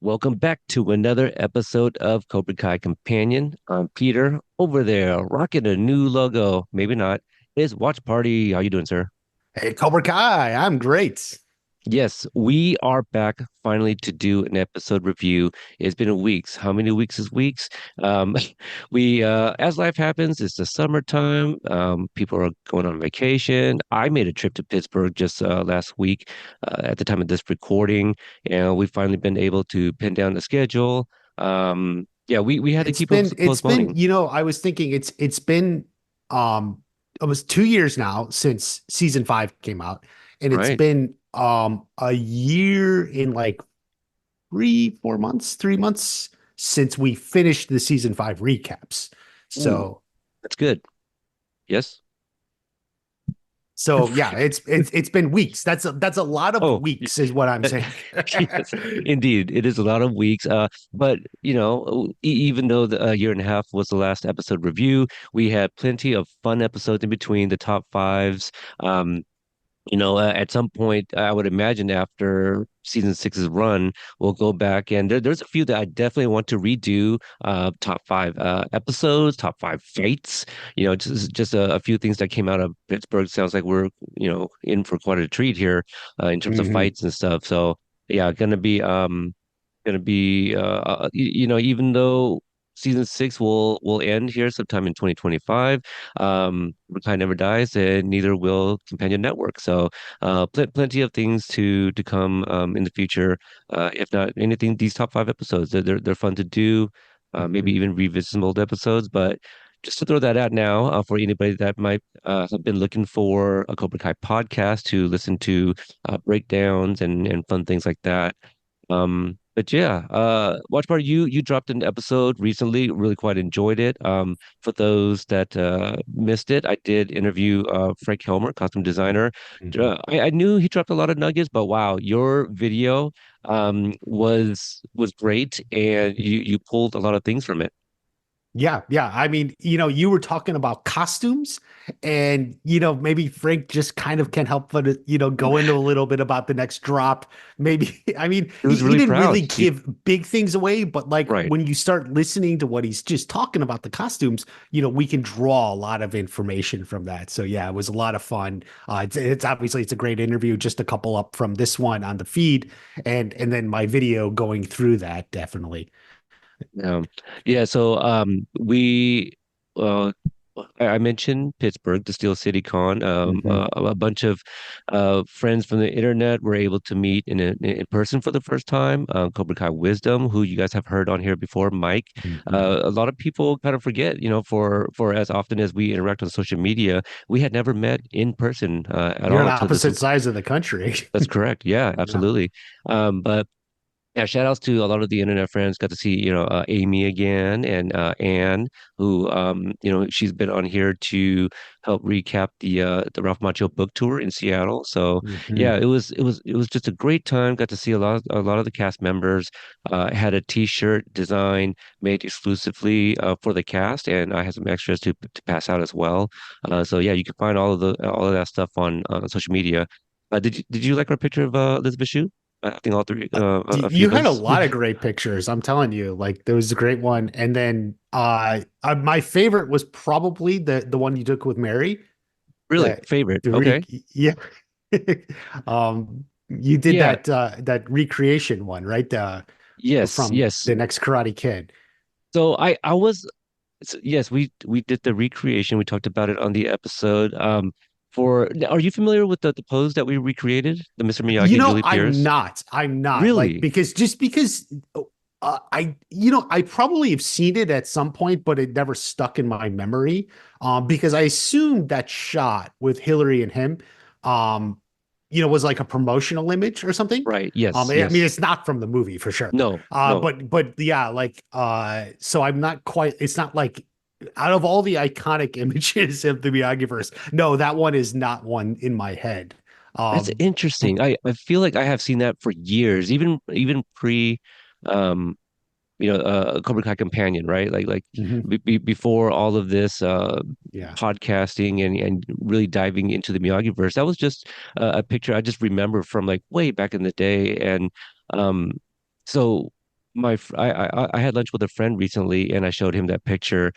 Welcome back to another episode of Cobra Kai Companion. I'm Peter over there, rocking a new logo. Maybe not. It's Watch Party. How you doing, sir? Hey, Cobra Kai, I'm great. Yes, we are back finally to do an episode review. It's been weeks. How many weeks is weeks? Um, as life happens, it's the summertime. People are going on vacation. I made a trip to Pittsburgh just last week at the time of this recording, and we've finally been able to pin down the schedule. Yeah, we had to It's keep been it's been, postponing, I was thinking it's been um almost 2 years now since season five came out, and it's right? been a year in like 3 4 months, 3 months since we finished the season five recaps. Ooh, So that's good. Yes. so yeah, it's been weeks. That's a lot of Oh, weeks, is what I'm saying. yes, indeed. It is a lot of weeks. But even though the year and a half was the last episode review, we had plenty of fun episodes in between the top fives. Um, at some point, I would imagine after season six's run, we'll go back and there's a few that I definitely want to redo. Top five episodes, top five fights. Just a few things that came out of Pittsburgh. Sounds like we're in for quite a treat here in terms of Mhm. fights and stuff. So yeah, gonna be even though season six will end here sometime in 2025, Kai never dies, and neither will companion network. So plenty of things to come in the future. If not anything, these top five episodes, they're fun to do. Maybe Mhm. even revisit some old episodes, but just to throw that out now for anybody that might have been looking for a Cobra Kai podcast to listen to breakdowns and fun things like that. But yeah, Watch Party, you dropped an episode recently, really quite enjoyed it. For those that missed it, I did interview Frank Helmer, costume designer. Mhm. I knew he dropped a lot of nuggets, but wow, your video was great, and you pulled a lot of things from it. Yeah, yeah. I mean, you were talking about costumes, and maybe Frank just kind of can help but go into a little bit about the next drop. Maybe, I mean, He he, was he really didn't really proud. give big things away, but like Right. when you start listening to what he's just talking about the costumes, we can draw a lot of information from that. So yeah, it was a lot of fun. It's obviously it's a great interview, just a couple up from this one on the feed, and then my video going through that definitely. Um, yeah, so uh I mentioned Pittsburgh, the Steel City Con. Hmm. A bunch of friends from the internet were able to meet in person for the first time. Cobra Kai Wisdom, who you guys have heard on here before, Mike. Hmm. A lot of people kind of forget, for as often as we interact on social media, we had never met in person at You're all on until this. opposite sides of the country. That's correct. Yeah, Yeah. absolutely. But yeah, shout outs to a lot of the internet friends. Got to see, Amy again and Anne, who she's been on here to help recap the Ralph Macchio book tour in Seattle. So yeah, Hmm. it was just a great time. Got to see a lot of the cast members. Had a T-shirt design made exclusively for the cast, and I had some extras to pass out as well. So yeah, you can find all of that stuff on social media. Did you like our picture of Elizabeth Shue? I think all three, a few You of had a us. lot of great pictures. I'm telling you, like there was a great one, and then my favorite was probably the one you took with Mary. Really, That favorite. the Okay. yeah, you did Yeah. that recreation one, right? Yes. From Yes. the next Karate Kid. So yes, we did the recreation. We talked about it on the episode. Are you familiar with the pose that we recreated? The Mr. Miyagi and Julie I'm Pierce? not. I'm not like Really? because I probably have seen it at some point, but it never stuck in my memory. Because I assumed that shot with Hillary and him, um, was like a promotional image or something. Right. Yes. I mean, Yes. it's not from the movie for sure. No. No. But yeah, like so I'm not quite. It's not like out of all the iconic images of the Miyagi-verse, no, that one is not one in my head. That's Um, interesting. I feel like I have seen that for years, even pre, um, Cobra Kai companion, right? Like mhm, before all of this yeah. podcasting and really diving into the Miyagi verse. That was just a picture I just remember from like way back in the day, and um, so. I had lunch with a friend recently, and I showed him that picture,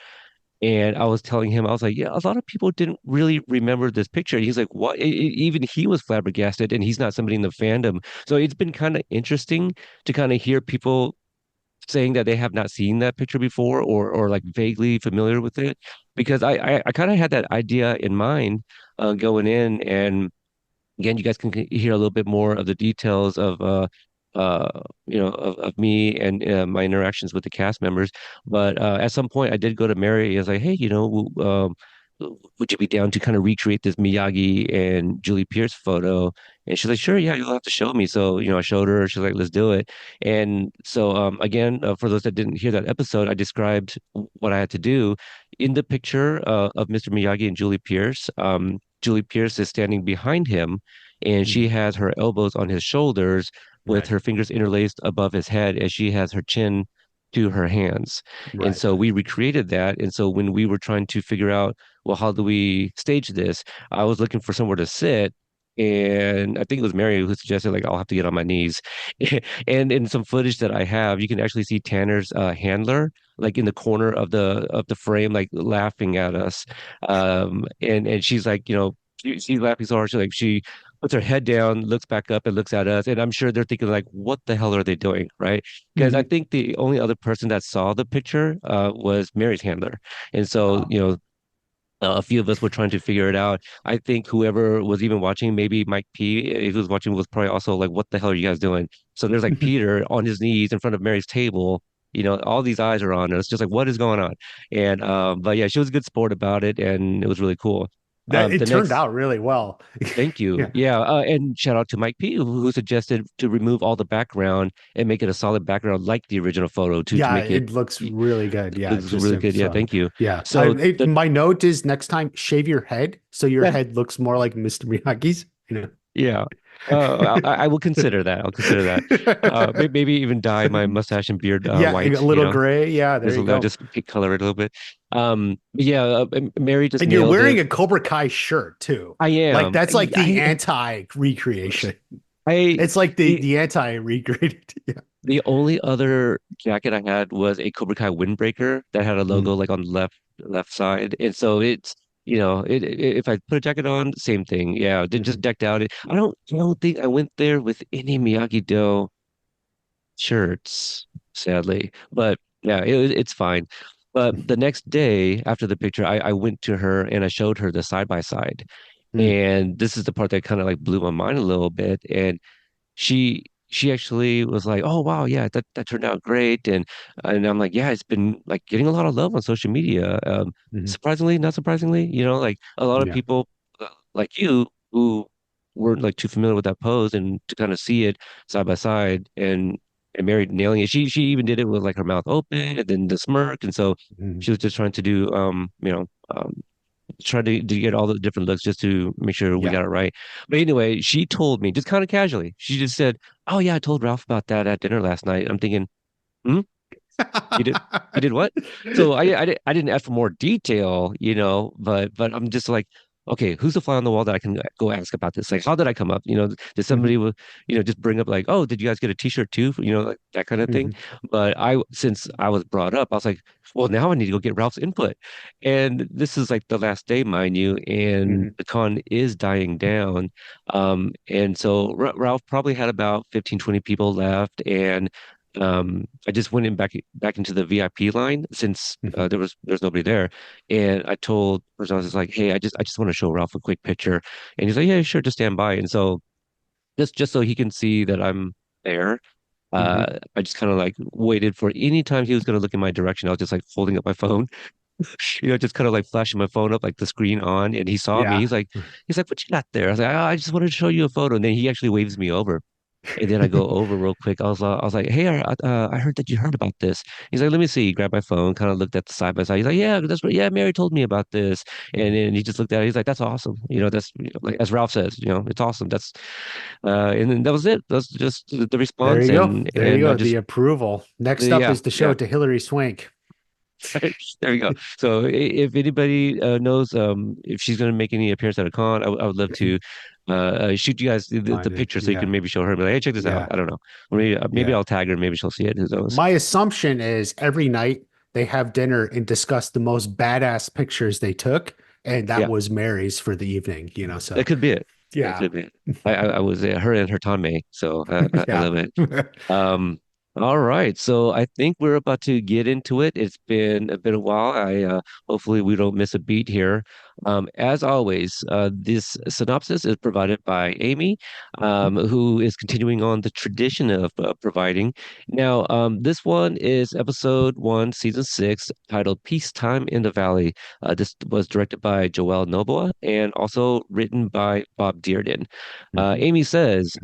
and I was telling him, I was like, yeah, a lot of people didn't really remember this picture. And he's like, what? Even he was flabbergasted, and he's not somebody in the fandom. So it's been kind of interesting to kind of hear people saying that they have not seen that picture before, or like vaguely familiar with it, because I kind of had that idea in mind going in. And again, you guys can hear a little bit more of the details of of me and my interactions with the cast members. But at some point, I did go to Mary and was like, hey, would you be down to kind of recreate this Miyagi and Julie Pierce photo? And she's like, sure, yeah, you'll have to show me. So, I showed her. She's like, let's do it. And so, again, for those that didn't hear that episode, I described what I had to do in the picture of Mr. Miyagi and Julie Pierce. Julie Pierce is standing behind him, and she Mhm. has her elbows on his shoulders with Right. her fingers interlaced above his head, as she has her chin to her hands. And Right. so we recreated that. And so when we were trying to figure out, well, how do we stage this? I was looking for somewhere to sit. And I think it was Mary who suggested, like, I'll have to get on my knees. And in some footage that I have, you can actually see Tanner's handler, like in the corner of the frame, like laughing at us. And she's like, she's laughing so hard, she puts her head down, looks back up, and looks at us. And I'm sure they're thinking, like, what the hell are they doing? Right. Because I Mhm. think the only other person that saw the picture was Mary's handler. And so, Oh. a few of us were trying to figure it out. I think whoever was even watching, maybe Mike P, if he was watching, was probably also like, what the hell are you guys doing? So there's like Peter on his knees in front of Mary's table. All these eyes are on us, just like, what is going on? And but yeah, she was a good sport about it, and it was really cool. That it The turned next out really well. Thank you. Yeah. Yeah, and shout out to Mike P, who suggested to remove all the background and make it a solid background like the original photo to Yeah, make it it looks really good. Yeah, looks just really good. Yeah, so thank you. yeah. So the My note is next time shave your head so your yeah, head looks more like Mr. Miyagi's, you know. yeah. I will consider that. I'll consider that. Maybe even dye my mustache and beard Yeah, a white. little gray. Yeah, there Just you go. just color it a little bit. But yeah, Mary just And you're nailed wearing it. a Cobra Kai shirt too. I Like am. that's like the anti recreation. I It's like the the the anti recreated. Yeah. The only other jacket I had was a Cobra Kai windbreaker that had a logo Mm, like on the left side, and so it's if I put a jacket on, same thing. Yeah, they just mhm, decked out. I don't think I went there with any Miyagi Do shirts, sadly, but yeah, it's fine. But the next day after the picture, I went to her and I showed her the side by side, mm, and this is the part that kind of like blew my mind a little bit. And she actually was like, "Oh wow, yeah, that turned out great," and I'm like, "Yeah, it's been like getting a lot of love on social media. mhm. Surprisingly, not surprisingly, like a lot of Yeah. people like you who weren't like too familiar with that pose, and to kind of see it side by side and Mary nailing it. She even did it with like her mouth open and then the smirk, and so Mhm, she was just trying to do try to get all the different looks just to make sure we yeah. got it right. But anyway, she told me just kind of casually. She just said, "Oh yeah, I told Ralph about that at dinner last night." I'm thinking, hmm? You did you did what? So I didn't ask for more detail, but I'm just like, okay, who's the fly on the wall that I can go ask about this? Like, how did I come up? Did Mhm, somebody just bring up like, oh, did you guys get a t-shirt too? Like that kind of thing. mhm, But since I was brought up, I was like, well, now I need to go get Ralph's input. And this is like the last day, mind you, and mhm, the con is dying down. And so Ralph probably had about 15, 20 people left, and I just went in back into the VIP line since mhm. there's nobody there, and I told the person, I was just like, hey, I just want to show Ralph a quick picture, and he's like, yeah, sure, just stand by. And so just so he can see that I'm there, Mhm. I just kind of like waited for any time he was going to look in my direction. I was just like holding up my phone, just kind of like flashing my phone up, like the screen on, and he saw me. Yeah. He's like, what you got there? I was like, oh, I just wanted to show you a photo, and then he actually waves me over. And then I go over real quick. I was like, "Hey, I heard that you heard about this." He's like, "Let me see." Grab my phone, kind of looked at the side by side. He's like, "Yeah, that's what. Yeah, Mary told me about this." And Mhm. then he just looked at it. He's like, "That's awesome." That's like as Ralph says, it's awesome. And then that was it. That's just the There response. you go. And There you and I go. The just approval. Next up yeah, is to show yeah. it to Hillary Swank. There you go. So if anybody knows if she's going to make any appearance at a con, I would love to. shoot you guys the Find it. picture so you can Yeah. maybe show her and be like, hey, check this out. Yeah. I don't know. Or maybe Yeah. I'll tag her and maybe she'll see it. Who knows? My assumption is every night they have dinner and discuss the most badass pictures they took, and that Yeah, was Mary's for the evening, that so could be it. That yeah. could be it. I was her and her Tanmay, so I Yeah. love it. Um, all right, so I think we're about to get into it. It's been a while. I hopefully we don't miss a beat here. As always, this synopsis is provided by Amy, who is continuing on the tradition of providing. Now, this one is episode one, season six, titled "Peacetime in the Valley." This was directed by Joel Noboa and also written by Bob Dearden. Mhm. Amy says.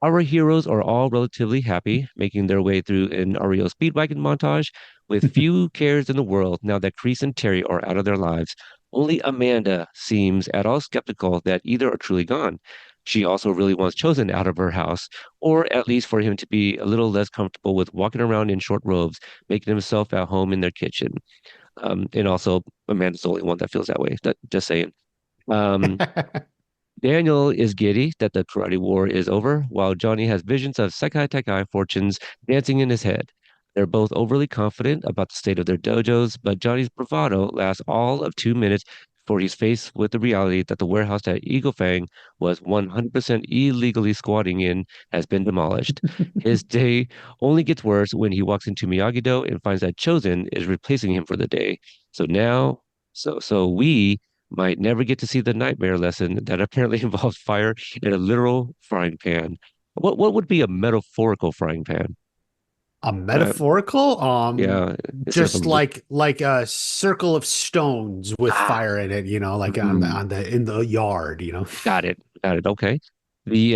Our heroes are all relatively happy, making their way through an REO Speedwagon montage with few cares in the world now that Chris and Terry are out of their lives. Only Amanda seems at all skeptical that either are truly gone. She also really wants Chosen out of her house, or at least for him to be a little less comfortable with walking around in short robes, making himself at home in their kitchen. And also, Amanda's the only one that feels that way. Just saying. Um, Daniel is giddy that the karate war is over, while Johnny has visions of Sekai Takai fortunes dancing in his head. They're both overly confident about the state of their dojos, but Johnny's bravado lasts all of 2 minutes before he's faced with the reality that the warehouse that Eagle Fang was 100% illegally squatting in has been demolished. His day only gets worse when he walks into Miyagi Do and finds that Chosen is replacing him for the day. So now, so we might never get to see the nightmare lesson that apparently involves fire in a literal frying pan. What would be a metaphorical frying pan? A Uh, metaphorical, yeah, instead of a just like a circle of stones with ah, fire in it, like on the mm, in the yard. got it. Okay, the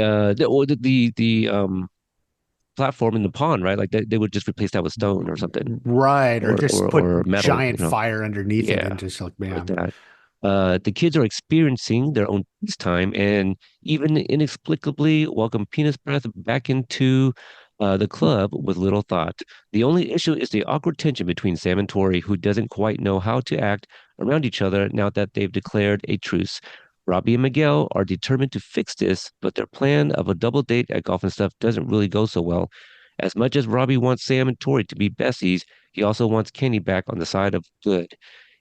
platform in the pond, right? Like they would just replace that with stone or something, Right, or just put or metal, giant fire underneath it and Yeah, just like, like man. that. The kids are experiencing their own peacetime and even inexplicably welcome penis breath back into the club with little thought. The only issue is the awkward tension between Sam and Tori, who doesn't quite know how to act around each other now that they've declared a truce. Robbie and Miguel are determined to fix this, but their plan of a double date at Golf and Stuff doesn't really go so well. As much as Robbie wants Sam and Tori to be besties, he also wants Kenny back on the side of good.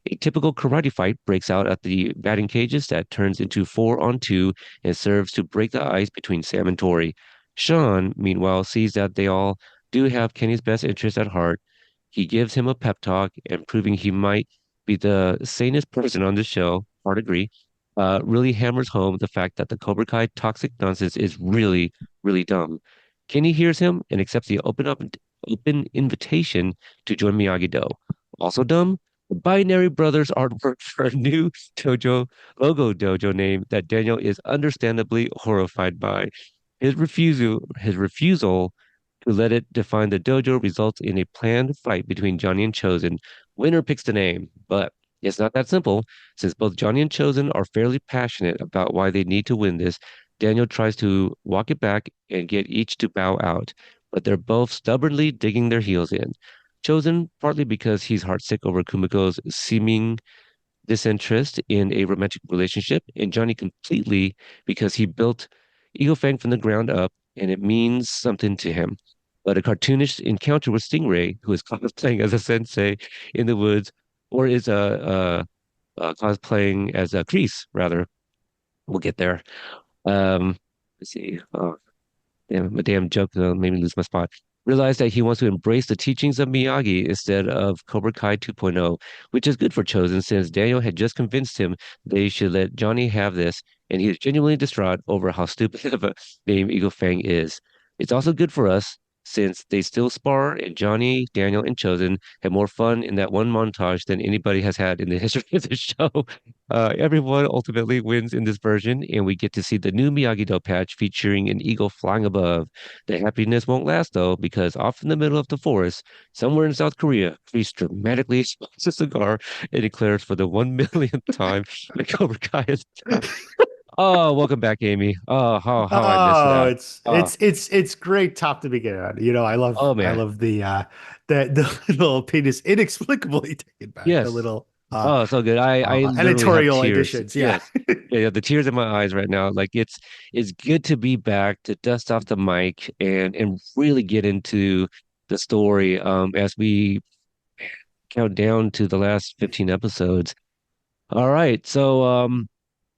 A typical karate fight breaks out at the batting cages that turns into 4-on-2 and serves to break the ice between Sam and Tori. Sean, meanwhile, sees that they all do have Kenny's best interest at heart. He gives him a pep talk and proving he might be the sanest person on the show, hard agree, really hammers home the fact that the Cobra Kai toxic nonsense is really, really dumb. Kenny hears him and accepts the open invitation to join Miyagi Do. Also dumb, the Binary Brothers artwork for a new dojo name that Daniel is understandably horrified by. His refusal to let it define the dojo results in a planned fight between Johnny and Chosen. Winner picks the name, but it's not that simple. Since both Johnny and Chosen are fairly passionate about why they need to win this, Daniel tries to walk it back and get each to bow out, but they're both stubbornly digging their heels in. Chosen partly because he's heartsick over Kumiko's seeming disinterest in a romantic relationship, and Johnny completely because he built Eagle Fang from the ground up and it means something to him. But a cartoonish encounter with Stingray, who is cosplaying as a sensei in the woods, or is cosplaying as a Kreese, rather. We'll get there. Let's see. Damn, my damn joke made me lose my spot. Realized that he wants to embrace the teachings of Miyagi instead of Cobra Kai 2.0, which is good for Chosen since Daniel had just convinced him they should let Johnny have this, and he is genuinely distraught over how stupid of a name Eagle Fang is. It's also good for us since they still spar, and Johnny, Daniel, and Chosen have more fun in that one montage than anybody has had in the history of the show. Everyone ultimately wins in this version, and we get to see the new Miyagi-Do patch featuring an eagle flying above. The happiness won't last though, because off in the middle of the forest, somewhere in South Korea, Kreese dramatically smokes a cigar and declares for the 1 millionth time that Cobra Kai is done. Oh, welcome back, Amy. Oh, how I missed Oh, that. it's Oh, it's it's it's great top to begin on. I love oh I man. love the little penis inexplicably taken back. The Yes. little. Oh, so good. I literally have Editorial tears. editions. Yeah. Yes. Yeah, yeah, the tears in my eyes right now. Like it's good to be back to dust off the mic and really get into the story as we count down to the last 15 episodes. All right. So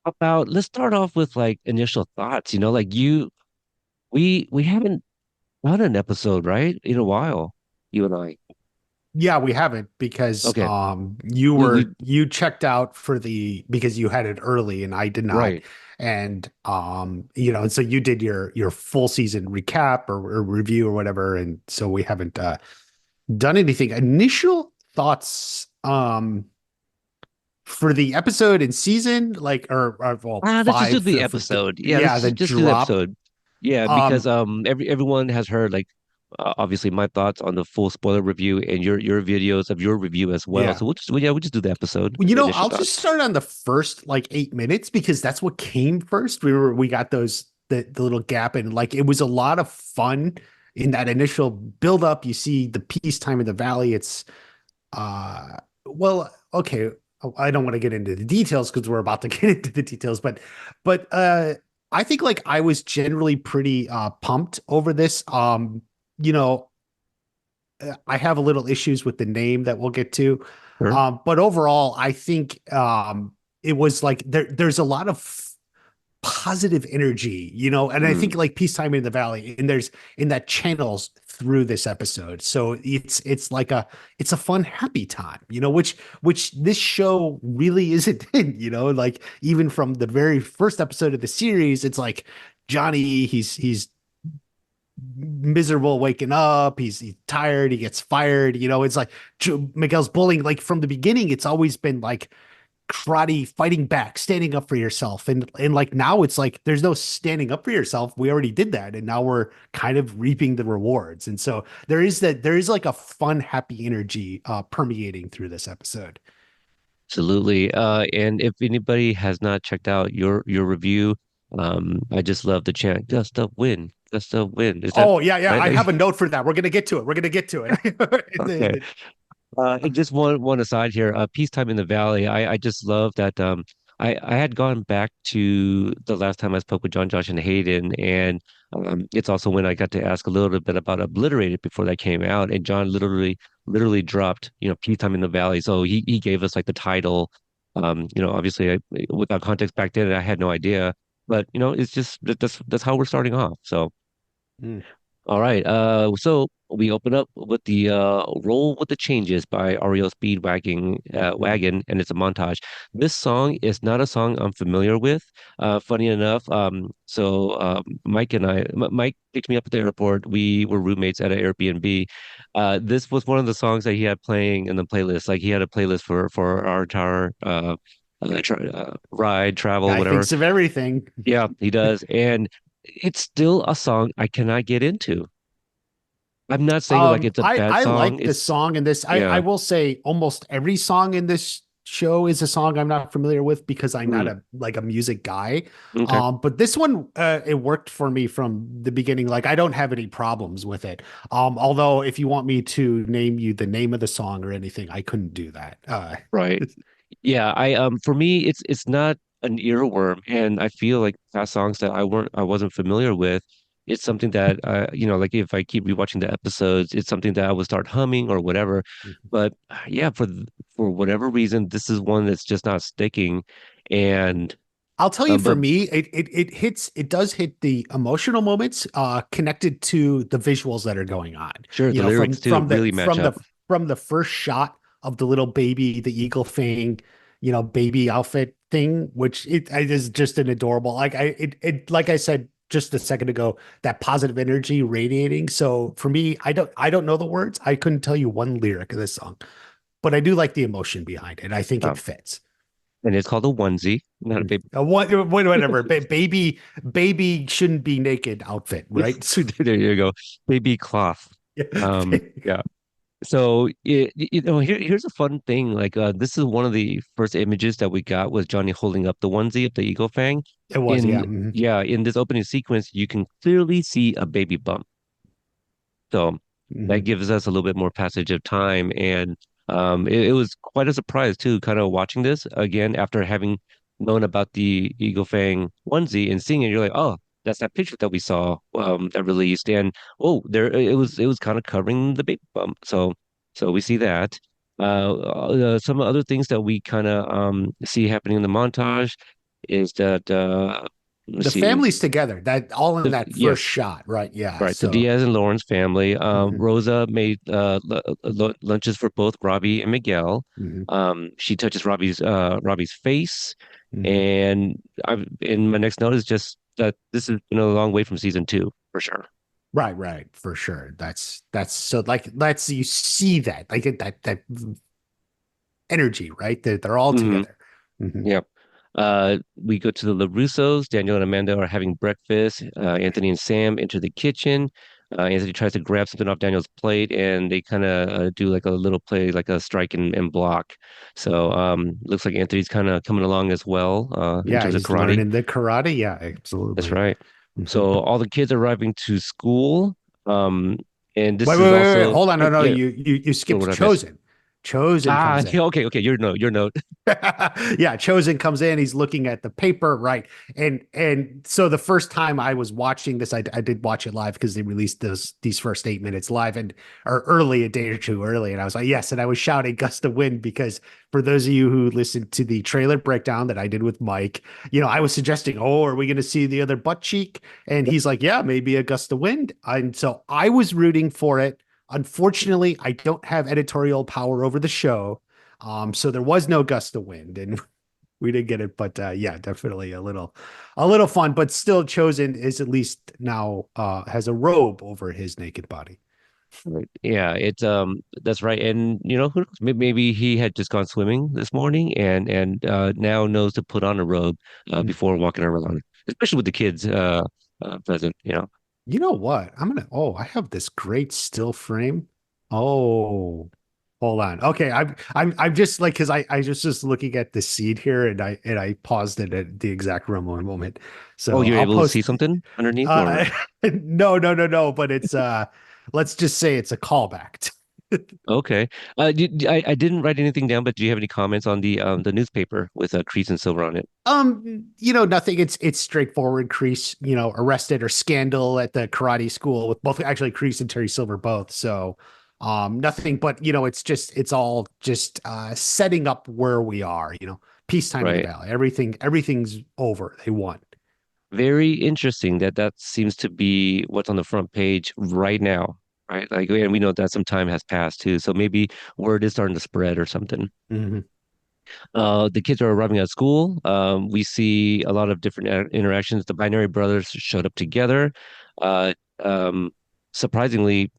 how about let's start off with like initial thoughts, like we haven't done an episode, right? In a while, you and I. Yeah, we haven't because Okay. We you checked out for the because you had it early and I did not. right. And and so you did your full season recap or review or whatever. And so we haven't done anything. Initial thoughts for the episode and season, like or well, Let's just do five the episode. Yeah, let's yeah, the just do the drop. episode. Yeah, because Um everyone has heard like obviously my thoughts on the full spoiler review and your videos of your review as well. yeah. So we'll just do the episode, Well, the initial I'll just thoughts. start on the first like 8 minutes because that's what came first. We got those the little gap and like it was a lot of fun in that initial build up. You see the peacetime in the valley. It's uh well, okay. I don't want to get into the details because we're about to get into the details, but I think like I was generally pretty pumped over this. You know, I have a little issues with the name that we'll get to. Sure. But overall, I think it was like there's a lot of positive energy, and I Mm, think like Peacetime in the Valley, and there's in that channels through this episode. So it's a fun, happy time, which this show really isn't like even from the very first episode of the series, it's like Johnny, he's miserable waking up. He's tired. He gets fired. It's like Miguel's bullying. Like from the beginning, it's always been like karate, fighting back, standing up for yourself. And like now it's like there's no standing up for yourself. We already did that. And now we're kind of reaping the rewards. And so there is like a fun, happy energy permeating through this episode. absolutely. And if anybody has not checked out your review, I just love the chant, Gusta win, Gusta win. Is that Oh, yeah, yeah. I right? have a note for that. We're gonna get to it. We're gonna get to Okay. it. And just one aside here, Peacetime in the Valley. I just love that. I had gone back to the last time I spoke with John, Josh, and Hayden, and it's also when I got to ask a little bit about Obliterated before that came out, and John literally dropped, Peacetime in the Valley. So he gave us like the title. Obviously, without context back then, I had no idea, but it's just that's how we're starting off. So. Mm. All right. So we open up with the "Roll with the Changes" by REO Speedwagon Mm. Wagon, and it's a montage. This song is not a song I'm familiar with. Funny enough, Mike and Mike picked me up at the airport. We were roommates at an Airbnb. This was one of the songs that he had playing in the playlist. Like he had a playlist for our entire ride, travel, Guy whatever. thinks of everything. Yeah, he does, and it's still a song I cannot get into. I'm not saying like it's a bad I song. like the It's song in this. I yeah. will say almost every song in this show is a song I'm not familiar with because I'm not Mm, a music guy. okay. But this one it worked for me from the beginning. Like I don't have any problems with it. Although if you want me to name you the name of the song or anything, I couldn't do that. Right. Yeah, I for me it's not an earworm, and I feel like past songs that I wasn't familiar with, it's something that like if I keep rewatching the episodes, it's something that I would start humming or whatever. But yeah, for whatever reason, this is one that's just not sticking. And I'll tell you, for but me, it does hit the emotional moments connected to the visuals that are going on. sure, You the know, lyrics from too from the really match from up. the from the first shot of the little baby, the eagle fang, baby outfit thing, which it is just an adorable. Like like I said just a second ago, that positive energy radiating. So for me, I don't know the words. I couldn't tell you one lyric of this song, but I do like the emotion behind it. I think it Oh, fits. and it's called a onesie, not a baby. Whatever. Baby shouldn't be naked outfit, right? There you go. Baby cloth. Yeah. So here's a fun thing. Like this is one of the first images that we got was Johnny holding up the onesie of the eagle fang. It was, yeah. In Mhm. Yeah, in this opening sequence, you can clearly see a baby bump. So that Mhm. gives us a little bit more passage of time. And It was quite a surprise too, kind of watching this again after having known about the Eagle Fang onesie and seeing it. You're like, oh, that's that picture that we saw that released, and oh, there it was kind of covering the baby bump. So we see that. Some other things that we kind of see happening in the montage is that let's The see, family's together, that all in that first yes, shot, right? Yeah. right. The So, Diaz and Lawrence family. mhm, Rosa made lunches for both Robbie and Miguel. mhm, She touches Robbie's face, mhm. and in my next note is just that this has been a long way from season two for sure. Right, right, for sure. That's so like let's you see that like that energy, right? They're all Hmm. together. Hmm. Yep. We go to the LaRussos. Daniel and Amanda are having breakfast. Anthony and Sam enter the kitchen. Anthony tries to grab something off Daniel's plate, and they kind of do like a little play, like a strike and block. So looks like Anthony's kind of coming along as well in Yeah, terms of he's karate. learning the karate. Yeah, That's absolutely. right. Mhm. So all the kids are arriving to school. Um, and Wait, this wait, is wait, wait. also, Hold on. No, no, yeah, you what skipped would I miss? Chosen. Chosen Ah, comes in. okay, okay. Your note. Yeah, Chosen comes in. He's looking at the paper, right? And so the first time I was watching this, I did watch it live because they released these first 8 minutes live and or early, a day or two early, and I was like, yes, and I was shouting gust of wind because for those of you who listened to the trailer breakdown that I did with Mike, I was suggesting, oh, are we going to see the other butt cheek? And he's like, yeah, maybe a gust of wind, and so I was rooting for it. Unfortunately, I don't have editorial power over the show. So there was no gust of wind and we didn't get it, but yeah, definitely a little fun, but still Chosen is at least now has a robe over his naked body. Right. Yeah, it's that's right. And who knows? Maybe he had just gone swimming this morning and now knows to put on a robe before walking around, especially with the kids present. You know what? I have this great still frame. Oh, hold on. Okay, I'm just like because I just looking at the seed here and I paused it at the exact wrong moment. Oh, So you're I'll able to see post. something underneath or Uh, no, no, no, no. But it's let's just say it's a callback. okay. I didn't write anything down, but do you have any comments on the newspaper with Crease and Silver on it? Nothing. It's straightforward. Kreese, arrested or scandal at the karate school with both actually Kreese and Terry Silver both. So, nothing. But it's all just setting up where we are. Peacetime in the Right. valley. Everything's over. They won. Very interesting that seems to be what's on the front page right now, right? Like, and we know that some time has passed too, so maybe word is starting to spread or something. Hmm. The kids are arriving at school. We see a lot of different interactions. The Binary Brothers showed up together. Uh, um, Surprisingly,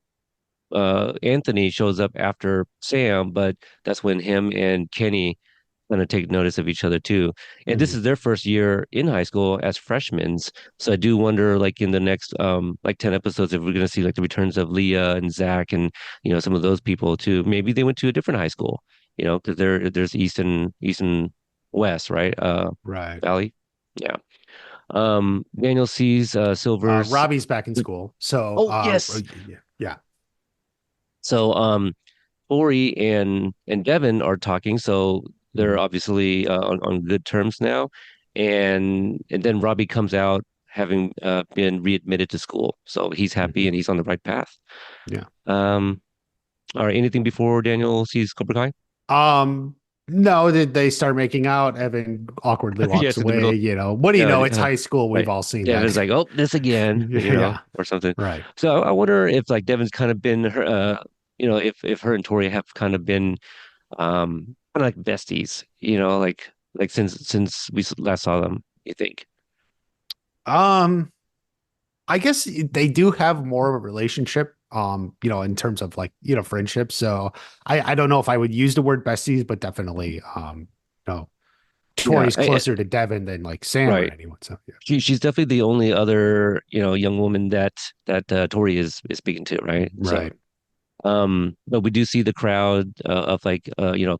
Anthony shows up after Sam, but that's when him and Kenny kind of take notice of each other too. And this Hmm. is their first year in high school as freshmen. So I do wonder, like in the next like 10 episodes, if we're gonna see like the returns of Leah and Zach and some of those people too. Maybe they went to a different high school, because there's East and West, right? Right. Valley. Yeah. Daniel sees Silver's. Robbie's back in school. So, Oh, yes. yeah, yeah. So Tori and Devin are talking, so they're Mhm, obviously on good terms now. And then Robbie comes out having been readmitted to school, so he's happy mhm. and he's on the right path. Yeah. Um, all right, anything before Daniel sees Cobra Kai? No, they start making out. Evan awkwardly walks Yes, in the away. middle. What do you Uh, know? It's uh, high school. We've right. all seen that. Devin's like, oh, this again, Yeah, or something. right. So I wonder if like Devin's kind of been her, if her and Tori have kind of been kind of like besties, like since we last saw them, you think? Um, I guess they do have more of a relationship. In terms of like friendship. So I don't know if I would use the word besties, but definitely no. Yeah, Tori's closer to Devin than like Sam or right. anyone. So yeah, She's definitely the only other young woman that Tori is speaking to, right? So right. But we do see the crowd of like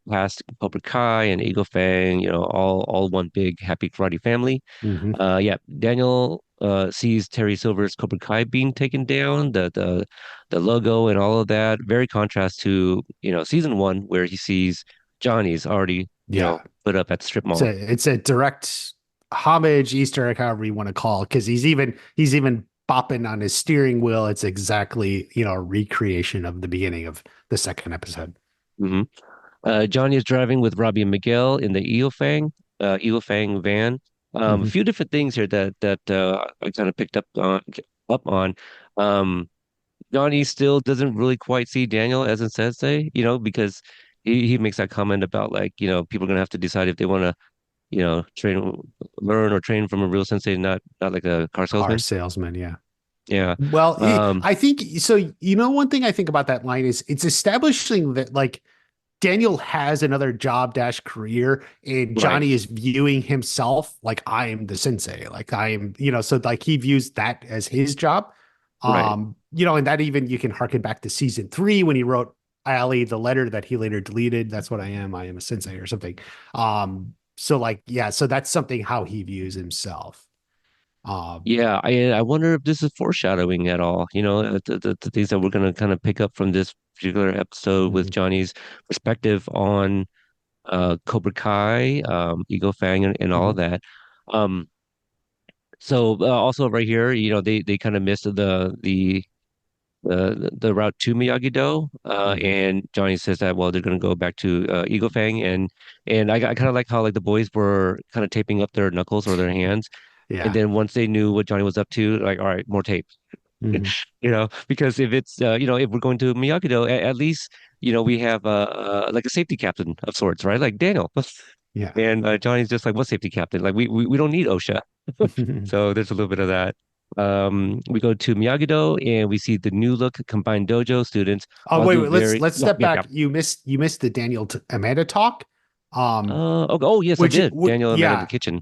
past Cobra Kai and Eagle Fang, all one big happy karate family. Hmm. Yeah, Daniel sees Terry Silver's Cobra Kai being taken down, the logo and all of that. Very contrast to, season one where he sees Johnny's already, Yeah. put up at the strip It's mall. a direct homage, Easter egg, however you want to call it, because he's even bopping on his steering wheel. It's exactly, a recreation of the beginning of the second episode. Hmm Johnny is driving with Robbie and Miguel in the Eagle Fang van. A Hmm. few different things here that I kind of picked up on. Um, Johnny still doesn't really quite see Daniel as in Sensei, because he makes that comment about like, people are gonna have to decide if they want to, learn or train from a real sensei, not like a car Car salesman. salesman, yeah. Yeah. Well, Um, I think so. One thing I think about that line is it's establishing that like Daniel has another job dash career, and right, Johnny is viewing himself like I am the sensei, like I am, so like he views that as his job. right. And that even you can harken back to season three when he wrote Ali the letter that he later deleted. That's what I am a sensei or something. So like, yeah, so that's something how he views himself. Um, Yeah, I wonder if this is foreshadowing at all, the things that we're gonna kind of pick up from this particular episode with mhm, Johnny's perspective on Cobra Kai, Eagle Fang and all of mhm, that. Um, so also right here, they kind of missed the route to Miyagi Do, mhm. and Johnny says that well they're gonna go back to Eagle Fang and I kind of like how like the boys were kind of taping up their knuckles or their hands, and Yeah. then once they knew what Johnny was up to, like all right, more tape, Mhm. because if it's if we're going to Miyagi Do, at least we have like a safety captain of sorts, right? Like Daniel. Yeah. And Johnny's just like, what safety captain? Like we don't need OSHA. So there's a little bit of that. We go to Miyagi-Do and we see the new look combined dojo students Oh, all wait, do wait, let's very let's yeah, step yeah, yeah. back. You missed the Daniel Amanda talk. Okay. Oh yes, I Which did. Daniel and man in the yeah, kitchen.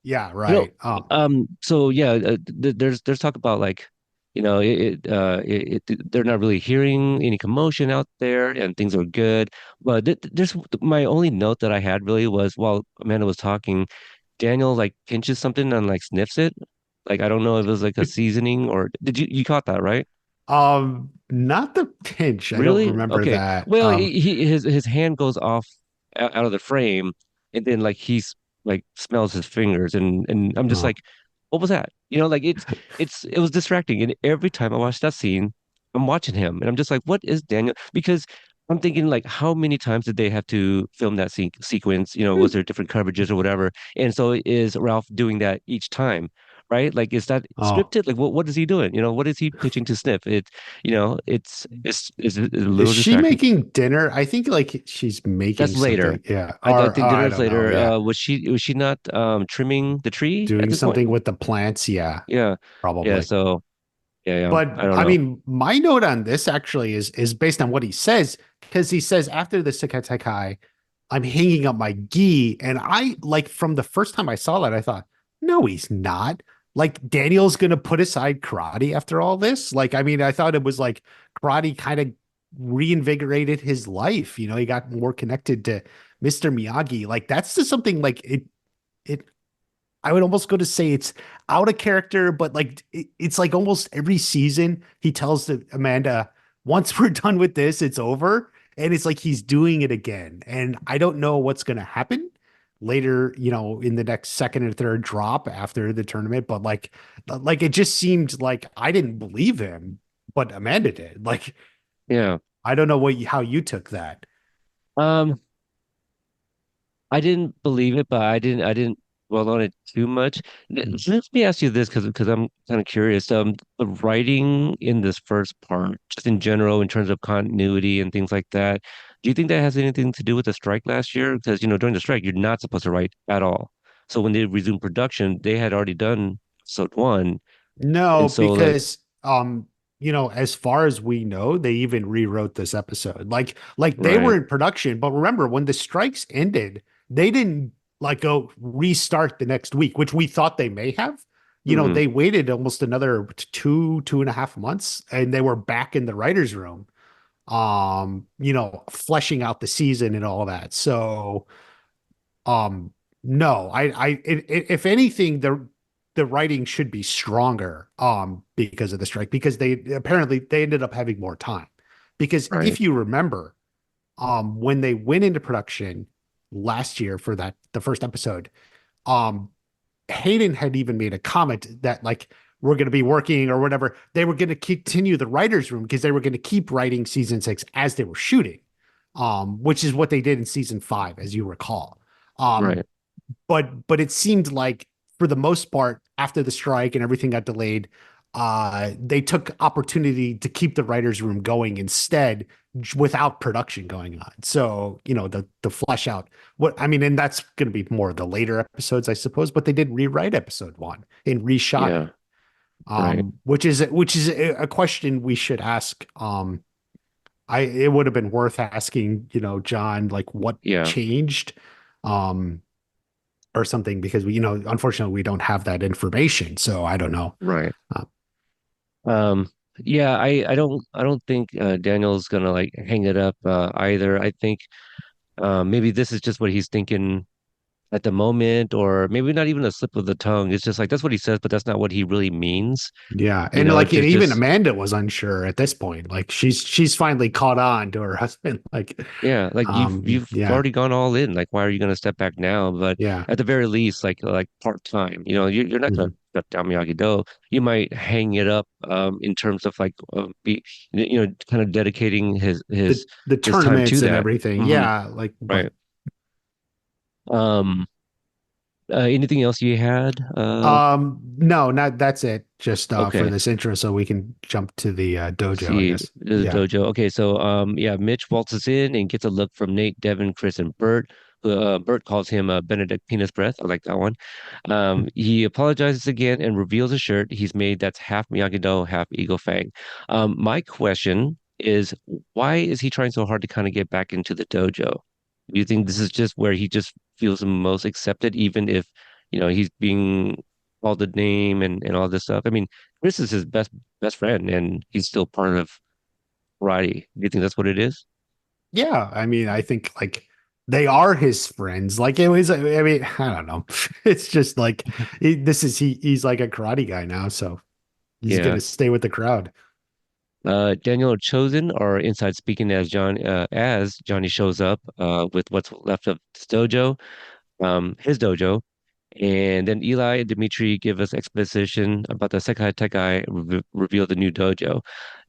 yeah, You know, right. so yeah, there's talk about like, they're not really hearing any commotion out there and things are good. But there's my only note that I had really was while Amanda was talking, Daniel like pinches something and like sniffs it. Like I don't know if it was like a seasoning or did you caught that, right? Not the pinch. I don't Really? remember Okay. that. Well, his hand goes off out of the frame, and then like he's like smells his fingers, and I'm just Oh, like, what was that? Like it was distracting, and every time I watch that scene, I'm watching him, and I'm just like, what is Daniel? Because I'm thinking like, how many times did they have to film that sequence? Was there different coverages or whatever? And so is Ralph doing that each time? Right? Like, is that oh, scripted? Like, what is he doing? What is he pitching to sniff? It's a is little she distracting. making dinner? I think like she's That's making later. something. Yeah. I Or think I dinner's don't know. later. Yeah. Was she not trimming the tree at Doing this point? something with the plants. Yeah, Yeah. Yeah, probably. so yeah, But I don't I know. mean, my note on this actually is based on what he says, because he says after the Sekai Takai, I'm hanging up my gi. And I like from the first time I saw that, I thought, no, he's not. Like Daniel's gonna put aside karate after all this. Like, I mean, I thought it was like karate kind of reinvigorated his life. He got more connected to Mr. Miyagi. Like that's just something like it I would almost go to say it's out of character, but like it's like almost every season he tells Amanda, once we're done with this, it's over. And it's like he's doing it again. And I don't know what's going to happen later, in the next second and third drop after the tournament. But like it just seemed like I didn't believe him, but Amanda did. Like, Yeah. I don't know how you took that. Um, I didn't believe it, but I didn't dwell on it too much. Mm. Let me ask you this because I'm kind of curious. The writing in this first part, just in general, in terms of continuity and things like that, do you think that has anything to do with the strike last year? Because during the strike, you're not supposed to write at all. So when they resumed production, they had already done episode one, No, and so like, because as far as we know, they even rewrote this episode. Like they were right. in production, but remember when the strikes ended, they didn't like go restart the next week, which we thought they may have. Hmm They waited almost another 2.5 months and they were back in the writer's room. fleshing out the season and all that. So, um, no, if anything, the writing should be stronger, because of the strike, because they ended up having more time. Because Right. if you remember, when they went into production last year for the first episode, um, Hayden had even made a comment that like we're going to be working or whatever. They were going to continue the writers' room because they were going to keep writing season 6 as they were shooting, which is what they did in season 5, as you recall. Um, Right. but it seemed like for the most part, after the strike and everything got delayed, they took opportunity to keep the writers' room going instead without production going on. So, the flesh out what I mean, and that's going to be more of the later episodes, I suppose, but they did rewrite episode 1 and reshot it. Yeah. Right. Which is a question we should ask. It would have been worth asking, John, like what Yeah. changed, um, or something, because unfortunately, we don't have that information. So I don't know. Right. Uh, Um, yeah, I don't think Daniel's gonna like hang it up either. I think maybe this is just what he's thinking at the moment, or maybe not even a slip of the tongue. It's just like that's what he says, but that's not what he really means. yeah, You and know, like even just Amanda was unsure at this point. Like she's finally caught on to her husband. Like, yeah, like you've yeah, already gone all in. Like, why are you gonna step back now? But yeah. at the very least, like part time. You're not gonna Mhm. shut down Miyagi Do. You might hang it up in terms of like kind of dedicating his The his the his time to tournaments and that. everything. Hmm. Yeah, like, but Right. Um. Anything else you had? no, not that's it. Just for Okay. this intro, so we can jump to the Let's dojo, I see, guess. the Yeah. dojo. Okay, so yeah, Mitch waltzes in and gets a look from Nate, Devin, Chris, and Bert. Bert calls him Benedict Penis Breath. I like that one. He apologizes again and reveals a shirt he's made that's half Miyagi-Do, half Eagle Fang. My question is, why is he trying so hard to kind of get back into the dojo? Do you think this is just where he just feels the most accepted, even if, he's being called the name and all this stuff? I mean, Chris is his best friend, and he's still part of karate. Do you think that's what it is? Yeah, I mean, I think like they are his friends. Like it was, I mean, I don't know. It's just like he's like a karate guy now, so he's Yeah. gonna stay with the crowd. Daniel Chosen are inside speaking as Johnny shows up with what's left of his dojo, his dojo. And then Eli and Dimitri give us exposition about the Sekai Takai reveal the new dojo.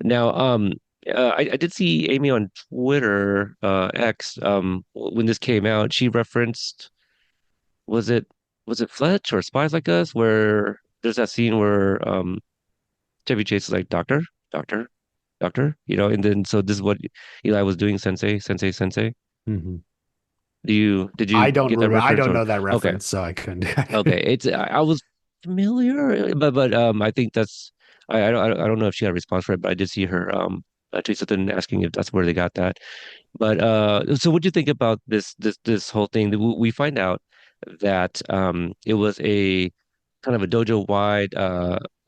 Now, I did see Amy on Twitter, X, when this came out, she referenced, was it was it Fletch or Spies Like Us, where there's that scene where Chevy Chase is like, Doctor, Doctor, and then so this is what Eli was doing, Sensei. Mhm. Did you get that I reference don't or know that okay. reference, so I couldn't. Okay, I was familiar, but I think that's I don't know if she had a response for it, but I did see her tweet something asking if that's where they got that. But so what do you think about this whole thing? We find out that it was a kind of a dojo wide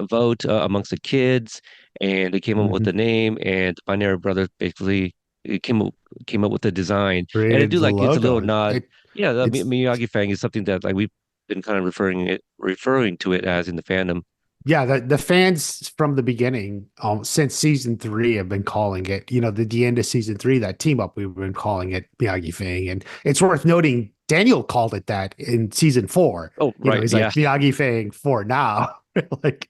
vote amongst the kids, and they came up with Mhm. the name, and the Binary Brothers basically came up with the design, and I Created do the like it's a little logo. nod. Yeah, the It's Miyagi Fang is something that like we've been kind of referring to it as in the fandom. Yeah, the fans from the beginning, since season 3, have been calling it, the end of season 3, that team up, we've been calling it Miyagi Fang. And it's worth noting, Daniel called it that in season 4. Oh, right, He's yeah, like Miyagi Fang for now. Like,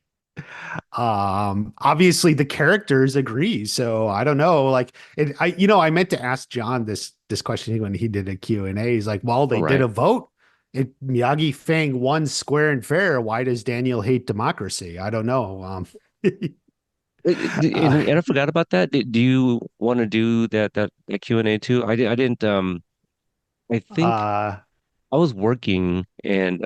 obviously the characters agree. So I don't know. Like, I meant to ask John this question when he did a Q&A. He's like, well, all they did right. a vote. Miyagi Fang won square and fair. Why does Daniel hate democracy? I don't know. uh, And I forgot about that. Do you want to do that Q&A too? I didn't. I think uh, I was working and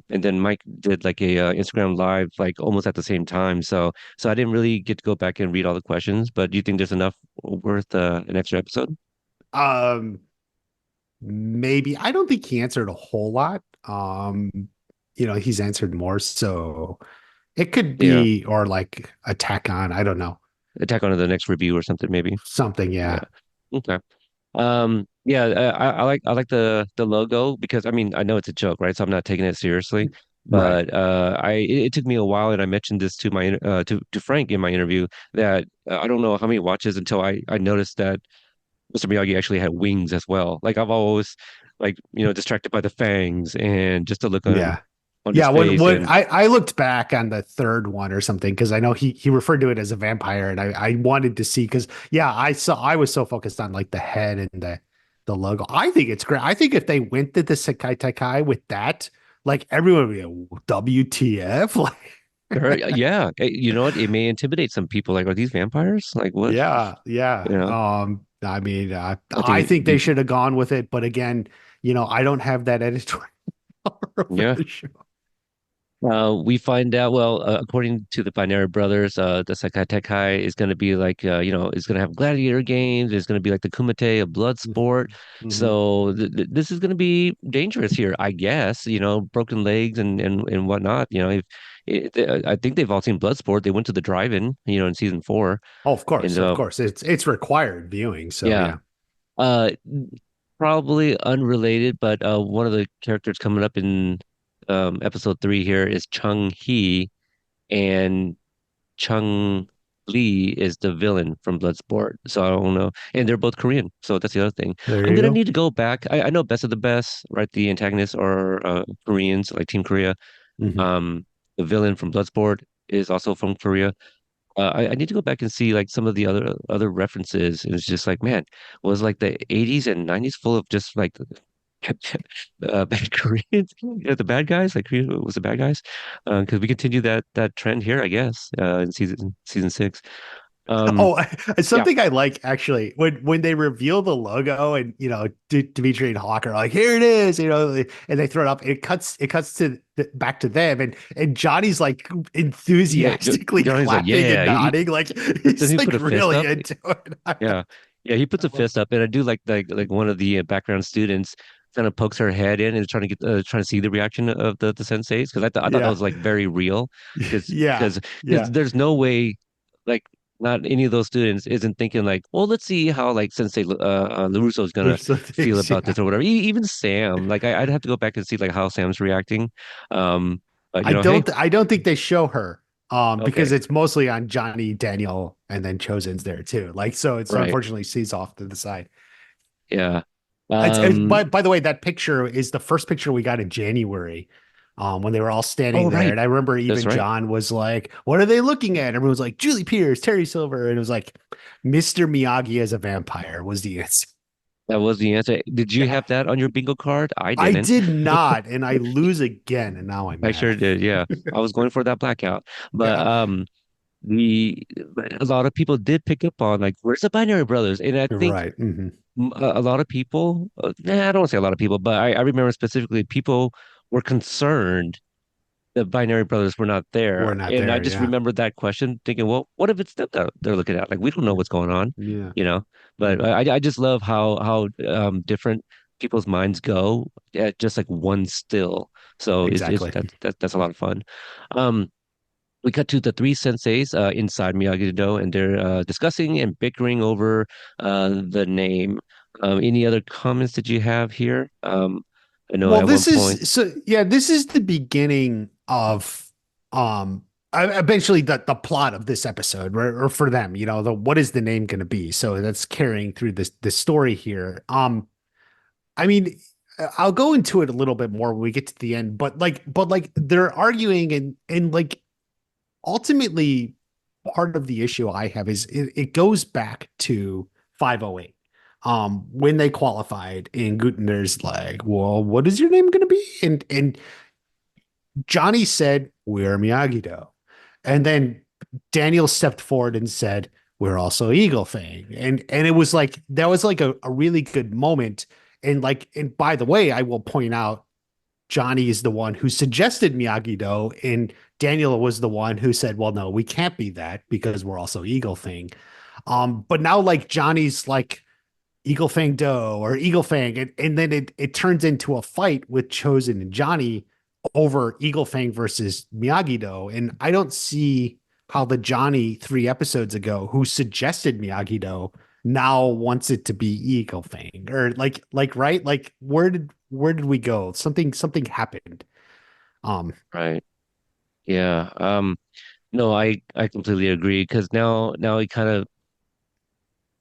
then Mike did like a Instagram live like almost at the same time. So I didn't really get to go back and read all the questions. But do you think there's enough worth an extra episode? um, maybe. I don't think he answered a whole lot. He's answered more, so it could Yeah. be, or like a tack on. I don't know. Attack on the next review or something, maybe. Something, Yeah. yeah. Okay. Yeah, I like the logo because I mean I know it's a joke, right? So I'm not taking it seriously. Right. But it took me a while, and I mentioned this to to Frank in my interview that I don't know how many watches until I noticed that Mr. Miyagi actually had wings as well. Like I've always like distracted by the fangs and just the look Yeah. on his Yeah, face when and I looked back on the third one or something because I know he referred to it as a vampire and I wanted to see because yeah, I was so focused on like the head and the logo. I think it's great. I think if they went to the Sekai Takai with that, like everyone would be like, WTF? Like yeah, you know what? It may intimidate some people. Like, are these vampires? Like, what? yeah, yeah. You know, I mean, I think I think it'd they be should have gone with it, but again, I don't have that editorial over yeah. the show. We find out, well, according to the Binary Brothers, the Sekai Takai is going to be like, is going to have gladiator games. It's going to be like the Kumite of blood sport. Hmm. So this is going to be dangerous here, I guess. Broken legs and whatnot. I think they've all seen Bloodsport. They went to the drive-in, in season 4, Oh, of course, and of course. It's required viewing, so yeah. yeah. Uh, Probably unrelated, but one of the characters coming up in episode 3 here is Chung Hee, and Chung Lee is the villain from Bloodsport. So I don't know. And they're both Korean. So that's the other thing. There I'm you gonna go. need to go back. I know Best of the Best, right? The antagonists are Koreans, like Team Korea. Hmm. Um, the villain from Bloodsport is also from Korea. I need to go back and see like some of the other references. And it's just like, man, was like the 80s and 90s full of just like bad Koreans, the bad guys, like Korea was the bad guys. Because we continue that trend here, I guess, in season 6. Um, Oh, yeah. something I like actually when they reveal the logo and Dimitri and Hawk are like, here it is, and they throw it up. It cuts to back to them, and Johnny's like Yeah, enthusiastically Johnny's like, clapping and yeah. nodding, like Doesn't he's he put like a fist really up? into it. Yeah, yeah. He puts I a love fist up, and I do like one of the background students kind of pokes her head in and is trying to see the reaction of the senseis because I thought that yeah, was like very real because yeah, because because yeah. there's no way like not any of those students isn't thinking like, well, let's see how like Sensei LaRusso is gonna There's some feel things, about yeah. this or whatever. Even Sam, like I'd have to go back and see like how Sam's reacting. But hey, I don't think they show her because okay, it's mostly on Johnny, Daniel, and then Chosen's there too. Like so it's right, unfortunately sees off to the side. yeah. It's Um, by the way, that picture is the first picture we got in January. When they were all standing oh there. right, And I remember that's even right. John was like, what are they looking at? Everyone was like, Julie Pierce, Terry Silver. And it was like, Mr. Miyagi as a vampire was the answer. That was the answer. Did you Yeah. have that on your bingo card? I I didn't. did not, and I lose again, and now I'm I mad. sure did. Yeah. I was going for that blackout. But Yeah. the a lot of people did pick up on like where's the Binary Brothers? And I You're think right. Hmm. a lot of people, I don't want to say a lot of people, but I remember specifically people were concerned the Binary Brothers were not We're there. not And I there. just Yeah. remembered that question thinking, well, what if it's them that they're looking at? Like we don't know what's going on, Yeah. you know? But Hmm. I just love how different people's minds go at just like one still. So it's Exactly. that's a lot of fun. Um, we cut to the three senseis inside Miyagi Do, and they're discussing and bickering over the name. Any other comments that you have here? I know Well, at one this point, is so yeah, this is the beginning of um eventually the plot of this episode or for them, the what is the name going to be? So that's carrying through this story here. I mean, I'll go into it a little bit more when we get to the end, but like they're arguing and like ultimately part of the issue I have is it goes back to 508. When they qualified and Gutenberg's like, well, what is your name going to be? And Johnny said, we're Miyagi-Do. And then Daniel stepped forward and said, we're also Eagle Fang. And it was like that was like a really good moment. And by the way, I will point out Johnny is the one who suggested Miyagi-Do, and Daniel was the one who said, well, no, we can't be that because we're also Eagle Fang. But now like Johnny's like Eagle Fang Do or Eagle Fang, and then it turns into a fight with Chosen and Johnny over Eagle Fang versus Miyagi Do, and I don't see how the Johnny 3 episodes ago who suggested Miyagi Do now wants it to be Eagle Fang or like right? Like where did we go? Something happened. Um Right. Yeah. No, I completely agree because now he kind of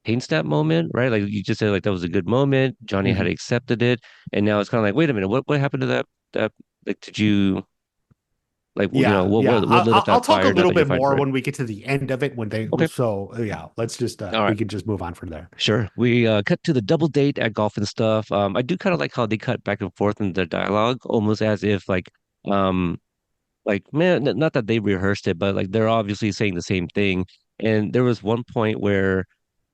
paints that moment, right? Like you just said, like that was a good moment. Johnny had mhm. accepted it, and now it's kind of like, wait a minute, what happened to that like did you like Yeah, what yeah. what lit up I'll that talk a fire now little that you're bit fighting more for it? when we get to the end of it when they Okay. so yeah, let's just All we right. can just move on from there. Sure. We cut to the double date at golf and stuff. I do kind of like how they cut back and forth in the dialogue, almost as if um man, not that they rehearsed it, but like they're obviously saying the same thing. And there was one point where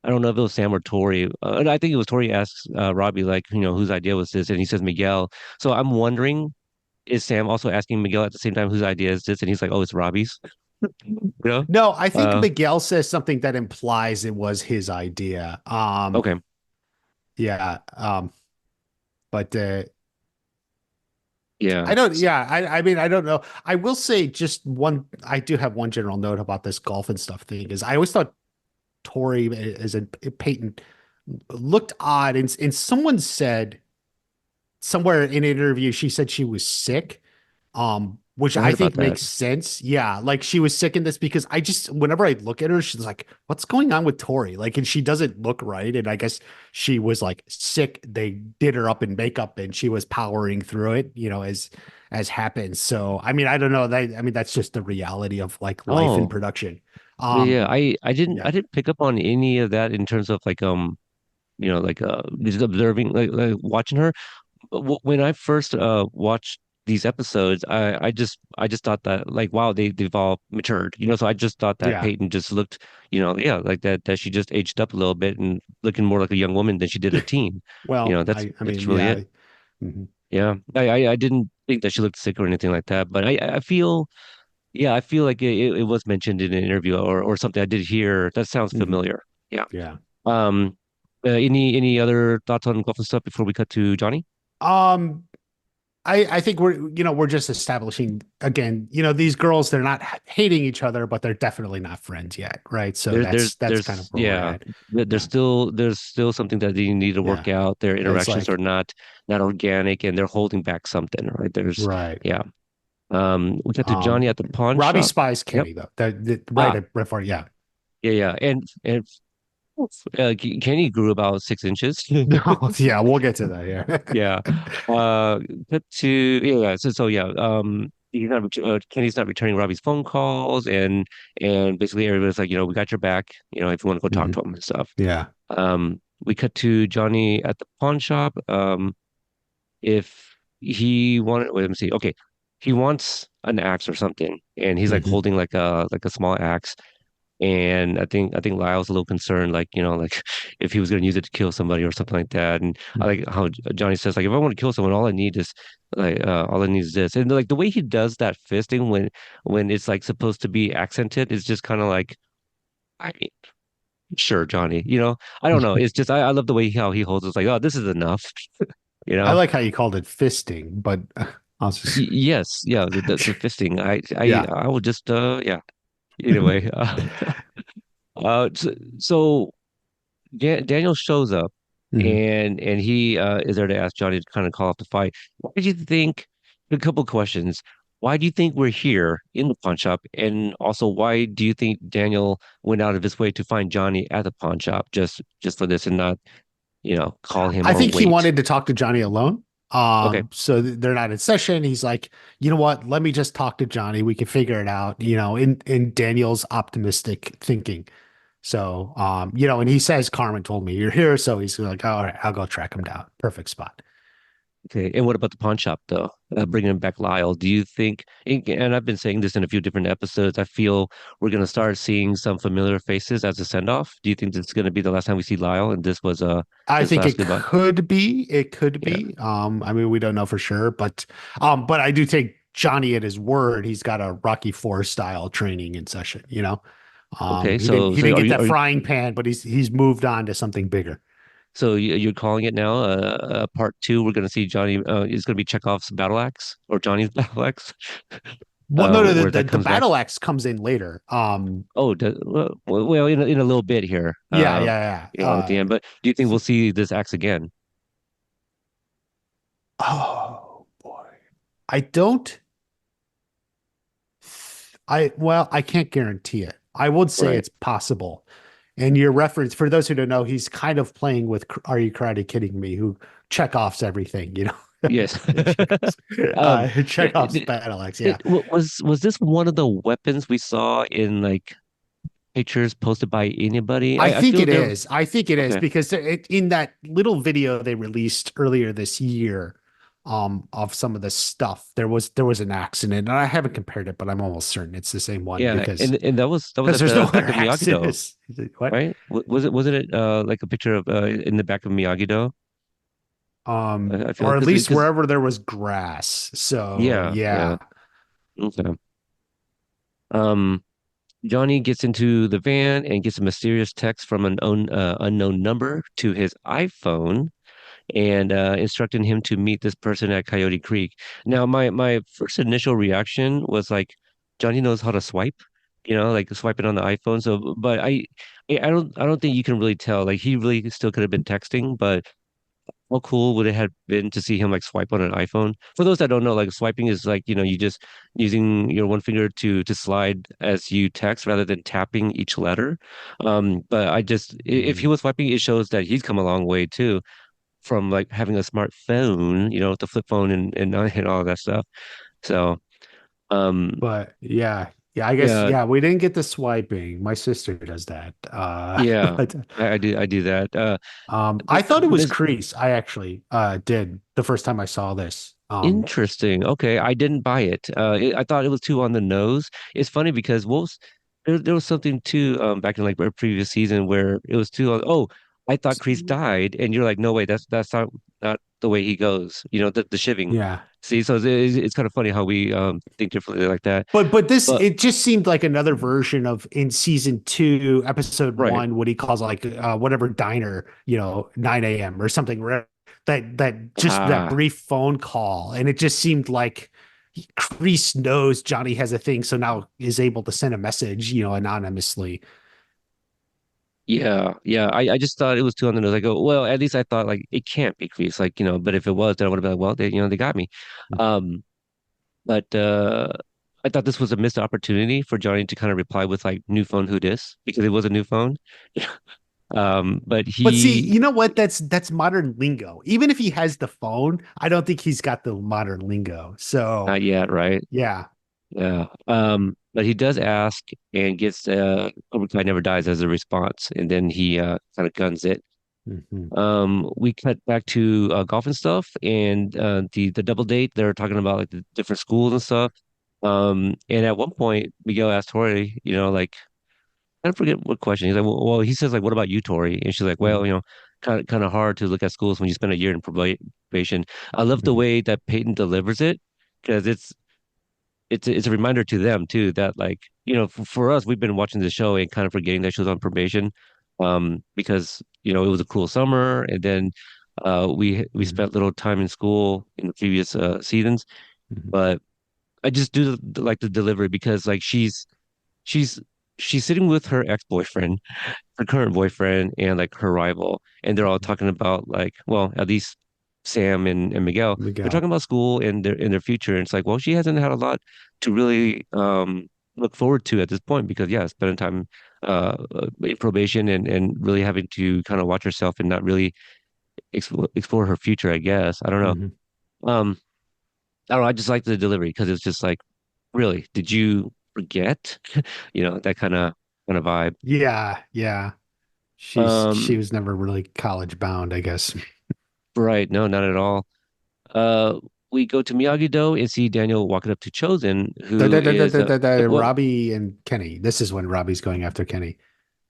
I don't know if it was Sam or Tori, and I think it was Tori asks Robbie like, whose idea was this, and he says Miguel. So I'm wondering, is Sam also asking Miguel at the same time whose idea is this? And he's like, oh, it's Robbie's. You know? No, I think Uh, Miguel says something that implies it was his idea. okay. Yeah. But Yeah. I don't, yeah, I mean, I don't know. I will say just one, I do have one general note about this golf and stuff thing is I always thought Tori as a Peyton looked odd. And someone said somewhere in an interview, she said she was sick. Which I I heard about think that. makes sense. Yeah, like she was sick in this because I just whenever I look at her, she's like, "What's going on with Tori?" Like, and she doesn't look right. And I guess she was like sick. They did her up in makeup, and she was powering through it, as happens. So, I mean, I don't know. I mean, that's just the reality of like life in Oh, production. yeah. Um, I yeah. didn't pick up on any of that in terms of like like just observing like watching her. When I first watched these episodes, I just thought that like wow they've all matured, so I just thought that Yeah. Peyton just looked, yeah, like that she just aged up a little bit and looking more like a young woman than she did a teen. Well, I That's mean, really yeah. it. Mhm. Yeah, I didn't think that she looked sick or anything like that, but I feel yeah I feel like it was mentioned in an interview or something I did hear that sounds Mhm. familiar. Yeah. Yeah. Um. Any other thoughts on golf and stuff before we cut to Johnny? Um, I think we're just establishing again, these girls, they're not hating each other, but they're definitely not friends yet, right? So that's kind of where we're Yeah, at. Yeah. there's still something that they need to Yeah. work out. Their It's interactions are like, not organic, and they're holding back something, right? right. Yeah. We got to Johnny Um, at the pawn Robbie shop. spies Yep. Kenny though. Right, Ah, right for yeah. yeah, yeah, and Kenny grew about 6 inches. No, yeah, we'll get to that. Yeah. Yeah. Cut to yeah. So yeah. Kenny's not returning Robbie's phone calls, and basically everybody's like, we got your back. If you want to go talk Mhm. to him and stuff. Yeah. We cut to Johnny at the pawn shop. If he wanted, wait, let me see. Okay, he wants an axe or something, and he's like Mhm. holding like a small axe. And I think Lyle's a little concerned, like like if he was going to use it to kill somebody or something like that. And I like how Johnny says, like, if I want to kill someone, all I need is this. And like the way he does that fisting when it's like supposed to be accented is just kind of like, I sure, Johnny. I don't know. It's just I love the way how he holds it. It's like, oh, this is enough. You I know. like how you called it fisting, but I'll just Yes, yeah, the fisting. yeah. I will just yeah. Anyway, so Daniel shows up Mhm. and he is there to ask Johnny to kind of call off the fight. Why do you think? A couple questions. Why do you think we're here in the pawn shop? And also, why do you think Daniel went out of his way to find Johnny at the pawn shop just for this and not, call him I or think he wait? wanted to talk to Johnny alone. Okay. So they're not in session. He's like, you know what? Let me just talk to Johnny. We can figure it out, in Daniel's optimistic thinking. So, and he says, Carmen told me you're here. So he's like, all right, I'll go track him down. Perfect spot. Okay, and what about the pawn shop though? Bringing back Lyle, do you think? And I've been saying this in a few different episodes. I feel we're going to start seeing some familiar faces as a send off. Do you think this is going to be the last time we see Lyle, and this was I his think last it goodbye? could be. It could Yeah. be. I mean, we don't know for sure, but I do take Johnny at his word. He's got a Rocky Four style training in session. Okay, He didn't so he so didn't are get you that are you, frying pan, but he's moved on to something bigger. you're calling it now? Part two, we're going to see Johnny. Is going to be Chekhov's battle axe or Johnny's battle axe? Well, no, no, where that the comes back. battle axe comes in later. Oh, well, in a little bit here, Yeah, yeah, yeah. at the end. But do you think we'll see this axe again? Oh boy. I don't well, I can't guarantee it. I would say Right. it's possible. And your reference, for those who don't know, he's kind of playing with Are You Karate Kidding Me? Who Chekhov's everything, you know? Yes. Chekhov's, Um, Chekhov's battle axe. Yeah. was this one of the weapons we saw in like pictures posted by anybody? I I think feel it there. is. I think it is Okay. because in that little video they released earlier this year, of some of the stuff, there was an accident, and I haven't compared it, but I'm almost certain it's the same one Yeah, because and that was at there's no the other back of Miyagi Do, axes. What? right? Wasn't it like a picture of in the back of Miyagi Do? I feel Or at least because wherever there was grass. So yeah, yeah. yeah. Okay. Um, Johnny gets into the van and gets a mysterious text from an unknown number to his iPhone and instructing him to meet this person at Coyote Creek. Now, my first initial reaction was like, Johnny knows how to swipe, like swiping on the iPhone. So, but I don't think you can really tell. Like, he really still could have been texting, but how cool would it have been to see him like swipe on an iPhone? For those that don't know, like swiping is like, you just using your one finger to slide as you text rather than tapping each letter. But if he Mhm. was swiping, it shows that he's come a long way too from like having a smartphone, the flip phone and all that stuff. So, um, But yeah, yeah, I guess yeah, yeah, we didn't get the swiping. My sister does that. yeah, But I do that. I But thought it but was it's Crease. I actually did the first time I saw this. interesting. Okay, I didn't buy it. I thought it was too on the nose. It's funny because there was something too back in like our previous season where it was too oh, I thought Kreese died, and you're like, no way, that's not the way he goes. The shiving. Yeah. See, so it's kind of funny how we think differently like that. But this But it just seemed like another version of in season two, episode right. one, what he calls like whatever diner, 9 a.m. or something. That just that Ah, brief phone call, and it just seemed like Kreese knows Johnny has a thing, so now is able to send a message, anonymously. yeah, yeah. I just thought it was too on the nose. I go, well, at least I thought like it can't be Kreese, like, but if it was, then I would have been like, well, they got me. Um, but I thought this was a missed opportunity for Johnny to kind of reply with like new phone who dis because it was a new phone. But But see, he you know what? That's modern lingo. Even if he has the phone, I don't think he's got the modern lingo. So not yet, right? yeah. Yeah. But he does ask and gets Cobra Kai never dies as a response, and then he kind of guns it. Mhm. We cut back to golf and stuff, and the double date. They're talking about like the different schools and stuff. And at one point, Miguel asked Tori, like I forget what question. He's like, well, he says like, what about you, Tori? And she's like, well, Mhm. kind of hard to look at schools when you spend a year in probation. I love the Mhm. way that Peyton delivers it because it's a reminder to them too that like for us we've been watching the show and kind of forgetting that she was on probation because it was a cool summer and then we Mhm. spent little time in school in the previous seasons, Mhm. but I just do like the delivery because like she's she's sitting with her ex-boyfriend, her current boyfriend, and like her rival, and they're all talking about like, well, at least Sam and Miguel, they're Miguel. talking about school and their future. And it's like, well, she hasn't had a lot to really look forward to at this point because yeah, spending time in probation and really having to kind of watch herself and not really explore her future, I guess. I don't know. Mhm. Um, I don't know. I just like the delivery because it's just like, really, did you forget? That kind of vibe. Yeah, yeah. She Um, was never really college bound, I guess. right. No, not at all. Uh, we go to Miyagi-Do and see Daniel walking up to Chosen, who is well, Robbie and Kenny. This is when Robbie's going after Kenny.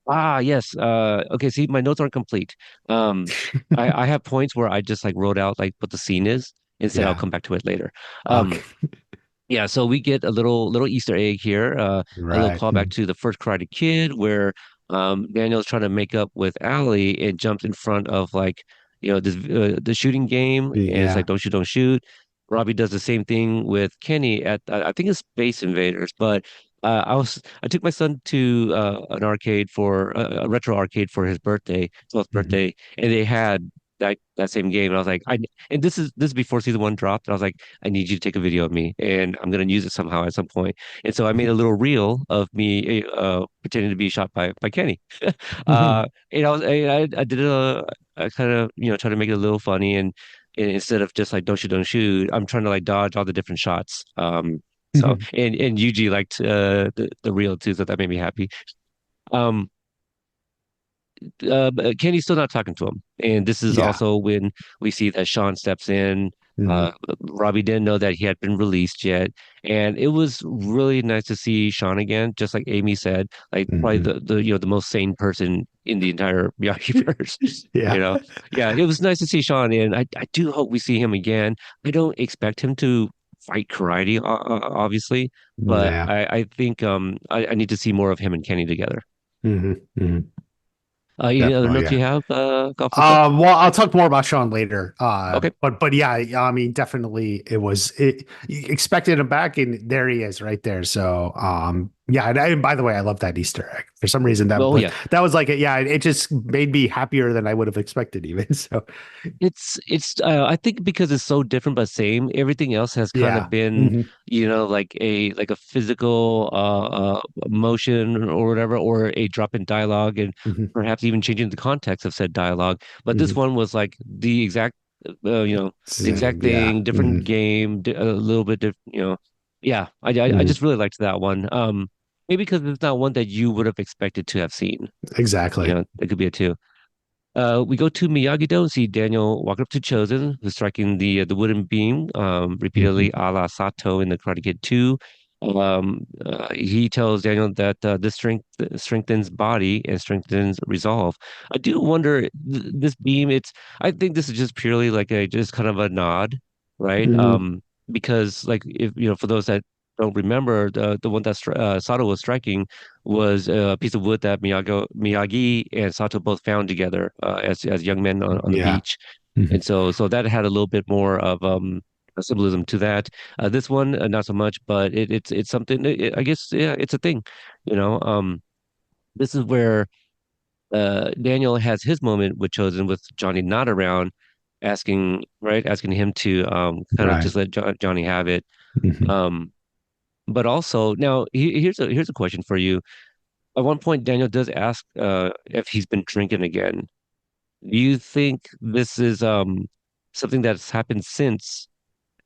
yes. Okay, see, my notes aren't complete. I have points where I just like wrote out like what the scene is and said I'll Yeah. come back to it later. Um, Okay. yeah, so we get a little Easter egg here, a little Right. callback to the first Karate Kid where Daniel's trying to make up with Allie and jumps in front of like, this the shooting game and it's like Yeah. don't shoot, don't shoot. Robbie does the same thing with Kenny at I think it's Space Invaders, but I took my son to an arcade for a retro arcade for his birthday, 12th Hmm. birthday, and they had that same game. And I was like, I and this is before season one dropped. And I was like, I need you to take a video of me, and I'm gonna use it somehow at some point. And so I made a little reel of me pretending to be shot by Kenny. And I did I kind of try to make it a little funny and instead of just like don't shoot, I'm trying to like dodge all the different shots. So and Yuji liked the reel too, so that made me happy. Um, but Kenny's still not talking to him, and this is Yeah. also when we see that Sean steps in. Hmm. Robbie didn't know that he had been released yet, and it was really nice to see Sean again. Just like Amy said, like probably Hmm. the the most sane person in the entire Miyagi-verse. Yeah. Yeah, it was nice to see Sean, and I do hope we see him again. I don't expect him to fight karate, obviously, but Yeah. I think I need to see more of him and Kenny together. Hmm. Hmm. Any other Definitely. notes you Yeah. have, off the cuff? Well, I'll talk more about Sean later. Okay. But yeah, I mean, definitely it you expected him back and there he is right there. So, yeah. And by the way, I love that Easter egg for some reason Oh yeah, that was like, yeah, it just made me happier than I would have expected even. So, it's I think because it's so different but same. Everything else has kind of yeah. been, Hmm. like a physical motion or whatever, or a drop in dialogue, and Hmm. perhaps even changing the context of said dialogue. But this Hmm. one was like the exact Same. Yeah. thing, Hmm. different game, a little bit different. Yeah. I Hmm. just really liked that one. Maybe because it's not one that you would have expected to have seen. Exactly. It could be a two. We go to Miyagi Do and see Daniel walk up to Chosen, who's striking the wooden beam repeatedly, Hmm. a la Sato in the Karate Kid 2. He tells Daniel that this strengthens body and strengthens resolve. I do wonder this beam. I think this is just purely like a just kind of a nod, right? Hmm. Because like if for those that don't remember, the one that Sato was striking was a piece of wood that Miyagi and Sato both found together as young men on the Yeah. beach, Hmm. and so that had a little bit more of a symbolism to that. This one, not so much, but it's something. I guess yeah, it's a thing. You know, this is where Daniel has his moment with Chosen with Johnny not around, asking him to kind of Right. just let Johnny have it. Hmm. Um, but also now here's a question for you. At one point, Daniel does ask if he's been drinking again. Do you think this is something that's happened since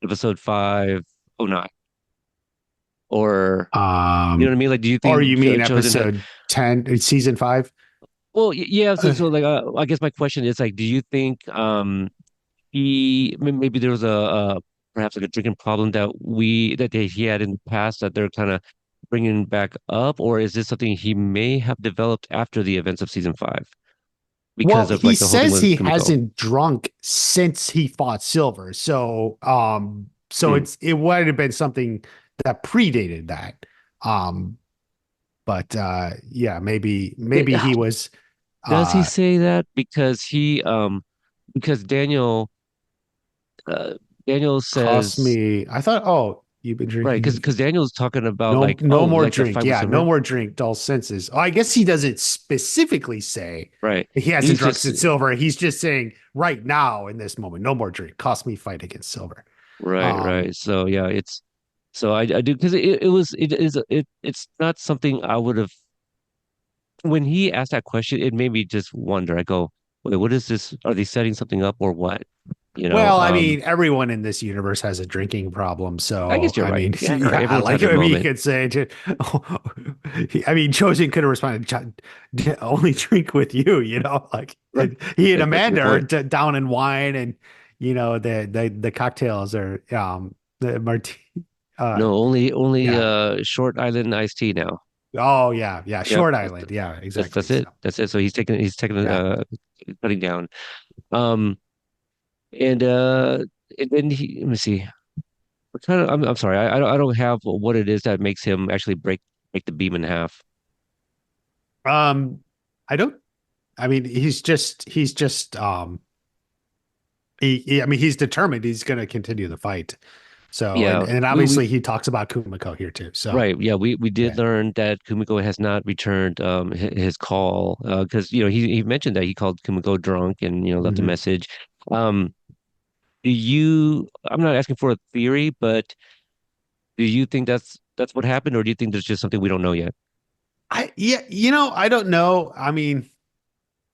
episode 509? Or you know what I Um, mean? Like, do you or think you mean Chosen has? episode 10, season 5? Well, yeah. So, Uh, like, I guess my question is like, do you think maybe there was a perhaps like a drinking problem he had in the past that they're kind of bringing back up, or is this something he may have developed after the events of season 5 well, because of he like the whole thing says with he Kumiko? hasn't drunk since he fought Silver. So, Hmm. it would have been something that predated that. Um, but yeah, It- maybe he was Does he uh say that because uh Daniel cost says me. I thought, oh, you've been right drinking. because Daniel's talking about No, like no oh more like that drink. fight with Yeah, no Silver, more drink, dull senses. Oh, I guess he doesn't specifically say right? he hasn't He's drunk just since Silver. He's just saying right now in this moment, no more drink. Cost me fight against Silver. right. Um, So yeah, so I do because it's not something I would have when he asked that question. It made me just wonder. I go, wait, what is this? Are they setting something up or what? You know, well, I mean, everyone in this universe has a drinking problem. I So, guess you're I right. mean, Yeah, you're right. yeah, Everyone's had like, their I mean, you moment. could say, I mean, Chosen could have responded, only drink with you, like Right. he and That's a good Amanda are point. down in wine and, the cocktails are, the martini, uh, No, only yeah. Short Island iced tea now. Oh, yeah. Yeah. Yep, Short Island. Yeah, exactly. that's So, it. That's it. So he's taking yeah. cutting down. Um and and then let me see. I'm sorry. I don't have what it is that makes him actually break the beam in half. Um, I don't, I mean, he's just, I mean, he's determined he's going to continue the fight. So, Yeah, and we obviously he talks about Kumiko here too. So, right. Yeah, we did yeah. learn that Kumiko has not returned his call because you know he mentioned that he called Kumiko drunk and you know left a Mhm. message. Um, do you? I'm not asking for a theory, but do you think that's what happened, or do you think there's just something we don't know yet? Yeah, I don't know. I mean,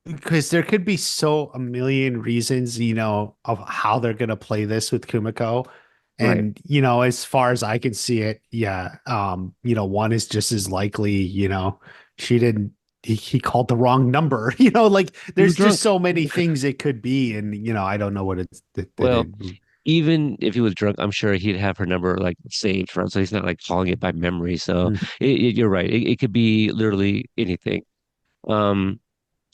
because there could be so a million reasons, of how they're gonna play this with Kumiko. Right. And, as far as I can see it, yeah, one is just as likely, she didn't he called the wrong number. Like He was there's just drunk. so many things it could be. And, I don't know what it's that Well, it. even if he was drunk, I'm sure he'd have her number like saved from, so he's not like calling it by memory. So Mm. you're right. It could be literally anything. Um,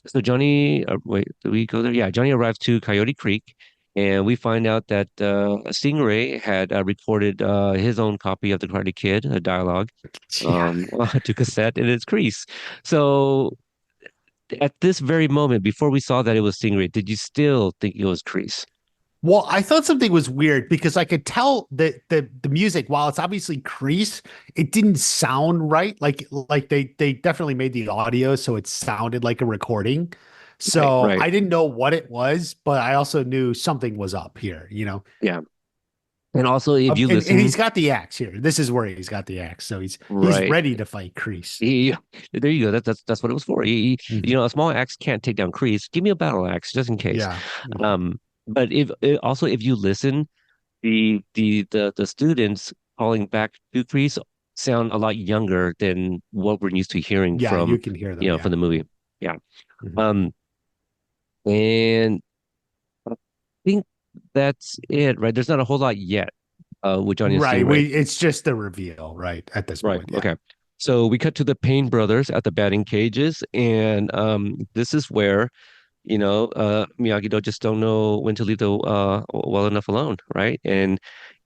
so Johnny, wait, did we go there? Yeah, Johnny arrives to Coyote Creek, and we find out that Stingray had recorded his own copy of the Karate Kid, a dialogue, Yeah. to cassette in its crease. So at this very moment, before we saw that it was Stingray, did you still think it was Kreese? Well, I thought something was weird because I could tell that the music, while it's obviously Crease, it didn't sound right. Like they definitely made the audio so it sounded like a recording. Right, So right. I didn't know what it was, but I also knew something was up here. Yeah. And also, if you And listen, he's got the axe here. This is where he's got the axe. So he's right, ready to fight Crease. he, there you go. That's what it was for. You Mhm. know, a small axe can't take down Kreese. Give me a battle axe just in case. Yeah. Mhm. Um, but also if you listen, the students calling back to Kreese sound a lot younger than what we're used to hearing Yeah, from, you can hear you them. know, from Yeah. the movie. Yeah. Mhm. Um, and I think that's it, right? There's not a whole lot yet, with Johnny and Right. Stingray. It's just the reveal, right? At this Right. point. Yeah. Okay. So we cut to the Payne brothers at the batting cages, and this is where Miyagi-Do just don't know when to leave the well enough alone, right? And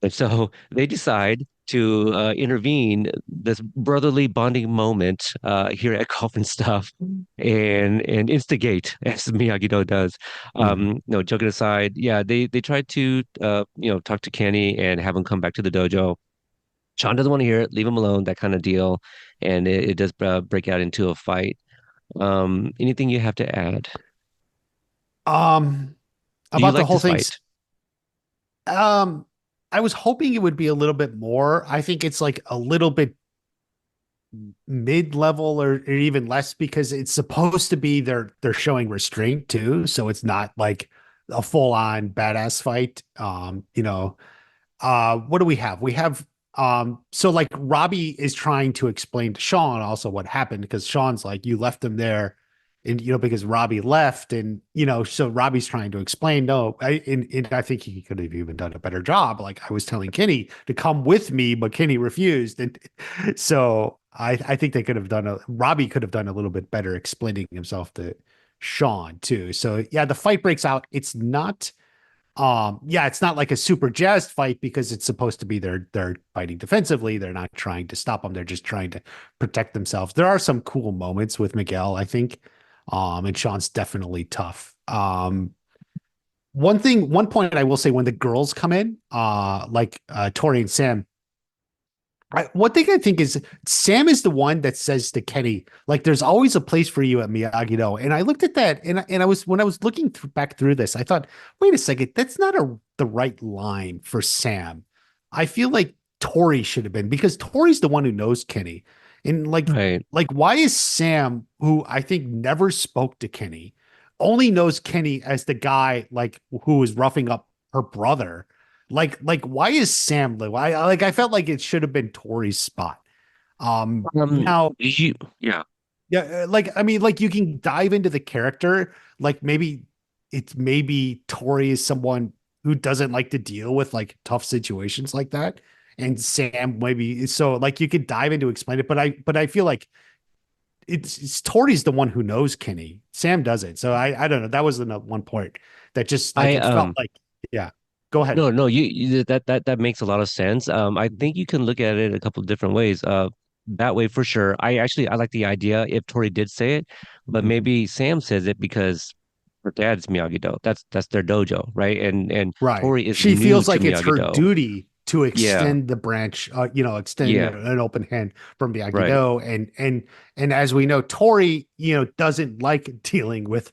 so they decide to intervene this brotherly bonding moment here at Golf and Stuff, and instigate as Miyagi-Do does. Mhm. No, joking aside, yeah, they tried to talk to Kenny and have him come back to the dojo. Sean doesn't want to hear it, leave him alone, that kind of deal, and it does break out into a fight. Anything you have to add? Um, Do you about the like whole this thing. fight? Um, I was hoping it would be a little bit more. I think it's like a little bit mid-level or even less because it's supposed to be they're showing restraint too, so it's not like a full-on badass fight. What do we have? We have so like Robbie is trying to explain to Sean also what happened because Sean's like, you left him there, and because Robbie left, and so Robbie's trying to explain, no, and I think he could have even done a better job. Like I was telling Kenny to come with me, but Kenny refused. And so I think they could have Robbie could have done a little bit better explaining himself to Sean too. So yeah, the fight breaks out. It's not like a super jazzed fight because it's supposed to be they're fighting defensively. They're not trying to stop them. They're just trying to protect themselves. There are some cool moments with Miguel, I think. And Sean's definitely tough. One point I will say when the girls come in, like Tori and Sam, one thing I think is Sam is the one that says to Kenny, like, "There's always a place for you at Miyagi-Do." And I looked at that, and I was when I was looking back through this, I thought, "Wait a second, that's not the right line for Sam." I feel like Tori should have been because Tori's the one who knows Kenny, and Right. why is Sam, who I think never spoke to Kenny, only knows Kenny as the guy like who was roughing up her brother? Why is Sam live? I felt like it should have been Tori's spot. Now, Yeah. yeah, I mean, like you can dive into the character. Like maybe Tori is someone who doesn't like to deal with like tough situations like that, and Sam maybe so like you could dive into explain it. But I feel like it's Tori's the one who knows Kenny. Sam doesn't. So I don't know. That was the one point that just like I it felt like yeah. Go ahead. No, no, that makes a lot of sense. I think you can look at it a couple of different ways. That way for sure. I like the idea if Tori did say it, but Mhm. maybe Sam says it because her dad's Miyagi Do. That's their dojo, right? And Right. Tori is She new feels to like it's Miyagi her Do. duty to Yeah, extend the branch, extend yeah, an open hand from right. Miyagi-Do. And as we know, Tori, doesn't like dealing with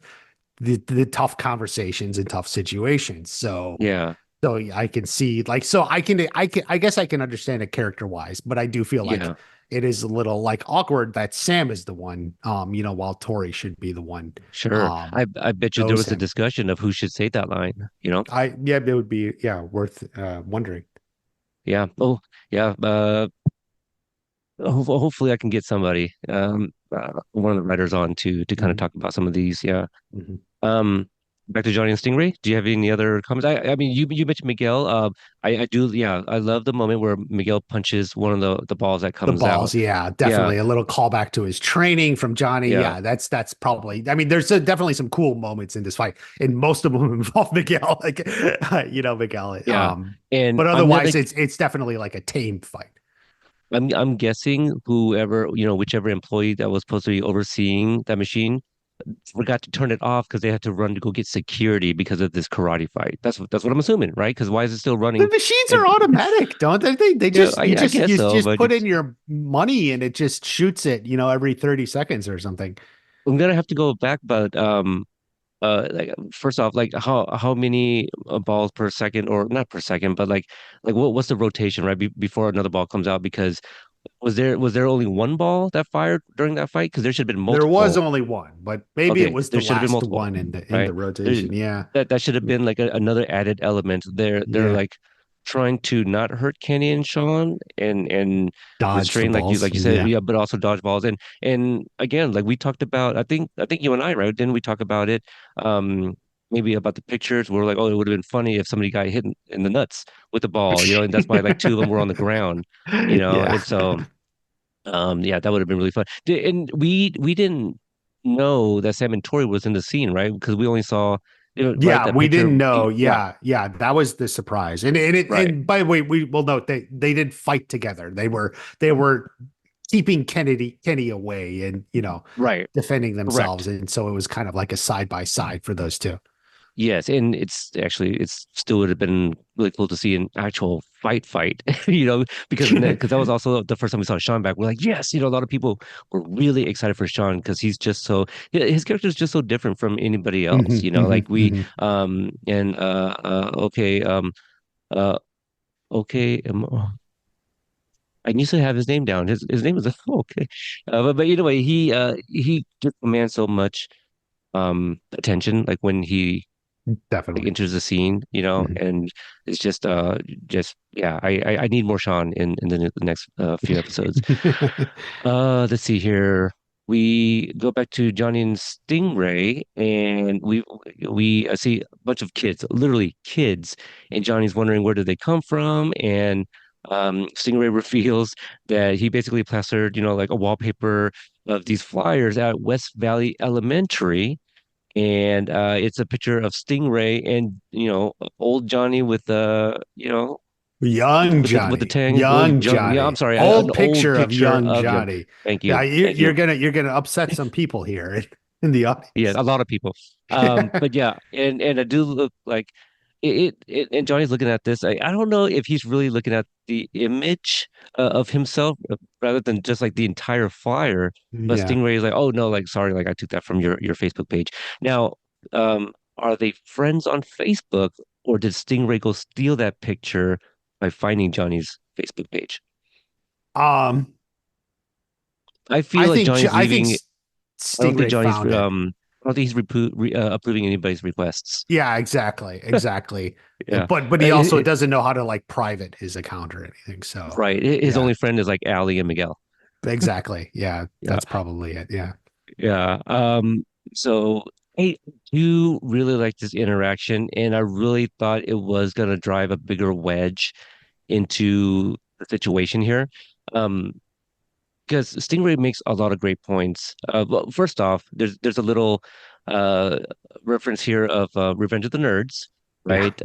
the tough conversations and tough situations. Yeah, So I can see like I guess I can understand it character wise, but I do feel like yeah. it is a little like awkward that Sam is the one, while Tori should be the one Sure. um I bet you there knows was a him. discussion of who should say that line, you know? Yeah, it would be worth wondering. Yeah. Oh, yeah. Hopefully I can get somebody, one of the writers on to kind of Mhm, talk about some of these. Yeah. mhm. Um, Back to Johnny and Stingray. Do you have any other comments? I mean, you mentioned Miguel. I do. Yeah, I love the moment where Miguel punches one of the balls that The comes out. balls, yeah, Yeah, definitely a little callback to his training from Johnny. yeah, Yeah, that's probably. I mean, there's definitely some cool moments in this fight, and most of them involve Miguel, like Miguel. yeah. And But I'm never. otherwise, it's definitely like a tame fight. I'm guessing whoever, whichever employee that was supposed to be overseeing that machine forgot to turn it off because they had to run to go get security because of this karate fight. That's what I'm assuming, right? Because why is it still The running? machines And are automatic, don't they? They yeah, just I guess you so, just but put in it's your money and it just shoots it, every 30 seconds or something. I'm gonna have to go back, but like first off, like how many balls per second, or not per second, but like what's the rotation, right? Before another ball comes out, because was there only one ball that fired during that fight? Because there should have been There was multiple. only one, but maybe it Okay, was there the should have been last multiple, one in the right? There, rotation. Yeah. that should have been like another added element. They're Yeah. like trying to not hurt Kenny and Sean and Dodge the restrain, like you balls. like you said, Yeah. yeah, but also dodge balls. And again, like we talked about, I think you and I, right? Didn't we talk about it? Um, Maybe about the pictures. We're like, oh, it would have been funny if somebody got hit in the nuts with the ball, and that's why like two of them were on the ground, Yeah. and so. Yeah, that would have been really fun. And we didn't know that Sam and Tori was in the scene, right? Because we only saw, right, Yeah, that we picture. didn't know. Yeah, Yeah, yeah, that was the surprise. right, And by the way, we will note they did fight together. They were keeping Kenny away and right, defending themselves, correct. and so it was kind of like a side by side for those two. Yes, and it's still would have been really cool to see an actual fight, because that was also the first time we saw Sean back. We're like, yes, a lot of people were really excited for Sean because he's just so yeah, his character is just so different from anybody else. Like we and okay uh okay I need to have his name down. His name is okay, but anyway, he just commands so much attention, like when he like Definitely. enters the scene, Mhm. and it's just yeah, I need more Sean in the next few episodes. Let's see here. We go back to Johnny and Stingray, and we see a bunch of kids, literally kids, and Johnny's wondering where did they come from, and Stingray reveals that he basically plastered, like a wallpaper of these flyers at West Valley Elementary, and it's a picture of Stingray and old Johnny with Young with the Johnny, tang. Oh, young Yeah, I'm Johnny, sorry, an old old picture of picture young of young. Johnny. Thank Yeah, you, thank you. you're gonna upset some people here in the Yeah, audience. a lot of people. But yeah, and I do look like and Johnny's looking at this. I don't know if he's really looking at the image of himself, rather than just like the entire flyer. But Yeah. Stingray is like, oh no, like sorry, like I took that from your Facebook page. Now, are they friends on Facebook, or did Stingray go steal that picture by finding Johnny's Facebook page? Um, I feel like Johnny's I think leaving. I don't think Stingray Johnny's found it. I don't think he's approving anybody's requests. Yeah, exactly, exactly. Yeah. But he also doesn't know how to like private his account or anything. So Right. His yeah, only friend is like Allie and Miguel. exactly. Yeah, Yeah. that's probably it. Yeah. Yeah. So I do really like this interaction, and I really thought it was gonna drive a bigger wedge into the situation here. Um, because Stingray makes a lot of great points. Well, first off, there's a little uh reference here of Revenge of the Nerds, Yeah. right?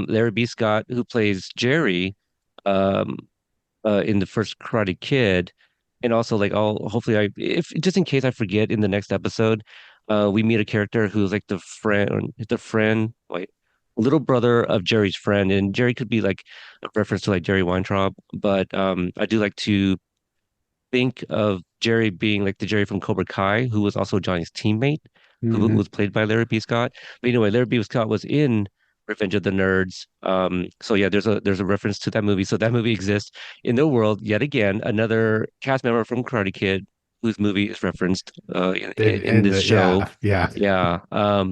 Larry B. Scott, who plays Jerry, um, in the first Karate Kid, and also like I'll hopefully, I if just in case I forget in the next episode, we meet a character who's like wait, little brother of Jerry's friend, and Jerry could be like a reference to like Jerry Weintraub, but I do like to think of Jerry being like the Jerry from Cobra Kai, who was also Johnny's teammate, who Hmm. was played by Larry B. Scott. But anyway, Larry B. Scott was in Revenge of the Nerds. So yeah, there's a reference to that movie. So that movie exists in the world yet again. Another cast member from Karate Kid, whose movie is referenced in And this the, show. yeah, yeah. Yeah.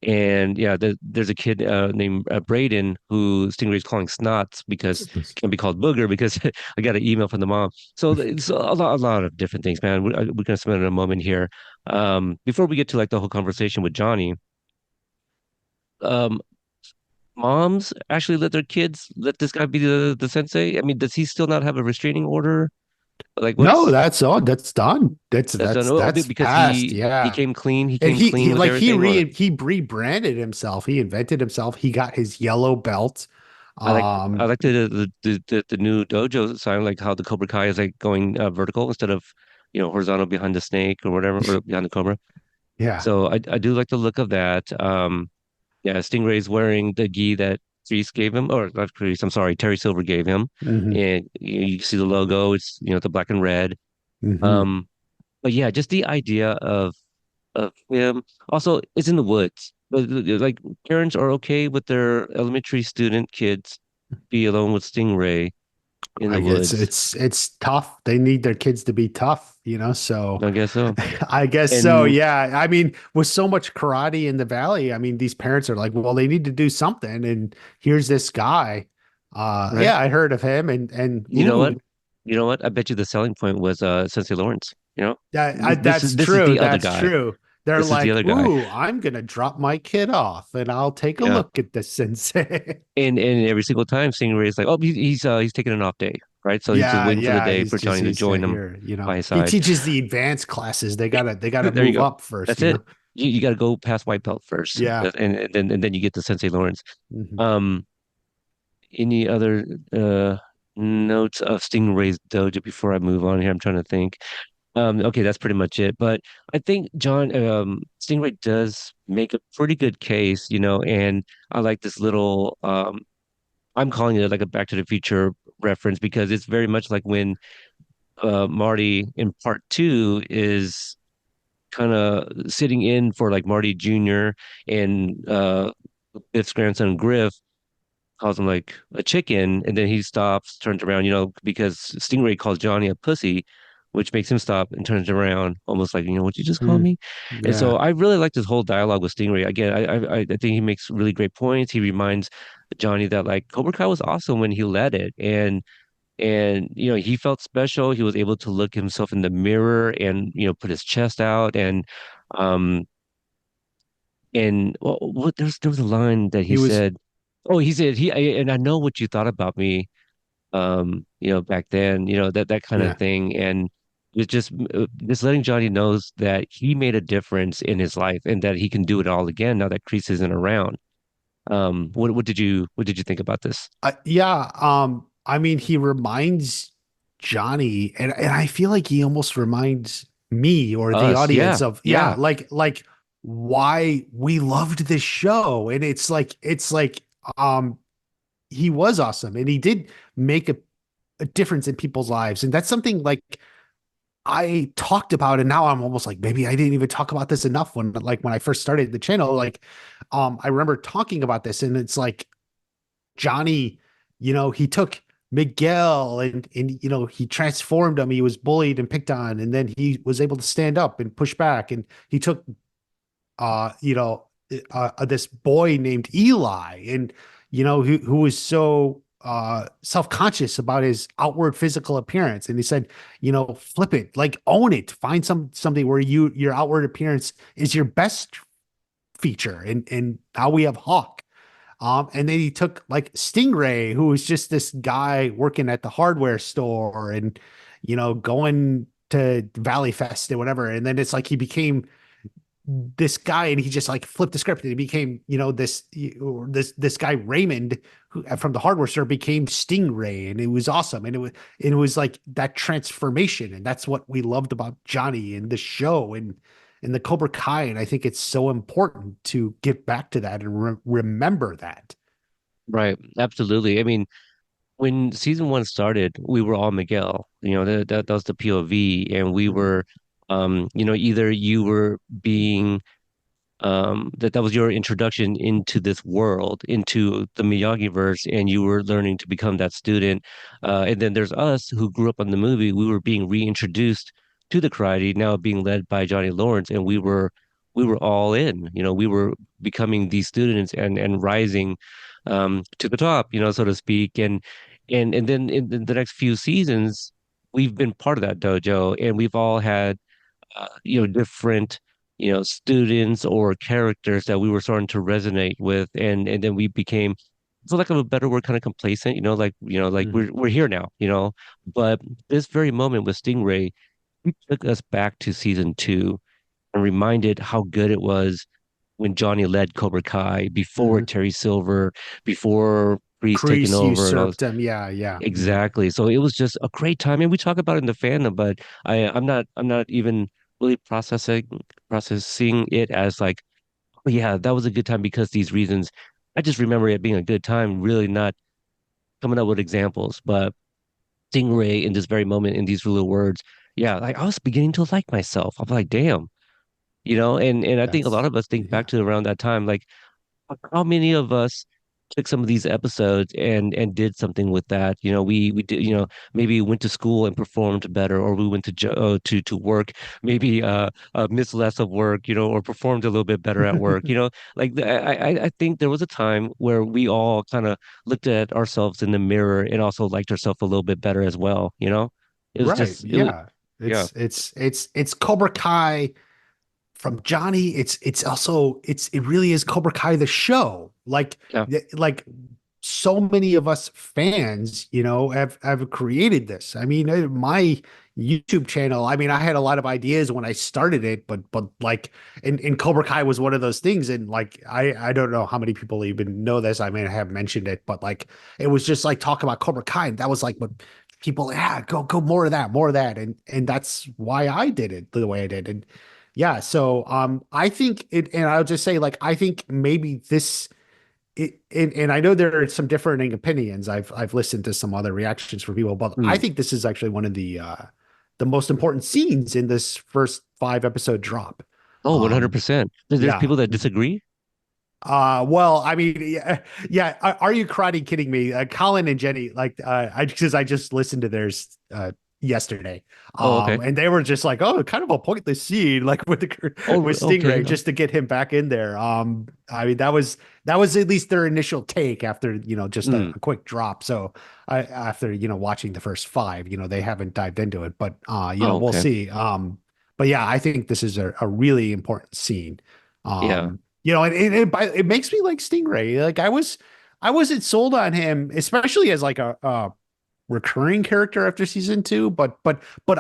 And yeah, there's a kid named Braden who Stingray's calling Snots because can't be called Booger because I got an email from the mom. So it's a lot of different things, man. We're gonna spend a moment here. Before we get to like the whole conversation with Johnny, um, moms actually let their kids let this guy be the sensei. I mean, does he still not have a restraining order? Like, No, what's that's all. That's done. That's that's done? that's Oh, that's because passed. he Yeah. came clean. He And came clean with everything, or he rebranded himself. He invented himself. He got his yellow belt. I Um, like the new dojo sign, like how the Cobra Kai is like going vertical instead of horizontal behind the snake or whatever or behind the cobra. yeah. So I do like the look of that. Yeah, Stingray's wearing the gi that Kreese gave him, or not Kreese, I'm sorry, Terry Silver gave him, Hmm. and you see the logo. It's the black and red. Hmm. Um, but yeah, just the idea of him. Also, it's in the woods. Like parents are okay with their elementary student kids be alone with Stingray in the I guess woods. it's tough. They need their kids to be tough, you know. So I guess so. I guess so. And Yeah. I mean, with so much karate in the valley, I mean, these parents are like, well, they need to do something. And here's this guy. right, Yeah, I heard of him, and you know what? ooh, You know what? I bet you the selling point was Sensei Lawrence. This is that's this is true. the other That's guy. true. They're This is the like, other guy. ooh, I'm gonna drop my kid off, and I'll take a Yeah. look at the sensei. And every single time Stingray is like, oh, he's taking an off day, right? So he's just Yeah, waiting for the yeah. day for Johnny to He's join him here. You know, by his he side. teaches the advanced classes. They gotta There you move go. up first. That's You know. it. You got to go past white belt first, Yeah. and then you get the Sensei Lawrence. Hmm. Um, any other uh notes of Stingray's dojo before I move on here? I'm trying to think. Okay, that's pretty much it. But I think Stingray does make a pretty good case, and I like this little I'm calling it like a Back to the Future reference because it's very much like when Marty in part two is kind of sitting in for like Marty Jr. and Biff's grandson Griff calls him like a chicken, and then he stops, turns around, because Stingray calls Johnny a pussy, which makes him stop and turns around, almost like, what you just call Hmm. me? And so Yeah. I really like this whole dialogue with Stingray. Again, I think he makes really great points. He reminds Johnny that like Cobra Kai was awesome when he led it, and he felt special. He was able to look himself in the mirror and put his chest out um well, there was a line that he He was. said. Oh, he said and I know what you thought about me, back then, that kind of Yeah. thing, and it's just letting Johnny knows that he made a difference in his life and that he can do it all again now that Kreese isn't around. What did you think about this? Yeah. I mean, he reminds Johnny, and I feel like he almost reminds me or the Us, audience yeah, of, yeah, yeah. like why we loved this show. And it's like, um, he was awesome, and he did make a difference in people's lives. And that's something like I talked about, and now I'm almost like maybe I didn't even talk about this enough when I first started the channel. Like, I remember talking about this, and it's like Johnny, he took Miguel and he transformed him. He was bullied and picked on, and then he was able to stand up and push back. And he took uh, you know, this boy named Eli, and who was so self-conscious about his outward physical appearance. And he said, flip it, like own it, find something where your outward appearance is your best feature. And now we have Hawk. And then he took like Stingray, who was just this guy working at the hardware store and going to Valley Fest or whatever. And then it's like he became this guy, and he just like flipped the script, and he became this guy Raymond, who from the hardware store became Stingray, and it was awesome. And it was like that transformation, and that's what we loved about Johnny and the show. And in the Cobra Kai, and I think it's so important to get back to that and remember that. Right. Absolutely. I mean, when season one started, we were all Miguel. That was the POV, and we Mhm. were, either you were being that was your introduction into this world, into the Miyagi verse, and you were learning to become that student. And then there's us who grew up on the movie. We were being reintroduced to the karate, now being led by Johnny Lawrence, and we were all in. We were becoming these students and rising to the top, so to speak. And then in the next few seasons, we've been part of that dojo, and we've all had different, students or characters that we were starting to resonate with, and then we became, for lack of a better word, kind of complacent, like Mhm. we're here now, But this very moment with Stingray, he took us back to season two and reminded how good it was when Johnny led Cobra Kai before Mhm. Terry Silver, before Priest taking Kreese over and all this. usurped him. Yeah, yeah. Mhm. Exactly. So it was just a great time, and we talk about it in the fandom, but I'm not even really processing it as like, oh yeah, that was a good time because these reasons. I just remember it being a good time, really not coming up with examples. But Stingray in this very moment, in these little words, yeah, like I was beginning to like myself. I'm like, damn, and I think a lot That's of us think back yeah. to around that time, like how many of us took some of these episodes and did something with that? We did, maybe went to school and performed better, or we went to work, maybe missed less of work, or performed a little bit better at work. Like I think there was a time where we all kind of looked at ourselves in the mirror and also liked ourselves a little bit better as well. It was Right. just it was Yeah. yeah, It's Cobra Kai from Johnny. It's also it really is Cobra Kai the show. yeah, Like so many of us fans, have created this. I mean, my YouTube channel, I mean, I had a lot of ideas when I started it, but like and Cobra Kai was one of those things. And like I don't know how many people even know this. I may have mentioned it, but like it was just like talk about Cobra Kai. And that was like what people, yeah, go more of that, more of that. And that's why I did it the way I did. And yeah, so I think it, and I'll just say like I think maybe this and I know there are some differing opinions. I've listened to some other reactions from people, but I mm. think this is actually one of the most important scenes in this first 5 episode drop. Oh, Um 100%. There's yeah. people that disagree. Well, I mean, yeah, yeah. Are you karate kidding me? Colin and Jenny, like, because I just listened to theirs yesterday, Oh, okay. and they were just like, oh, kind of a pointless scene, like with the Oh, with okay. Stingray, just to get him back in there. I mean, that was at least their initial take after just Mm, a quick drop. So, after watching the first five, they haven't dived into it, but oh, we'll okay. see. But yeah, I think this is a really important scene. Yeah. It makes me like Stingray. Like I wasn't sold on him, especially as like a recurring character after season two. But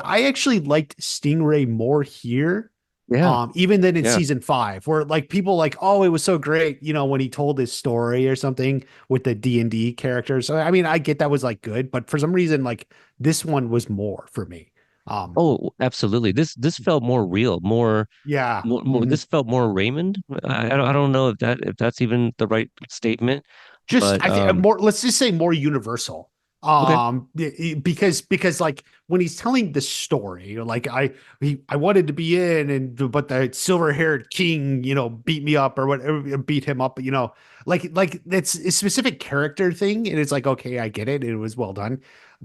I actually liked Stingray more here, Yeah. even than in Yeah. season five, where like people like, oh, it was so great, when he told his story or something with the D&D characters. So I mean, I get that was like good, but for some reason, like this one was more for me. Um, Oh, absolutely. This felt more real, more yeah. more, Mhm. this felt more Raymond. I don't know if that's even the right statement, Just but I think more, let's just say more universal. okay. Because like when he's telling the story, like I wanted to be in, and but the silver-haired king, beat me up or whatever, beat him up, like that's a specific character thing, and it's like, okay, I get it, it was well done.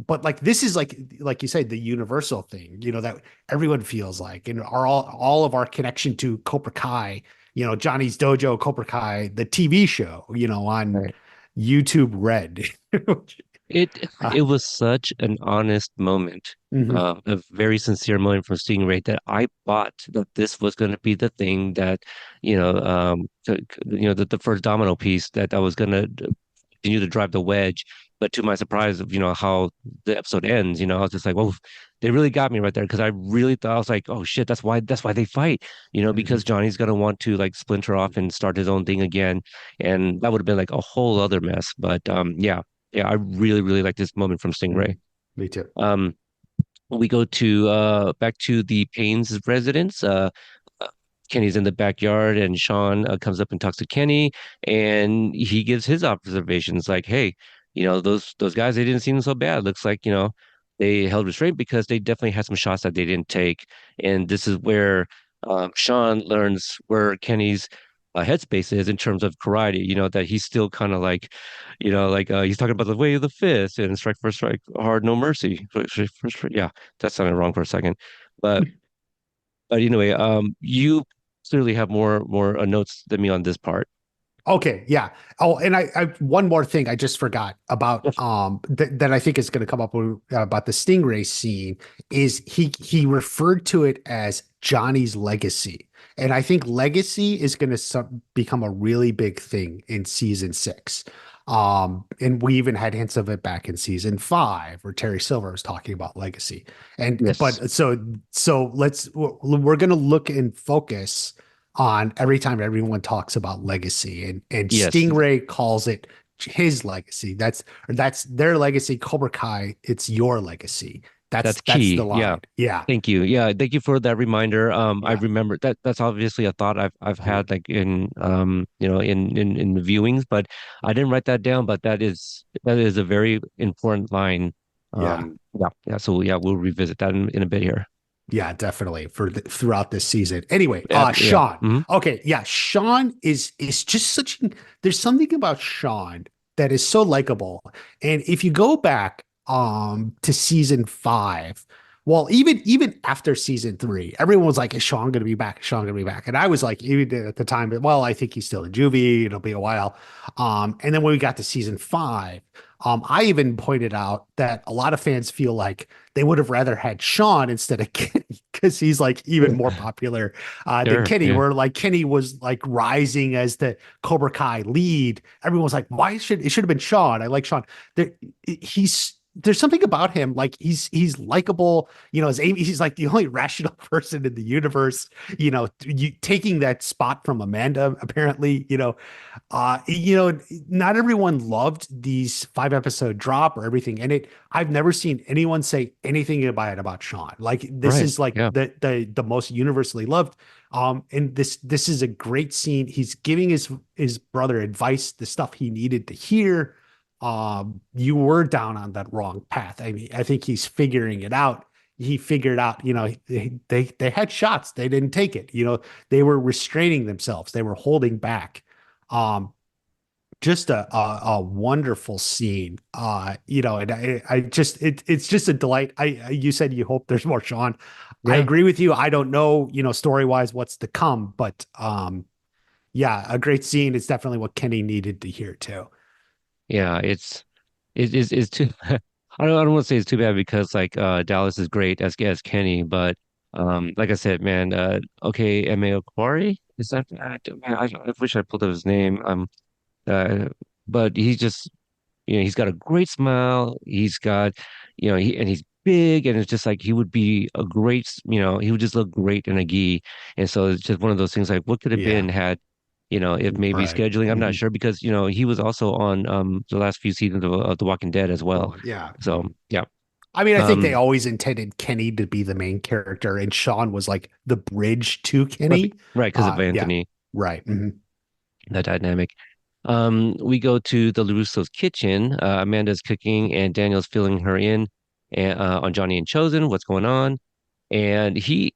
But like this is like you said, the universal thing, that everyone feels like, and are all of our connection to Cobra Kai, Johnny's Dojo, Cobra Kai, the TV show, on Right. YouTube Red. It Uh, it was such an honest moment, mhm, a very sincere moment from Stingray that I bought that this was going to be the thing that, the first domino piece that I was going to continue to drive the wedge. But to my surprise, of how the episode ends, I was just like, "Whoa, they really got me right there." Because I really thought, I was like, "Oh shit, that's why they fight," because mhm, Johnny's gonna want to like splinter off and start his own thing again, and that would have been like a whole other mess. But yeah, yeah, I really, really like this moment from Stingray. mhm. Me too. Um, we go to back to the Payne's residence. Kenny's in the backyard, and Sean comes up and talks to Kenny, and he gives his observations like, "Hey, those guys, they didn't seem so bad. Looks like they held restraint because they definitely had some shots that they didn't take." And this is where Sean learns where Kenny's headspace is in terms of karate. That he's still kind of like, he's talking about the way of the fist and strike for strike, hard, no mercy. Yeah, that sounded wrong for a second, but. But anyway, you clearly have more notes than me on this part. Okay, yeah. Oh, and I one more thing I just forgot about that I think is going to come up about the Stingray scene is he referred to it as Johnny's legacy. And I think legacy is going to become a really big thing in season 6. And we even had hints of it back in season 5 where Terry Silver was talking about legacy. And Yes, but so we're going to look and focus on every time everyone talks about legacy and yes, Stingray calls it his legacy. That's their legacy. Cobra Kai, it's your legacy. That's that's that's the key. Yeah. line. Yeah. Thank you. Yeah, thank you for that reminder. I Yeah. remember that that's obviously a thought I've Mhm. had like in in the viewings, but I didn't write that down, but that is a very important line. Yeah. Yeah, yeah. So yeah, we'll revisit that in a bit here. Yeah, definitely throughout this season. Anyway, Yeah, yeah. Sean. Okay, yeah, Sean is just there's something about Sean that is so likable. And if you go back to season 5, well, even after season 3, everyone was like, is Sean gonna be back? Is Sean gonna be back? And I was like, even at the time, well, I think he's still in juvie, it'll be a while. And then when we got to season 5, I even pointed out that a lot of fans feel like they would have rather had Sean instead of Kenny because he's like even more popular than Sure. Kenny. Yeah. Where like Kenny was like rising as the Cobra Kai lead. Everyone was like, why should have been Sean? I like Sean. There, there's something about him like he's likable. He's like the only rational person in the universe. Taking that spot from Amanda apparently. Not everyone loved these 5 episode drop or everything in it. I've never seen anyone say anything about Sean. Like this Right. is like Yeah. the most universally loved. And this is a great scene. He's giving his brother advice, the stuff he needed to hear. You were down on that wrong path. I mean, I think he's figuring it out. He figured out, they had shots, they didn't take it. They were restraining themselves, they were holding back. Um, just a wonderful scene. And I just it's just a delight. You said you hope there's more Sean. I Yeah. agree with you. I don't know, story wise what's to come, but yeah, a great scene. It's definitely what Kenny needed to hear too. Yeah. It's too. I don't want to say it's too bad because like Dallas is great as Kenny, but like I said, man, okay, M.A. Aquari, is that man, I wish I pulled up his name. Uh but he's just he's got a great smile. He's got he's big, and it's just like he would be a great he would just look great in a gi. And so it's just one of those things like what could have Yeah, been had if maybe right. scheduling, I'm not Mhm. sure because he was also on the last few seasons of The Walking Dead as well. Well, yeah. So Mhm. yeah. I mean, I think they Um always intended Kenny to be the main character, and Sean was like the bridge to right, Kenny. right, because of Yeah, Anthony, right. Mhm. that dynamic. We go to the LaRusso's kitchen. Amanda's cooking and Daniel's filling her in on Johnny and Chosen, what's going on. And he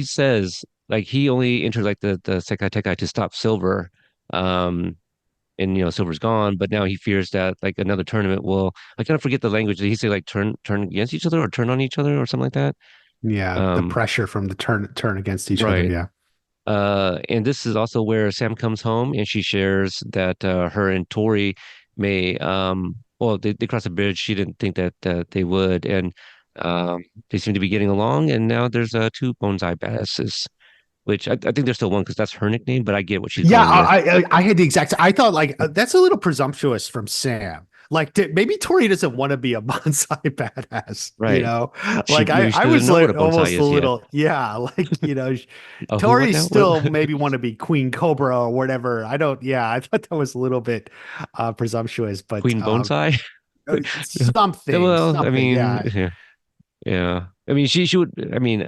says like he only entered like the Sekai Takai to stop Silver. Um and Silver's gone, but now he fears that like another tournament will, I kind of forget the language. Did he say like turn against each other or turn on each other or something like that? Yeah, the Um, pressure from the turn against each other. right. Yeah. And this is also where Sam comes home and she shares that her and Tori may well they crossed a bridge she didn't think that they would, and they seem to be getting along, and now there's two Bonsai badasses, which I think there's still one because that's her nickname, but I get what she's Yeah, going with. I had the exact. I thought like that's a little presumptuous from Sam. Like maybe Tori doesn't want to be a bonsai badass. Right. She Like I maybe she I doesn't was know what like a bonsai almost a is yet. little yeah. Like Who what Tori now? still maybe want to be Queen Cobra or whatever. I don't. Yeah, I thought that was a little bit presumptuous, but Queen Bonsai? something Well, I something. mean, Yeah, yeah. Yeah. I mean, she would. I mean,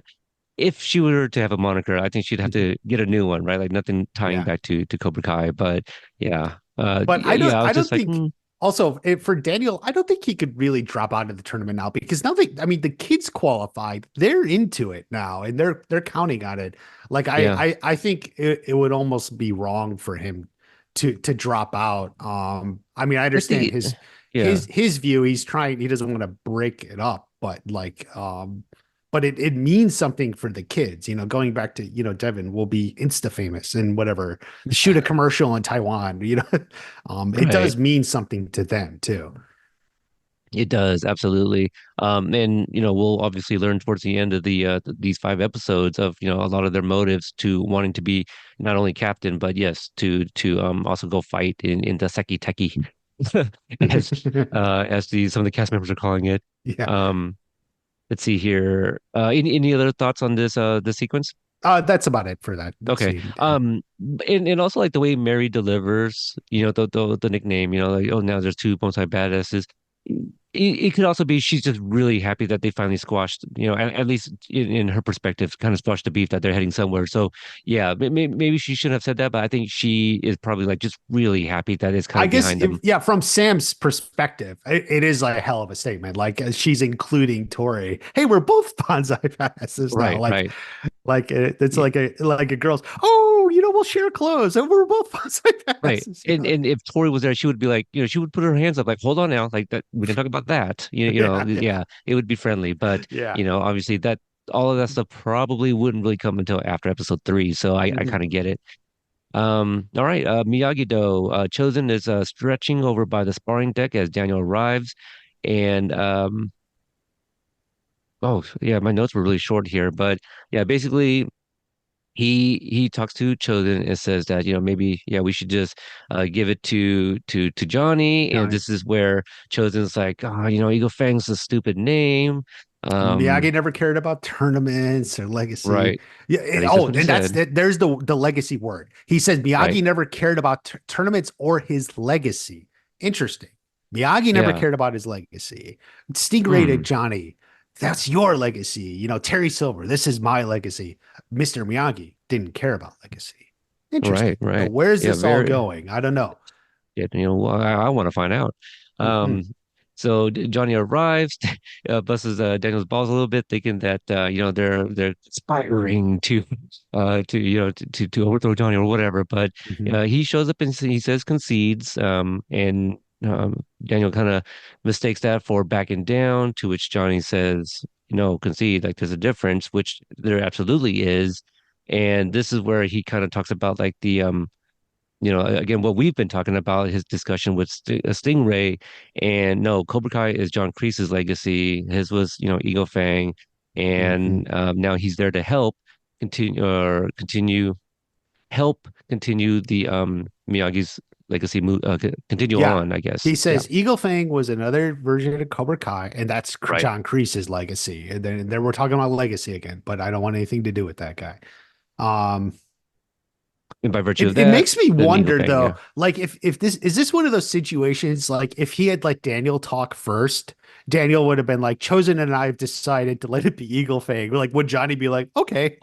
if she were to have a moniker, I think she'd have Mhm. to get a new one, right? Like nothing tying Yeah. back to Cobra Kai. But yeah, But yeah, yeah. I I was just don't like, think also for Daniel, I don't think he could really drop out of the tournament now because now I mean, the kids qualified, they're into it now and they're counting on it. Like yeah. I think it would almost be wrong for him to drop out. I mean, I I understand think, yeah. his view. He's trying, he doesn't want to break it up, but but it means something for the kids, going back to, Devin will be insta famous and whatever, shoot a commercial in Taiwan, it Right. does mean something to them too. It does, absolutely. And we'll obviously learn towards the end of these 5 episodes of, a lot of their motives to wanting to be not only captain, but yes, to also go fight in the Sekai Takai, as as some of the cast members are calling it. Yeah. Um, let's see here. Any other thoughts on this sequence? That's about it for that Okay. scene. And also like the way Mary delivers, the nickname, like, oh, now there's two Bonsai badasses. It could also be she's just really happy that they finally squashed, at least in her perspective, kind of squashed the beef that they're heading somewhere. So yeah, maybe she shouldn't have said that, but I think she is probably like just really happy that it's kind I of guess, behind them. yeah, from Sam's perspective, it is like a hell of a statement. Like she's including Tori. Hey, we're both bonsai badasses now. Right, right. Like it's Yeah, like a girl's. Oh, we'll share clothes, and we're both bonsai right. badasses. And if Tori was there, she would be like, she would put her hands up, like, hold on now, like that. We didn't talk about that. Yeah, yeah, Yeah, it would be friendly, but yeah. obviously that all of that stuff probably wouldn't really come until after episode 3. So I Mhm. kind of get it. All right. Miyagi Do, Chosen is stretching over by the sparring deck as Daniel arrives, and oh yeah, my notes were really short here, but yeah, basically he talks to Chosen and says that maybe yeah we should just give it to Johnny, and Johnny. this is where Chosen's like, oh, Eagle Fang's a stupid name. Miyagi Um, never cared about tournaments or legacy. right. Yeah. At least that's what he And said. there's the legacy word. He says Right. Miyagi never cared about tournaments or his legacy. Interesting. Miyagi never Yeah. cared about his legacy. Stingray to Hmm. Johnny. That's your legacy. Terry Silver. This is my legacy. Mr. Miyagi didn't care about legacy. Right. Interesting. So Right. where's Yeah. this all Very. going? I don't know. Yeah, I want to find out. Hmm. Um, so Johnny arrives, busts Daniel's balls a little bit, thinking that they're aspiring to overthrow Johnny or whatever. But Hmm. he shows up and he says concedes, and Daniel kind of mistakes that for backing down. To which Johnny says, concede, like there's a difference, which there absolutely is. And this is where he kind of talks about like again, what we've been talking about, his discussion with Stingray, and no, Cobra Kai is John Kreese's legacy. His was, Eagle Fang, Hmm. and now he's there to help continue the Miyagi's legacy, continue Yeah. on, I guess. He Yeah, says Eagle Fang was another version of Cobra Kai, and that's right. John Kreese's legacy. And then we're talking about legacy again, but I don't want anything to do with that guy. Um, And by virtue of it that, makes me then Eagle wonder Fang, yeah. though, like if this is this one of those situations, like if he had let Daniel talk first, Daniel would have been like, Chosen and I have decided to let it be Eagle Fang. Like, would Johnny be like, okay,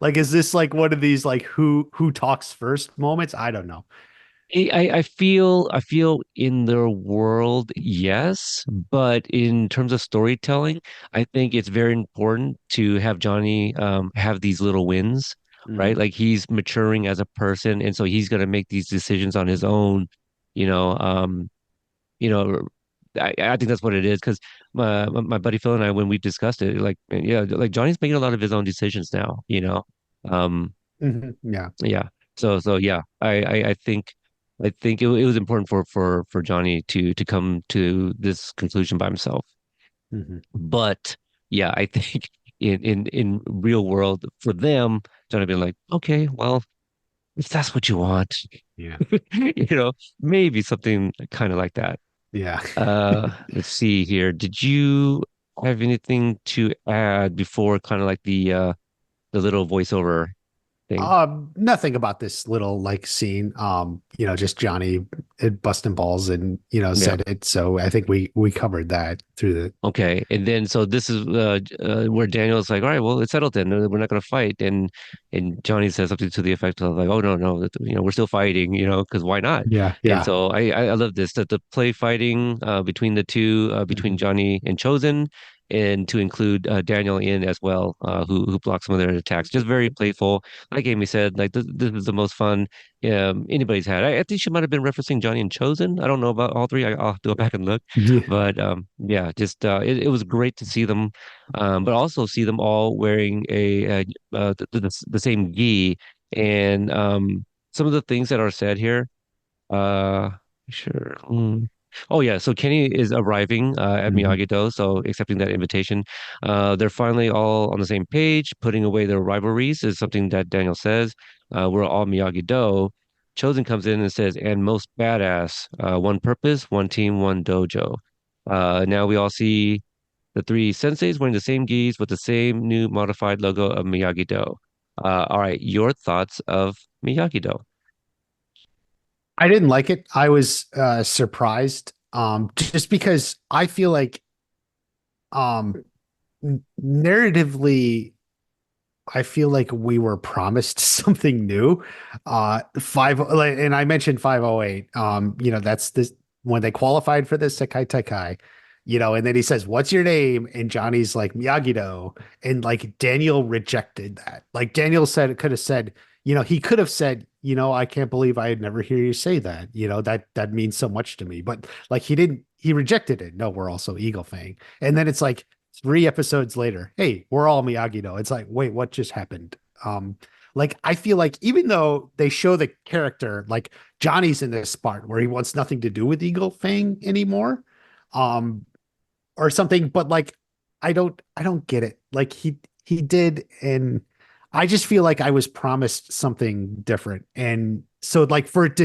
like is this like one of these like who talks first moments? I don't know. I feel in their world, yes, but in terms of storytelling, I think it's very important to have Johnny have these little wins, right? Mhm. Like he's maturing as a person, and so he's gonna make these decisions on his own, you know. You know, I think that's what it is because my buddy Phil and I, when we discussed it, like yeah, like Johnny's making a lot of his own decisions now. Um, Mhm. Yeah. yeah. So yeah, I think it was important for Johnny to come to this conclusion by himself. Mhm. But yeah, I think in real world for them, Johnny being like, okay, well, if that's what you want, Yeah. you know, maybe something kind of like that. Yeah. Let's see here. Did you have anything to add before kind of like the little voiceover? thing. Nothing about this little like scene. Just Johnny busting balls and Yeah. said it. So I think we covered that through the Okay, and then so this is where Daniel's like, all right, well, it's settled then. We're not going to fight. And Johnny says something to the effect of like, oh no, no, we're still fighting, because why not? yeah, And yeah. so I love this that the play fighting between the two between Mhm. Johnny and Chosen, and to include Daniel in as well, who blocks some of their attacks. Just very playful. Like Amy said, like this is the most fun anybody's had. I think she might have been referencing Johnny and Chosen. I don't know about all three. I'll have to go back and look. Yeah. But yeah, just it was great to see them, but also see them all wearing the same gi. And some of the things that are said here. Uh, sure. Oh yeah, so Kenny is arriving at Mhm. Miyagi-Do, so accepting that invitation. They're finally all on the same page, putting away their rivalries is something that Daniel says. We're all Miyagi-Do. Chosen comes in and says, and most badass, one purpose, one team, one dojo. Now we all see the three senseis wearing the same gis with the same new modified logo of Miyagi-Do. All right, your thoughts of Miyagi-Do? I didn't like it. I was surprised. Just because I feel like um narratively I feel like we were promised something new. Five, like, and I mentioned 508. That's this when they qualified for the Sekai Takai, and then he says, "What's your name?" And Johnny's like Miyagi-Do, and like Daniel rejected that. Like Daniel said, could have said, he could have said, I can't believe I had never hear you say that. That means so much to me. But like he didn't, he rejected it. No, we're also Eagle Fang. And then it's like 3 episodes later, hey, we're all Miyagi-Do. It's like, wait, what just happened? Like I feel like even though they show the character, like Johnny's in this part where he wants nothing to do with Eagle Fang anymore, um, or something, but like I don't get it. Like he did, and I just feel like I was promised something different. And so like for it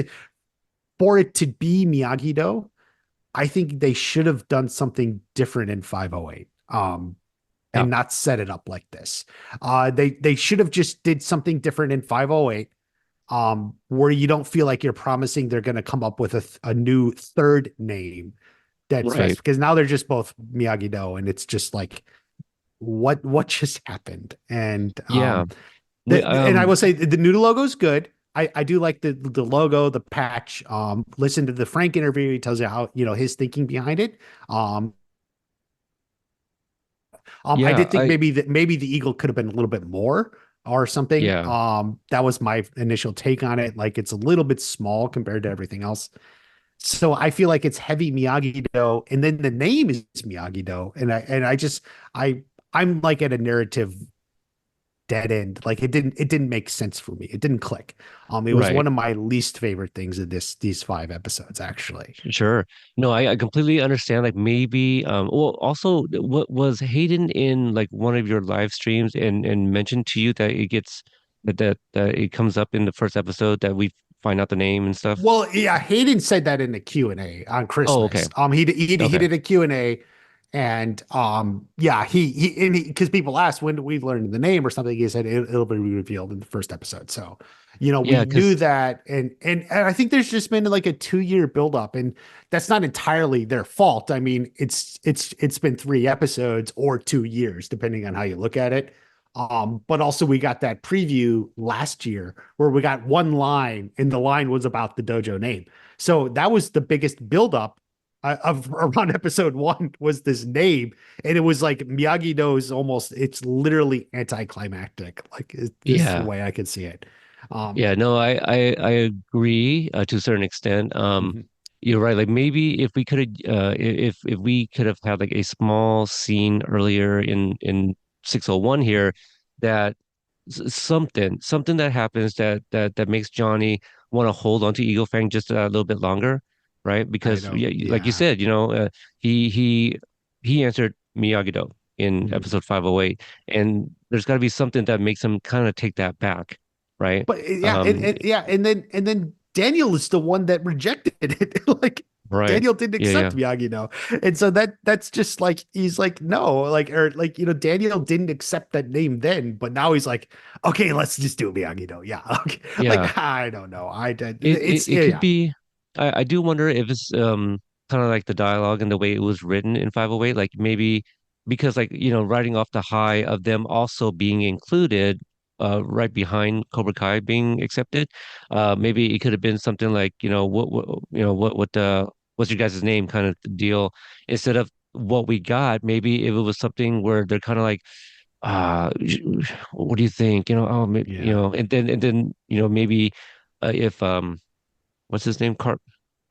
to be Miyagi-Do, I think they should have done something different in 508. Yeah, And not set it up like this. They should have just did something different in 508, where you don't feel like you're promising they're going to come up with a new third name that's right. best, because now they're just both Miyagi Do, and it's just like what just happened. And Yeah. and I will say the new logo is good. I do like the logo, the patch. Listen to the Frank interview. He tells you how his thinking behind it. Um, I Yeah, did think maybe the eagle could have been a little bit more or something. yeah, That was my initial take on it. Like it's a little bit small compared to everything else. So I feel like it's heavy Miyagi-Do, and then the name is Miyagi-Do, I'm like at a narrative dead end. Like it didn't make sense for me. It didn't click. It was right. one of my least favorite things of these 5 episodes actually. Sure. No, I completely understand. Like maybe, well, also, what was Hayden in like one of your live streams and mentioned to you that it gets that it comes up in the first episode that we find out the name and stuff? Well, yeah, Hayden said that in the Q&A on Oh, okay, Christmas. He okay, did a Q&A, and yeah, he because people asked when do we learn the name or something. He said it'll be revealed in the first episode. So, yeah, we knew because that, and I think there's just been like a 2 year buildup, and that's not entirely their fault. I mean, it's been 3 episodes or 2 years, depending on how you look at it. But also we got that preview last year where we got one line, and the line was about the dojo name. So that was the biggest buildup of around episode one was this name, and it was like Miyagi knows almost. It's literally anticlimactic. Like this is the yeah, way I could see it. Um, yeah, no, I agree to a certain extent. mhm. You're right. Like maybe if we could have, if we could have had like a small scene earlier in 601 here, that something that happens that makes Johnny want to hold on to Eagle Fang just a little bit longer, right? I Because don't. yeah, like you Yeah. said, he he he answered Miyagi-Do in Mhm. episode 508, and there's got to be something that makes him kind of take that back, right? But yeah, Um, and yeah, and then Daniel is the one that rejected it. Like Right. Daniel didn't Yeah, accept yeah. Miyagi-Do. And so that's just like he's like, no, like or like Daniel didn't accept that name then, but now he's like, okay, let's just do Miyagi-Do. Yeah. Okay. Yeah. Like I don't know. I did It it's it could yeah. be I do wonder if it's kind of like the dialogue and the way it was written in 508, like maybe because like, riding off the high of them also being included right behind Cobra Kai being accepted. Mhm. Maybe it could have been something like, what's your guys' name kind of deal instead of what we got. Maybe if it was something where they're kind of like uh what do you think? Yeah. And then maybe if what's his name?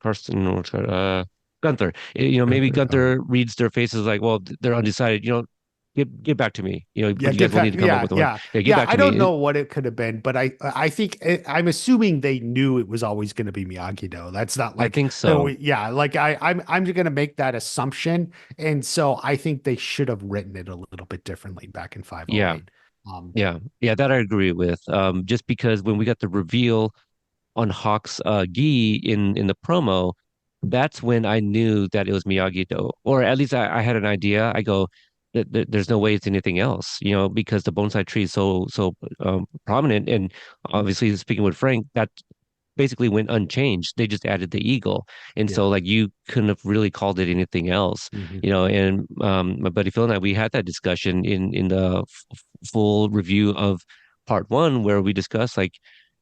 Karsten or Gunther. Maybe Gunther. Oh. Gunther reads their faces like, well, they're undecided. Get back to me. Yeah, But you guys get will need back. to come up Yeah, with one. yeah, Yeah, get yeah. back I to don't me. know what it could have been, but I think I'm assuming they knew it was always going to be Miyagi Do. That's not I like think oh so. yeah, like I'm just going to make that assumption, and so I think they should have written it a little bit differently back in Yeah, 508. yeah, yeah. That I agree with. Just because when we got the reveal on Hawk's gi in the promo, that's when I knew that it was Miyagi-Do, or at least I had an idea. I go, there's no way it's anything else, because the bonsai tree is so prominent, and obviously speaking with Frank, that basically went unchanged. They just added the eagle, and Yeah. so like you couldn't have really called it anything else, Hmm. And my buddy Phil and I, we had that discussion in the full review of part one where we discussed like,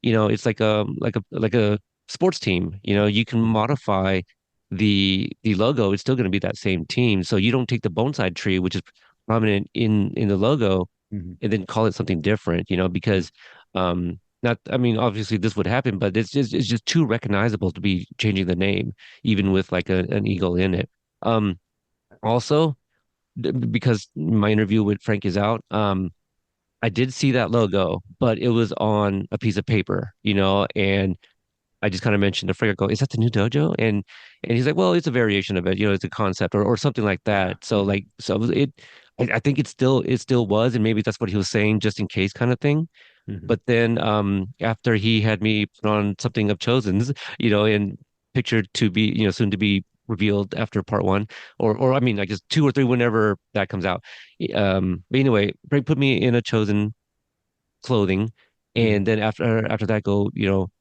it's like a sports team. You can Hmm. modify the logo. It's still going to be that same team. So you don't take the bonsai tree, which is prominent in the logo, Hmm. and then call it something different, because not I mean obviously this would happen, but it's just too recognizable to be changing the name, even with like an eagle in it. Um Also, because my interview with Frank is out, I did see that logo, but it was on a piece of paper, and I just kind of mentioned to Frank, I go, is that the new dojo? And he's like, well, it's a variation of it, it's a concept or something like Yeah. that. So like I think it still was, and maybe that's what he was saying just in case kind of thing. Hmm. But then after he had me put on something of Chosen's, and pictured to be, soon to be revealed after part one, or I mean, I guess two or three, whenever that comes out. But anyway, Frank put me in a Chosen clothing. Hmm. And then after that, go,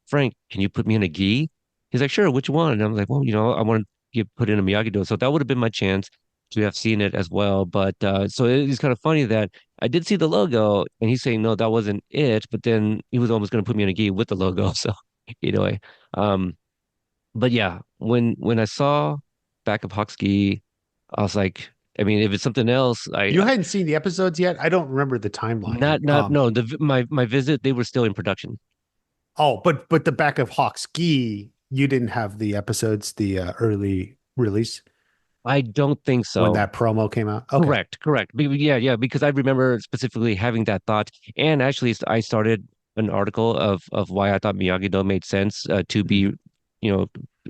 Frank, can you put me in a gi? He's like, sure, which one? And I'm like, well, I want to get put in a Miyagi-Do. So that would have been my chance to have seen it as well. But so it's kind of funny that I did see the logo and he's saying, no, that wasn't it. But then he was almost going to put me in a gi with the logo. So anyway, um, but yeah, when I saw back of Hawkski, I was like, I mean, if it's something else, You hadn't seen the episodes yet? I don't remember the timeline. not no, my visit, they were still in production. Oh, but the back of Hawk Ski, you didn't have the episodes, the early release I don't think when so. that promo came out. Okay. Correct, correct. Yeah, yeah, because I remember specifically having that thought. And actually, I started an article of why I thought Miyagi-Do made sense to Mhm. be, you know,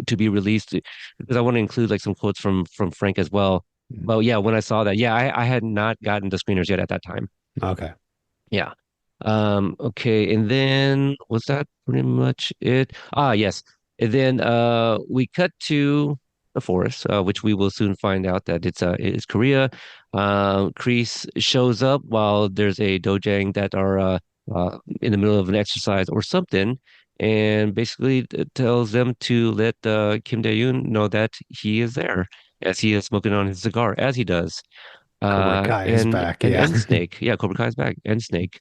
to be released, because I want to include like some quotes from Frank as well. Mhm. But yeah, when I saw that, yeah, I had not gotten the screeners yet at that time. Okay. Yeah. Okay, and then was that pretty much it? Ah, yes. And then we cut to the forest, which we will soon find out that it's Korea. Kreese shows up while there's a dojang that are in the middle of an exercise or something, and basically tells them to let Kim Dae-yoon know that he is there, as he is smoking on his cigar, as he does. Cobra Kai is And back. and Yeah. and Snake. Yeah, Cobra Kai's back, and Snake.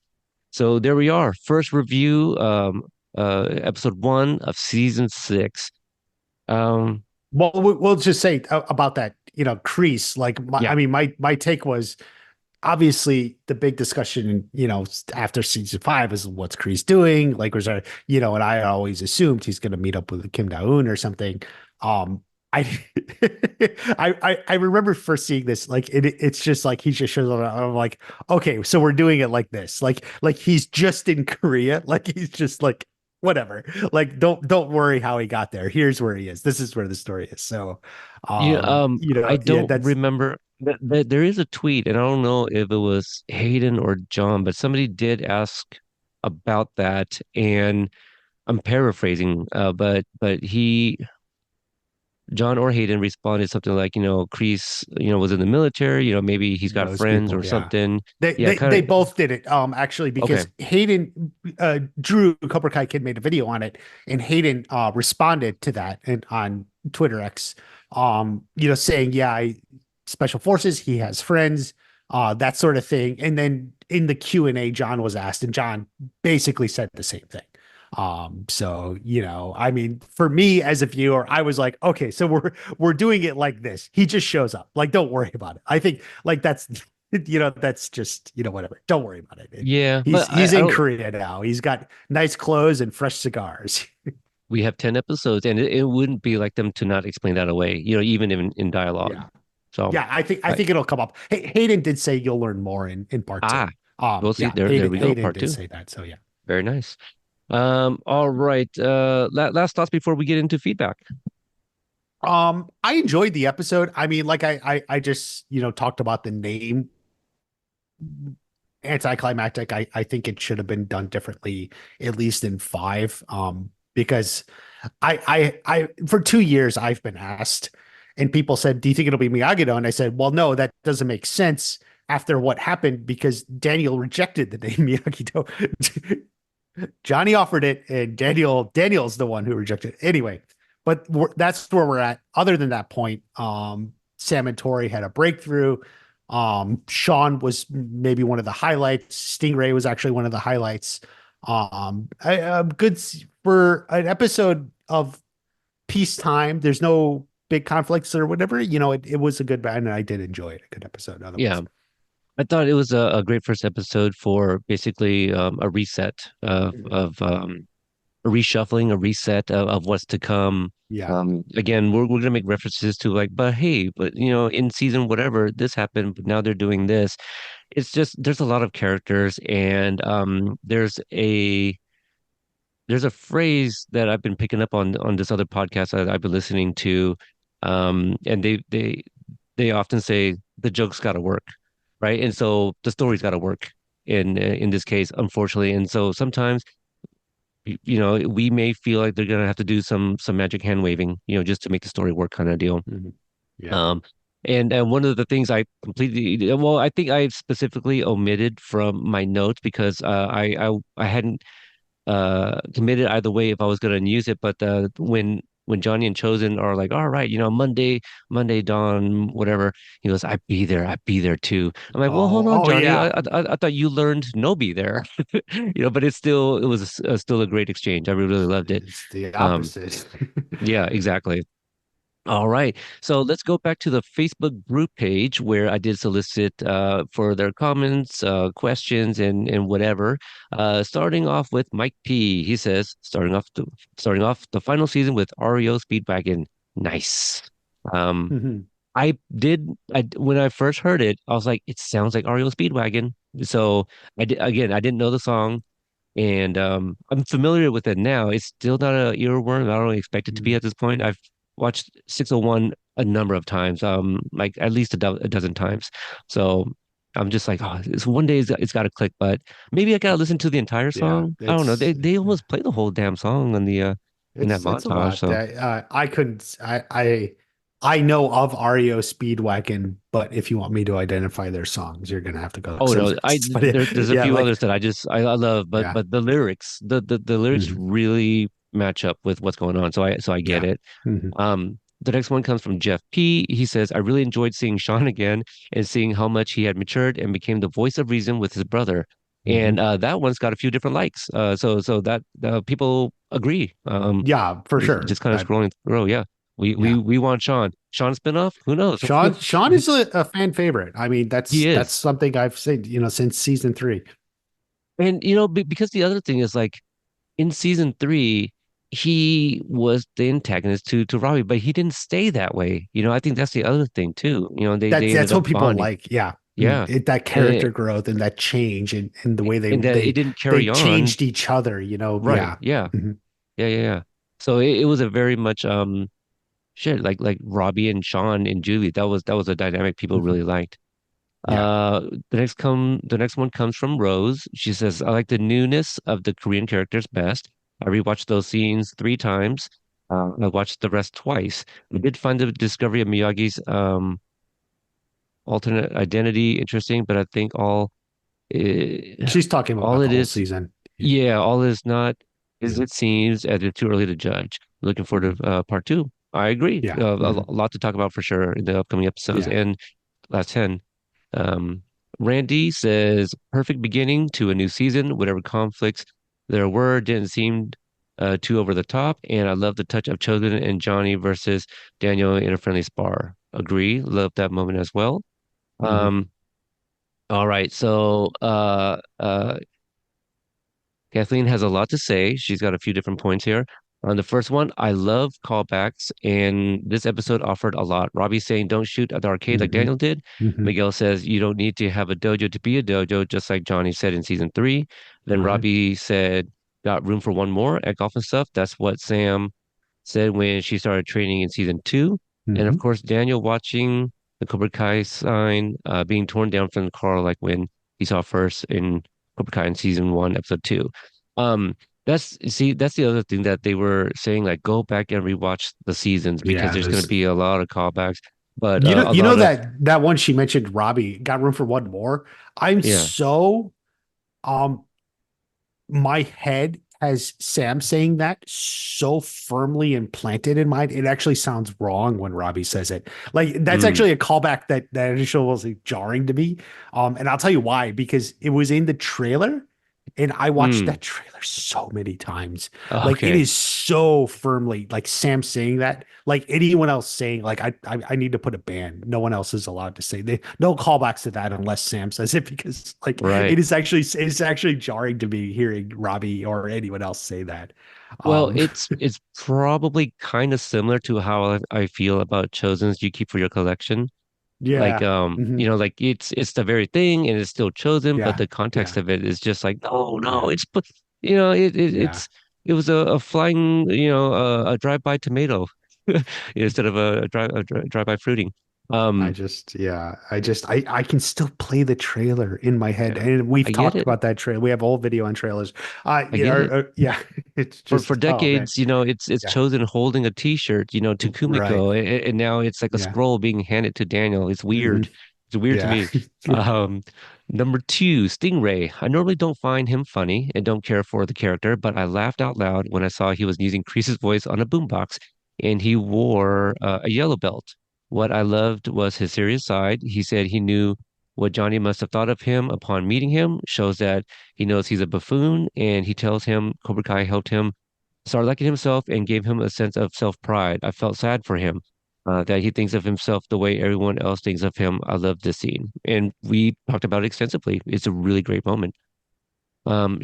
So there we are. First review, episode one of season six. Um, Well, we'll just say about that, Crease. Like, yeah, I mean, my take was obviously the big discussion, after season five is what's Kreese doing? Like, was there, and I always assumed he's going to meet up with Kim Dae-un or something. Um, I, I remember first seeing this, like it's just like he just shows up. I'm like, okay, so we're doing it like this, like he's just in Korea, like he's just like whatever, like don't worry how he got there. Here's where he is. This is where the story is. So, yeah. I yeah, don't that's remember that there is a tweet, and I don't know if it was Hayden or John, but somebody did ask about that, and I'm paraphrasing, but he John or Hayden responded something like, Kreese, was in the military, maybe he's got Those friends or people, yeah. something. They Yeah, they kind they of. both did it actually Okay. because Hayden Drew Cobra Kai Kid made a video on it and Hayden responded to that and on Twitter X saying special forces, he has friends, that sort of thing. And then in the Q&A John was asked and John basically said the same thing. So I mean, for me as a viewer, I was like, okay, so we're doing it like this. He just shows up. Like, don't worry about it. I think like that's that's just, whatever. Don't worry about it. Yeah, He's but I, he's I in don't. Korea now. He's got nice clothes and fresh cigars. We have 10 episodes, and it wouldn't be like them to not explain that away, even in dialogue. Yeah. So, Yeah, I I, think it'll come up. Hayden did say you'll learn more in part two. we'll see. Yeah, There we go. Hayden Part did two. say that. So yeah. Very nice. All right. Last thoughts before we get into feedback. I enjoyed the episode. I mean, like I just, talked about the name anticlimactic. I think it should have been done differently, at least in five. Because I for 2 years I've been asked, and people said, "Do you think it'll be Miyagi Do?" And I said, "Well, no, that doesn't make sense after what happened because Daniel rejected the name Miyagi Do. Johnny offered it, and Daniel's the one who rejected it. Anyway, but that's where we're at. Other than that point, Sam and Tori had a breakthrough. Sean was maybe one of the highlights. Stingray was actually one of the highlights. Good for an episode of Peacetime. There's no big conflicts or whatever. It was a good band, and I did enjoy it. A good episode, Yeah, otherwise. I thought it was a great first episode for basically a reset Mhm. of a reshuffling, a reset of what's to come. Yeah. Again, we're gonna make references to like, but hey, but in season whatever this happened, but now they're doing this. It's just there's a lot of characters, and there's a phrase that I've been picking up on this other podcast that I've been listening to, and they often say the joke's got to work, right? And so the story's got to work in this case, unfortunately. And so sometimes we may feel like they're gonna have to do some magic hand waving, just to make the story work, kind of deal. Mhm. Yeah. Um, and one of the things I think I specifically omitted from my notes because I hadn't committed either way if I was going to use it. But when Johnny and Chosen are like, all right, Monday dawn, whatever, he goes, I'd be there too. I'm like, well, hold on, Oh Johnny. yeah. I thought you learned no be there, but it was still a great exchange. I really loved it. It's the Um, opposite. yeah, exactly. All right. So let's go back to the Facebook group page where I did solicit for their comments, questions, and whatever. Starting off with Mike P. He says, starting off the final season with REO Speedwagon. Nice. Um, Mhm. when I first heard it, I was like, it sounds like REO Speedwagon. So I didn't know the song. And I'm familiar with it now. It's still not a earworm. I don't really expect it to be Mhm. at this point. I've watched 601 a number of times, like at least a dozen times. So I'm just like, oh, one day it's got to click, but maybe I gotta listen to the entire Yeah, song. I don't know. They almost play the whole damn song in that it's a montage. lot So that I couldn't I know of REO Speedwagon, but if you want me to identify their songs, you're gonna have to go look oh some no, lists. But yeah, there's a yeah, few like others that I love, but yeah, the lyrics, the lyrics mhm, really match up with what's going on. So I get yeah, it. mhm, The next one comes from Jeff P. He says, I really enjoyed seeing Sean again and seeing how much he had matured and became the voice of reason with his brother. And mhm. that one's got a few different likes. So that people agree. Yeah, for sure. Just kind of That scrolling through. Yeah, yeah. we want Sean. Sean spinoff? Who knows? Sean is a fan favorite. I mean, He that's is. something I've said, since season three. And because the other thing is like in season three, he was the antagonist to Robbie, but he didn't stay that way. I think that's the other thing too. They ended That's up what people bonding. like. Yeah. Yeah. That And, character growth and that change and the way and that it didn't they carry on. changed each other, Right. yeah. Yeah. Mhm. Yeah. So it was a very much shit like Robbie and Sean and Julie. That was a dynamic people Mhm. really liked. Yeah. The next one comes from Rose. She says, I like the newness of the Korean characters best. I rewatched those scenes 3 times. I watched the rest twice. I did find the discovery of Miyagi's alternate identity interesting, but I think uh, She's talking all about the it whole is, season. yeah, all is not as Yeah. it seems, as it's too early to judge. Looking forward Mhm. to part two. I agree. Yeah. A lot to talk about for sure in the upcoming episodes Yeah. and last 10. Um, Randy says, perfect beginning to a new season. Whatever conflicts there were didn't seem too over the top. And I love the touch of Chosen and Johnny versus Daniel in a friendly spar. Agree. Love that moment as well. Hmm. Um, all right. So Kathleen has a lot to say. She's got a few different points here. On the first one, I love callbacks, and this episode offered a lot. Robbie saying, "Don't shoot at the arcade like Hmm. Daniel did." Hmm. Miguel says, "You don't need to have a dojo to be a dojo," just like Johnny said in season three. Then Right. Robbie said, "Got room for one more at golf and stuff." That's what Sam said when she started training in season two. And of Hmm. course, Daniel watching the Cobra Kai sign being torn down from the car, like when he saw first in Cobra Kai in season one, episode two. Um, that's the other thing that they were saying, like go back and rewatch the seasons because Yeah. there's going to There's, be a lot of callbacks, but a you know lot of that one she mentioned, Robbie got room for one more. I'm yeah, so, um, my head has Sam saying that so firmly implanted in mine. It actually sounds wrong when Robbie says it. Like that's mm, actually a callback that initially was like, jarring to me. And I'll tell you why, because it was in the trailer and I watched mm, that trailer so many times. Like it okay, is so firmly like Sam saying that, like anyone else saying, like I need to put a ban. No one else is allowed to say no callbacks to that unless Sam says it because like right. it's actually jarring to me hearing Robbie or anyone else say that. Well, Um it's probably kind of similar to how I feel about Chosens you keep for your collection. Like yeah. Hmm. like it's the very thing and it's still chosen, but Yeah. the context Yeah. of it is just like, oh no, Yeah. it's but Yeah. it was a flying, a drive-by tomato instead of a drive-by fruiting. I Um, just, yeah, I can still play the trailer in my head, yeah, and we've I get talked it. about that trailer. We have a whole video on trailers. I get it. Yeah, it's For just, oh man, decades, it's yeah, chosen holding a t-shirt, to right, Kumiko, and now it's like a yeah, scroll being handed to Daniel. It's hmm, weird. It's weird to yeah, me. yeah, Number two, Stingray. I normally don't find him funny and don't care for the character, but I laughed out loud when I saw he was using Kreese's voice on a boombox and he wore a yellow belt. What I loved was his serious side. He said he knew what Johnny must have thought of him upon meeting him, shows that he knows he's a buffoon, and he tells him Cobra Kai helped him started liking himself and gave him a sense of self-pride. I felt sad for him, that he thinks of himself the way everyone else thinks of him. I love this scene. And we talked about it extensively. It's a really great moment.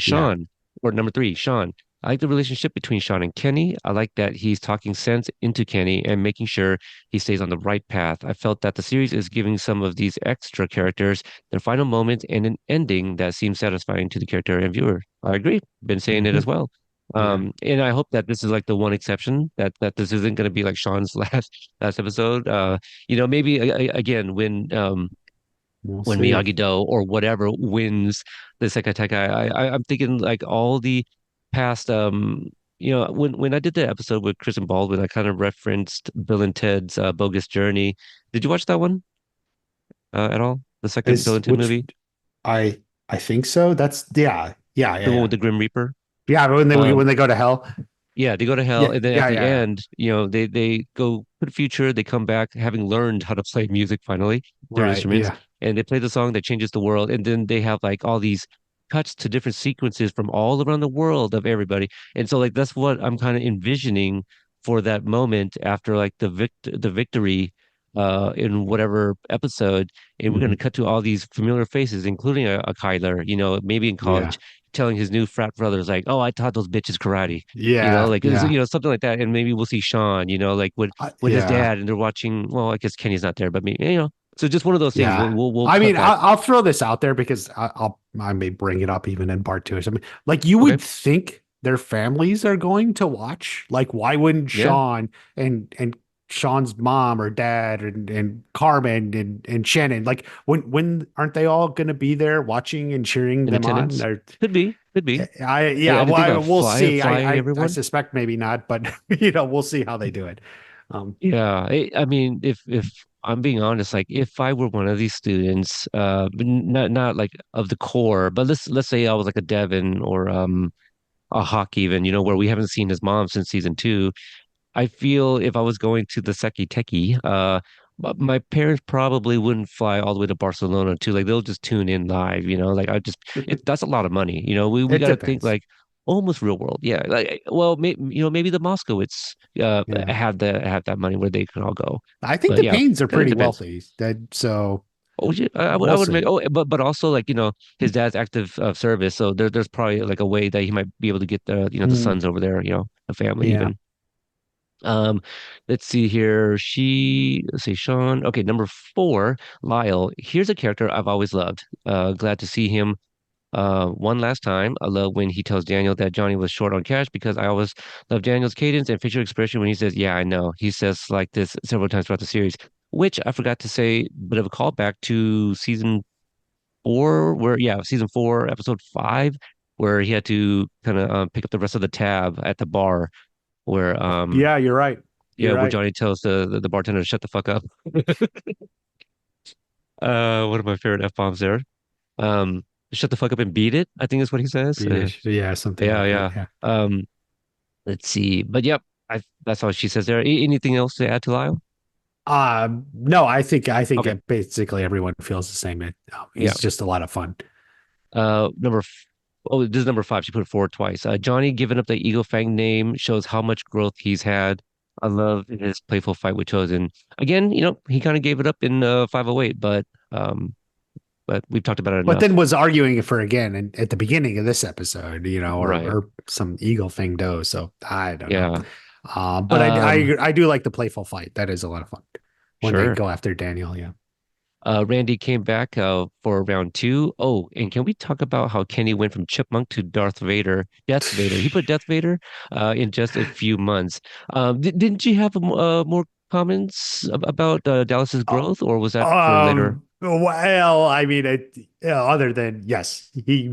yeah, Sean, or number three, Sean. I like the relationship between Sean and Kenny. I like that he's talking sense into Kenny and making sure he stays on the right path. I felt that the series is giving some of these extra characters their final moments and an ending that seems satisfying to the character and viewer. I agree. Been saying it hmm, as well. yeah. And I hope that this is like the one exception that this isn't going to be like Sean's last episode. Maybe again We'll when see. Miyagi Do or whatever wins the Sekai Takai. I'm thinking like all the past when I did the episode with Chris and Baldwin, I kind of referenced Bill and Ted's Bogus Journey. Did you watch that one at all? The second Bill Is and Ted which movie, I I think so. That's yeah, yeah, yeah, the one with yeah, the Grim Reaper. yeah. But Um, when they go to hell, Yeah, they go to yeah, hell, and then at yeah, the yeah, yeah. end, they go to the future. They come back having learned how to play music finally, their Right, instruments, yeah. and they play the song that changes the world. And then they have like all these cuts to different sequences from all around the world of everybody. And so like that's what I'm kind of envisioning for that moment after like the victory in whatever episode. And we're going to Hmm. cut to all these familiar faces, including a Kyler, maybe in college, Yeah, telling his new frat brothers like, "Oh, I taught those bitches karate." yeah, Like yeah, something like that. And maybe we'll see Sean, like with his yeah. dad and they're watching, well, I guess Kenny's not there, but maybe, so just one of those things. Yeah. We'll I cut mean, that. I'll throw this out there because I may bring it up even in part two or something. Like you Okay. would think their families are going to watch. Like, why wouldn't Yeah. Sean and Sean's mom or dad and Carmen and Shannon. Like when aren't they all going to be there watching and cheering In them on? attendance? Or Could be, could be. yeah, I didn't think well, about we'll see. flying I everyone. suspect maybe not, but we'll see how they do it. Um, Yeah, I mean, if I'm being honest, like if I were one of these students, but not like of the core, but let's say I was like a Devin or a Hawk even, where we haven't seen his mom since season two. I feel if I was going to the Sekai Takai, my parents probably wouldn't fly all the way to Barcelona too. Like they'll just tune in live, like I just that's a lot of money. We it got to think depends. like almost real world. Yeah, like well, maybe the Moskowitz Yeah. have that money where they can all go. I think But the yeah, Paynes are kind of pretty depends. wealthy. That so Oh, yeah, I we'll would make. see. Oh, but also like his dad's active service, so there's probably like a way that he might be able to get the Mm, sons over there, the family yeah. even. Um, let's see here. Let's see, Sean. Okay, number four, Lyle. Here's a character I've always loved. Glad to see him one last time. I love when he tells Daniel that Johnny was short on cash because I always love Daniel's cadence and facial expression when he says, "Yeah, I know." He says like this several times throughout the series, which I forgot to say, bit of a callback to season four, season four, episode five, where he had to kind of pick up the rest of the tab at the bar where Yeah, you're right. yeah, You're where right. Johnny tells the bartender to shut the fuck up. One of my favorite F-bombs there. Um, shut the fuck up and beat it, I think is what he says. Yeah, something Yeah, like that. yeah. Yeah. Let's see. But yep, that's all she says there. Anything else to add to Lyle? No, I think Okay. basically everyone feels the same. Yeah. He's just a lot of fun. Number oh, this is number five. She put it forward twice. Johnny giving up the Eagle Fang name shows how much growth he's had. I love his playful fight with Chosen. Again, he kind of gave it up in 508, um, but we've talked about it But enough. then was arguing for again at the beginning of this episode, Right. or some Eagle thing do. So I don't know. Yeah. But Um, I do like the playful fight. That is a lot of fun when they sure. go after Daniel. Yeah. Randy came back for round two. Oh, and can we talk about how Kenny went from Chipmunk to Darth Vader, Death Vader? He put Death Vader in just a few months. Didn't you have more comments about Dallas's growth, or was that for later? Well, I mean, other than yes, he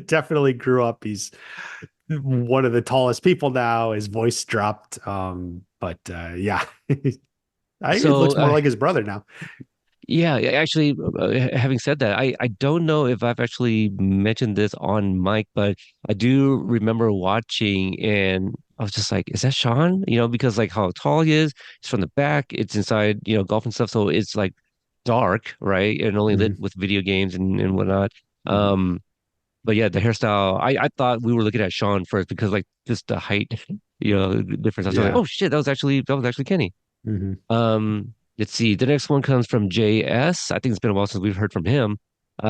definitely grew up. He's one of the tallest people now. His voice dropped. But yeah, it So looks more like his brother now. yeah, actually, having said that, I don't know if I've actually mentioned this on mic, but I do remember watching and I was just like, is that Sean? Because like how tall he is, it's from the back, it's inside, golf and stuff, so it's like dark, right? And only lit Hmm. with video games and whatnot. Hmm. Um, but yeah, the hairstyle, I thought we were looking at Sean first because like just the height, difference. I was like, Yeah. oh shit, that was actually Kenny. Hmm. Let's see. The next one comes from JS. I think it's been a while since we've heard from him.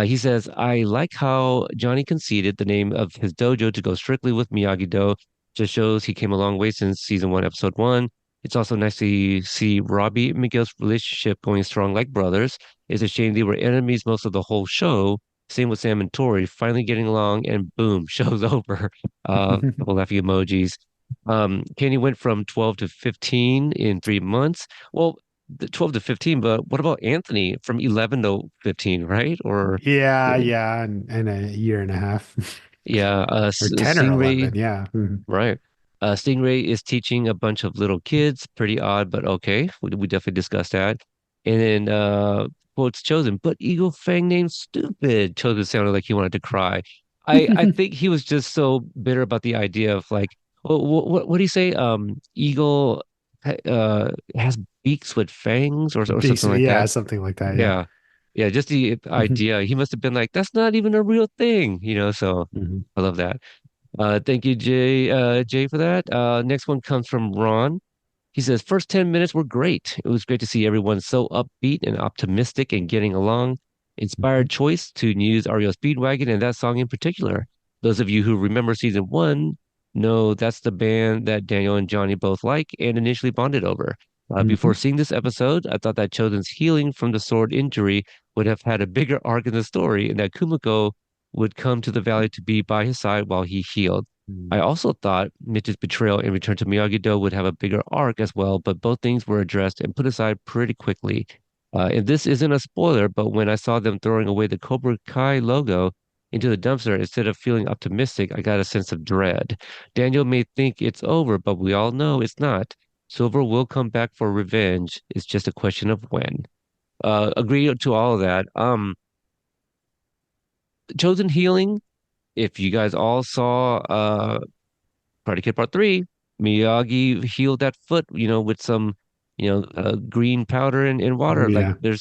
He says, I like how Johnny conceded the name of his dojo to go strictly with Miyagi Do. Just shows he came a long way since season one, episode one. It's also nice to see Robbie and Miguel's relationship going strong like brothers. It's a shame they were enemies most of the whole show. Same with Sam and Tori, finally getting along, and boom, show's over. Couple laughing emojis. Kenny went from 12 to 15 in 3 months. Well, the 12 to 15, but what about Anthony from 11 to 15, right? Or Yeah, yeah, and a year and a half yeah, or 10 or Stingray, 11. Yeah. Mhm. right. Stingray is teaching a bunch of little kids. Pretty odd, but okay. We definitely discussed that. And then quotes Chosen, but Eagle Fang named stupid. Chosen sounded like he wanted to cry. I think he was just so bitter about the idea of like, what do you say? Eagle has beaks with fangs or something like Yeah, that. something like that. Yeah. Yeah. Yeah, just the idea. He must have been like, that's not even a real thing. So Mhm. I love that. Thank you, Jay, for that. Next one comes from Ron. He says, first 10 minutes were great. It was great to see everyone so upbeat and optimistic and getting along. Mhm. Inspired choice to use REO Speedwagon and that song in particular. Those of you who remember season one know that's the band that Daniel and Johnny both like and initially bonded over. Before Mhm. seeing this episode, I thought that Chosen's healing from the sword injury would have had a bigger arc in the story and that Kumiko would come to the valley to be by his side while he healed. I Mm. also thought Mitch's betrayal and return to Miyagi Do would have a bigger arc as well, but both things were addressed and put aside pretty quickly. And this isn't a spoiler, but when I saw them throwing away the Cobra Kai logo into the dumpster, instead of feeling optimistic, I got a sense of dread. Daniel may think it's over, but we all know it's not. Silver will come back for revenge. It's just a question of when. Agree to all of that. Chosen Healing, if you guys all saw Karate Kid Part 3, Miyagi healed that foot, with some, green powder and water. Like Yeah.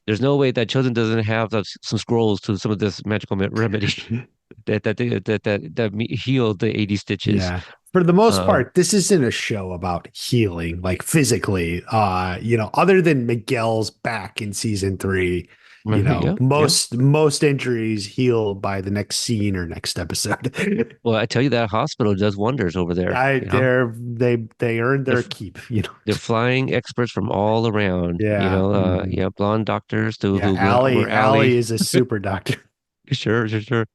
there's no way that Chosen doesn't have some scrolls to some of this magical remedy that healed the 80 stitches. Yeah. For the most Um, part, this isn't a show about healing, like physically. Other than Miguel's back in season three, yeah, yeah. most injuries heal by the next scene or next episode. Well, I tell you that hospital does wonders over there. They earned They're their f- keep. they're flying experts from all around. Yeah. Yeah, blonde doctors Yeah, who were Allie Allie. is a super doctor. Sure, sure, sure.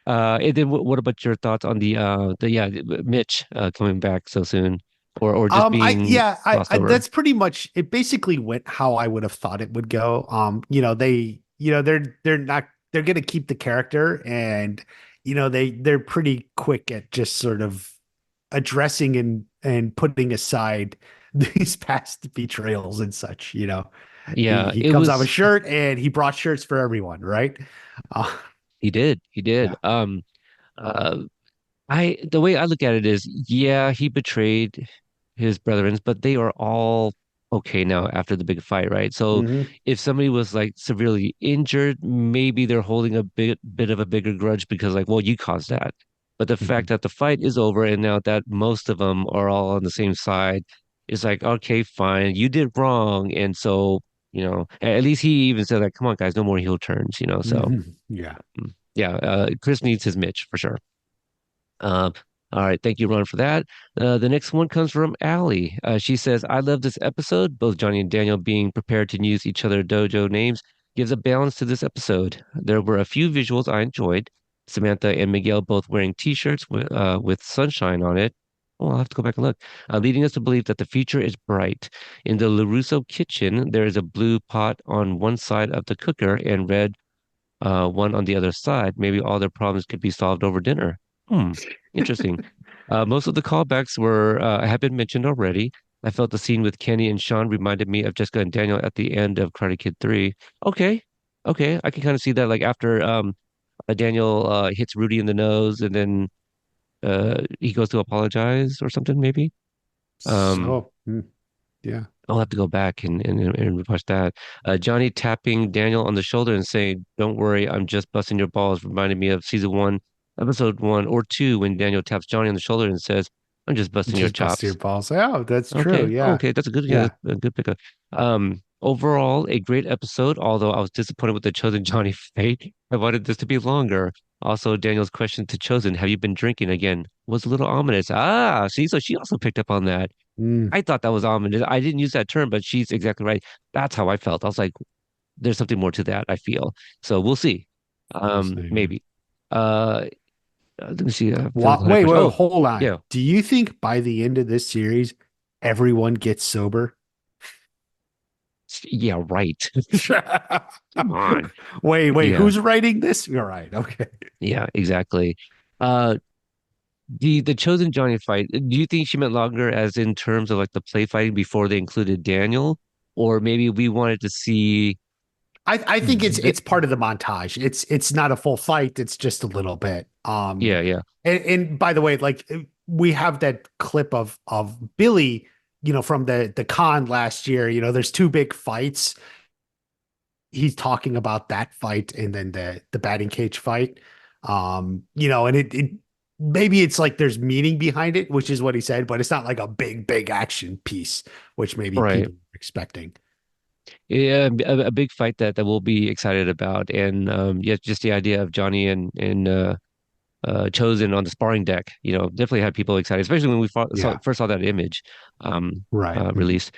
And then what about your thoughts on Mitch coming back so soon, or just being glossed I over? that's pretty much it. Basically went how I would have thought it would go. They're gonna keep the character, and they're pretty quick at just sort of addressing and putting aside these past betrayals and such. He Yeah, he it comes out with a was. shirt, and he brought shirts for everyone, right? Uh, He did. yeah. Uh, the way I look at it is, yeah, he betrayed his brethren, but they are all okay now after the big fight, right? So Hmm. if somebody was like severely injured, maybe they're holding a bit of a bigger grudge because like, well, you caused that. But the fact that the fight is over and now that most of them are all on the same side, it's like, okay, fine, you did wrong. And so, at least he even said like, come on, guys, no more heel turns, so Hmm. Yeah. yeah, Chris needs his Mitch for sure. Um, all right, thank you, Ron, for that. The next one comes from Allie. She says, I love this episode. Both Johnny and Daniel being prepared to use each other dojo names gives a balance to this episode. There were a few visuals I enjoyed. Samantha and Miguel both wearing t-shirts with sunshine on it. Oh, I'll have to go back and look. Leading us to believe that the future is bright. In the LaRusso kitchen, there is a blue pot on one side of the cooker and red one on the other side. Maybe all their problems could be solved over dinner. Hmm, interesting. Most of the callbacks have been mentioned already. I felt the scene with Kenny and Sean reminded me of Jessica and Daniel at the end of Karate Kid 3. Okay, okay, I can kind of see that. Like after Daniel hits Rudy in the nose, and then he goes to apologize or something, maybe. Um, So, yeah. I'll have to go back and watch that. Johnny tapping Daniel on the shoulder and saying, "Don't worry, I'm just busting your balls," reminded me of season one, episode 1 or 2, when Daniel taps Johnny on the shoulder and says, "I'm just busting your Just bust your chops." balls. Oh, that's true. Okay. Oh, Yeah. okay. That's a good, yeah, Yeah. that's a good pickup. Overall, a great episode, although I was disappointed with the Chosen Johnny fate. I wanted this to be longer. Also, Daniel's question to Chosen, "Have you been drinking again?" was a little ominous. Ah, see, so she also picked up on that. Mm, I thought that was ominous. I didn't use that term, but she's exactly right. That's how I felt. I was like, there's something more to that, I feel. So we'll see. we'll see. Yeah. Maybe. Uh, Let me see. I feel like I had a Wait, question. wait, Oh, hold on. yeah. Do you think by the end of this series, everyone gets sober? Yeah, right. Come on. Wait, Yeah. who's writing this? You're right. Okay. Yeah, exactly. Uh, the chosen Johnny fight, do you think she meant longer as in terms of like the play fighting before they included Daniel? Or maybe we wanted to see I think the it's part of the montage. It's not a full fight. It's just a little bit. yeah, yeah. And by the way, like we have that clip of Billy, from the con last year. There's two big fights. He's talking about that fight and then the batting cage fight. And it maybe it's like there's meaning behind it, which is what he said, but it's not like a big action piece, which maybe Right. people are expecting. Yeah, a big fight that we'll be excited about, and yeah, just the idea of Johnny and Chosen on the sparring deck, definitely had people excited, especially when we Yeah. first saw that image Right. released.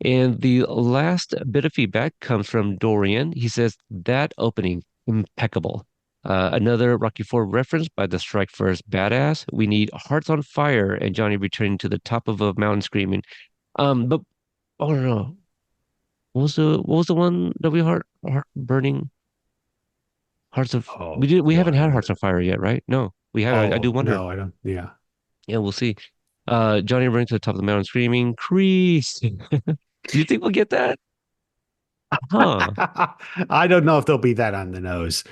And the last bit of feedback comes from Dorian. He says that opening impeccable. Another Rocky Four reference by the Strike First badass. We need Hearts on Fire and Johnny returning to the top of a mountain screaming. But oh no, what was the one that we heart burning Hearts of Oh, we haven't what? had Hearts on Fire yet, right? No, we have. I do Oh, wonder. no, I don't. Yeah. Yeah, we'll see. Johnny running to the top of the mountain screaming, Crease. Do you think we'll get that? Huh. I don't know if they'll be that on the nose.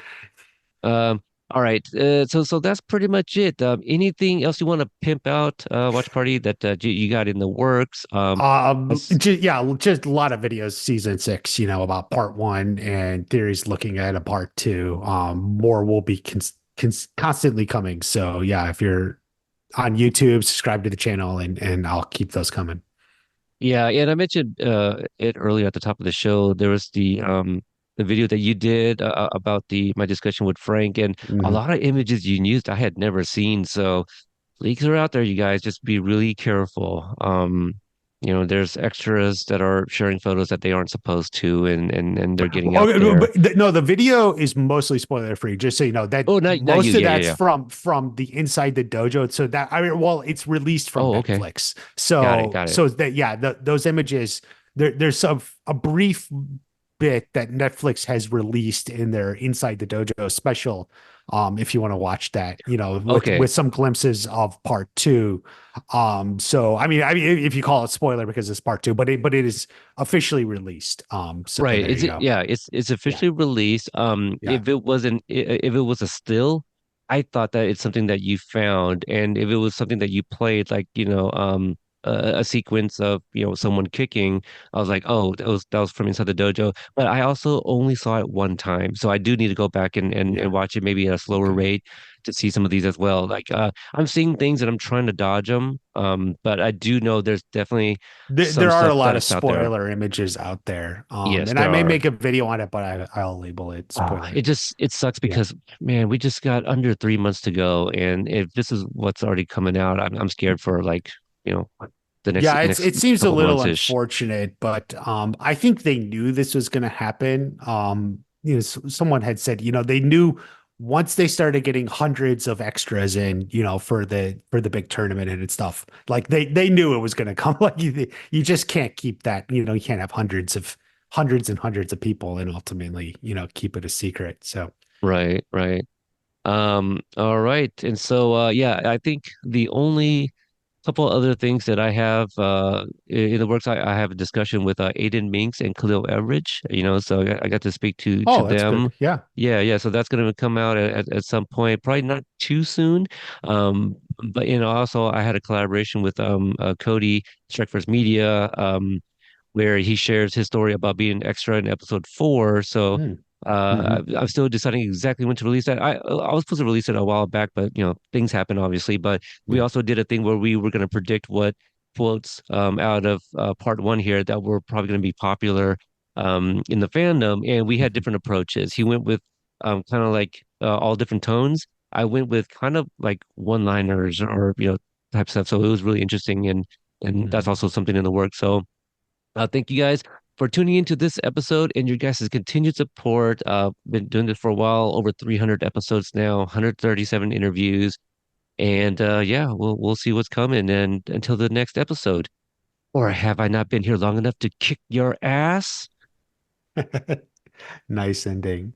All right. So that's pretty much it. Anything else you want to pimp out, watch party that you got in the works? As- Yeah, just a lot of videos, season six, about part one and theories looking at a part two. More will be constantly coming. So yeah, if you're on YouTube, subscribe to the channel and I'll keep those coming. yeah, and I mentioned it earlier at the top of the show. There was the video that you did about the my discussion with Frank, and a Mhm. lot of images you used I had never seen. So leaks are out there, you guys. Just be really careful. There's extras that are sharing photos that they aren't supposed to, and they're getting out Oh, there. no, the video is mostly spoiler free. Just so you know that Oh, not you. most of Yeah, yeah, that's yeah. from the inside the dojo. So that I mean, well, it's released from Oh, okay. Netflix. Got it. So Got it. so that yeah, those images there's a brief bit that Netflix has released in their Inside the Dojo special. If you want to watch that, with Okay. some glimpses of part two. So I mean, if you call it spoiler because it's part two, but it is officially released. So Right. there Is you it? go. Yeah. It's Yeah. officially released. Yeah. If it was a still, I thought that it's something that you found, and if it was something that you played, like a sequence of someone kicking, I was like, oh, that was from inside the dojo. But I also only saw it one time, so I do need to go back and Yeah. watch it maybe at a slower Okay. rate to see some of these as well. Like I'm seeing things and I'm trying to dodge them. But I do know there's definitely some There are a stuff lot of that's out there. spoiler images out there. Yes, And I there may are. make a video on it, but I'll label it spoiler. It sucks Yeah. because man, we just got under 3 months to go, and if this is what's already coming out, I'm scared for like you know the next Yeah, next it seems a couple little months ish. unfortunate, but I think they knew this was going to happen. Someone had said, they knew once they started getting hundreds of extras in, for the big tournament and stuff, like they knew it was going to come. Like you just can't keep that, you can't have hundreds and hundreds of people and ultimately, keep it a secret. So, Right, right. All right, and so yeah, I think the only couple other things that I have in the works, I have a discussion with Aiden Minks and Khalil Everidge, so I got to speak to oh, that's good. them. Yeah. Yeah, yeah, so that's going to come out at some point, probably not too soon. But also I had a collaboration with Cody Strike Media. Where he shares his story about being an extra in episode 4. So Mm. Hmm. I'm still deciding exactly when to release that. I was supposed to release it a while back, but things happen obviously. But we Yeah. also did a thing where we were going to predict what quotes out of part one here that were probably going to be popular in the fandom, and we had Mhm. different approaches. He went with kind of like all different tones. I went with kind of like one-liners or type stuff. So it was really interesting, and that's Mhm. also something in the works. So. Thank you guys for tuning into this episode and your guys' continued support. Been doing this for a while, over 300 episodes now, 137 interviews, and yeah, we'll see what's coming. And until the next episode, or have I not been here long enough to kick your ass? Nice ending.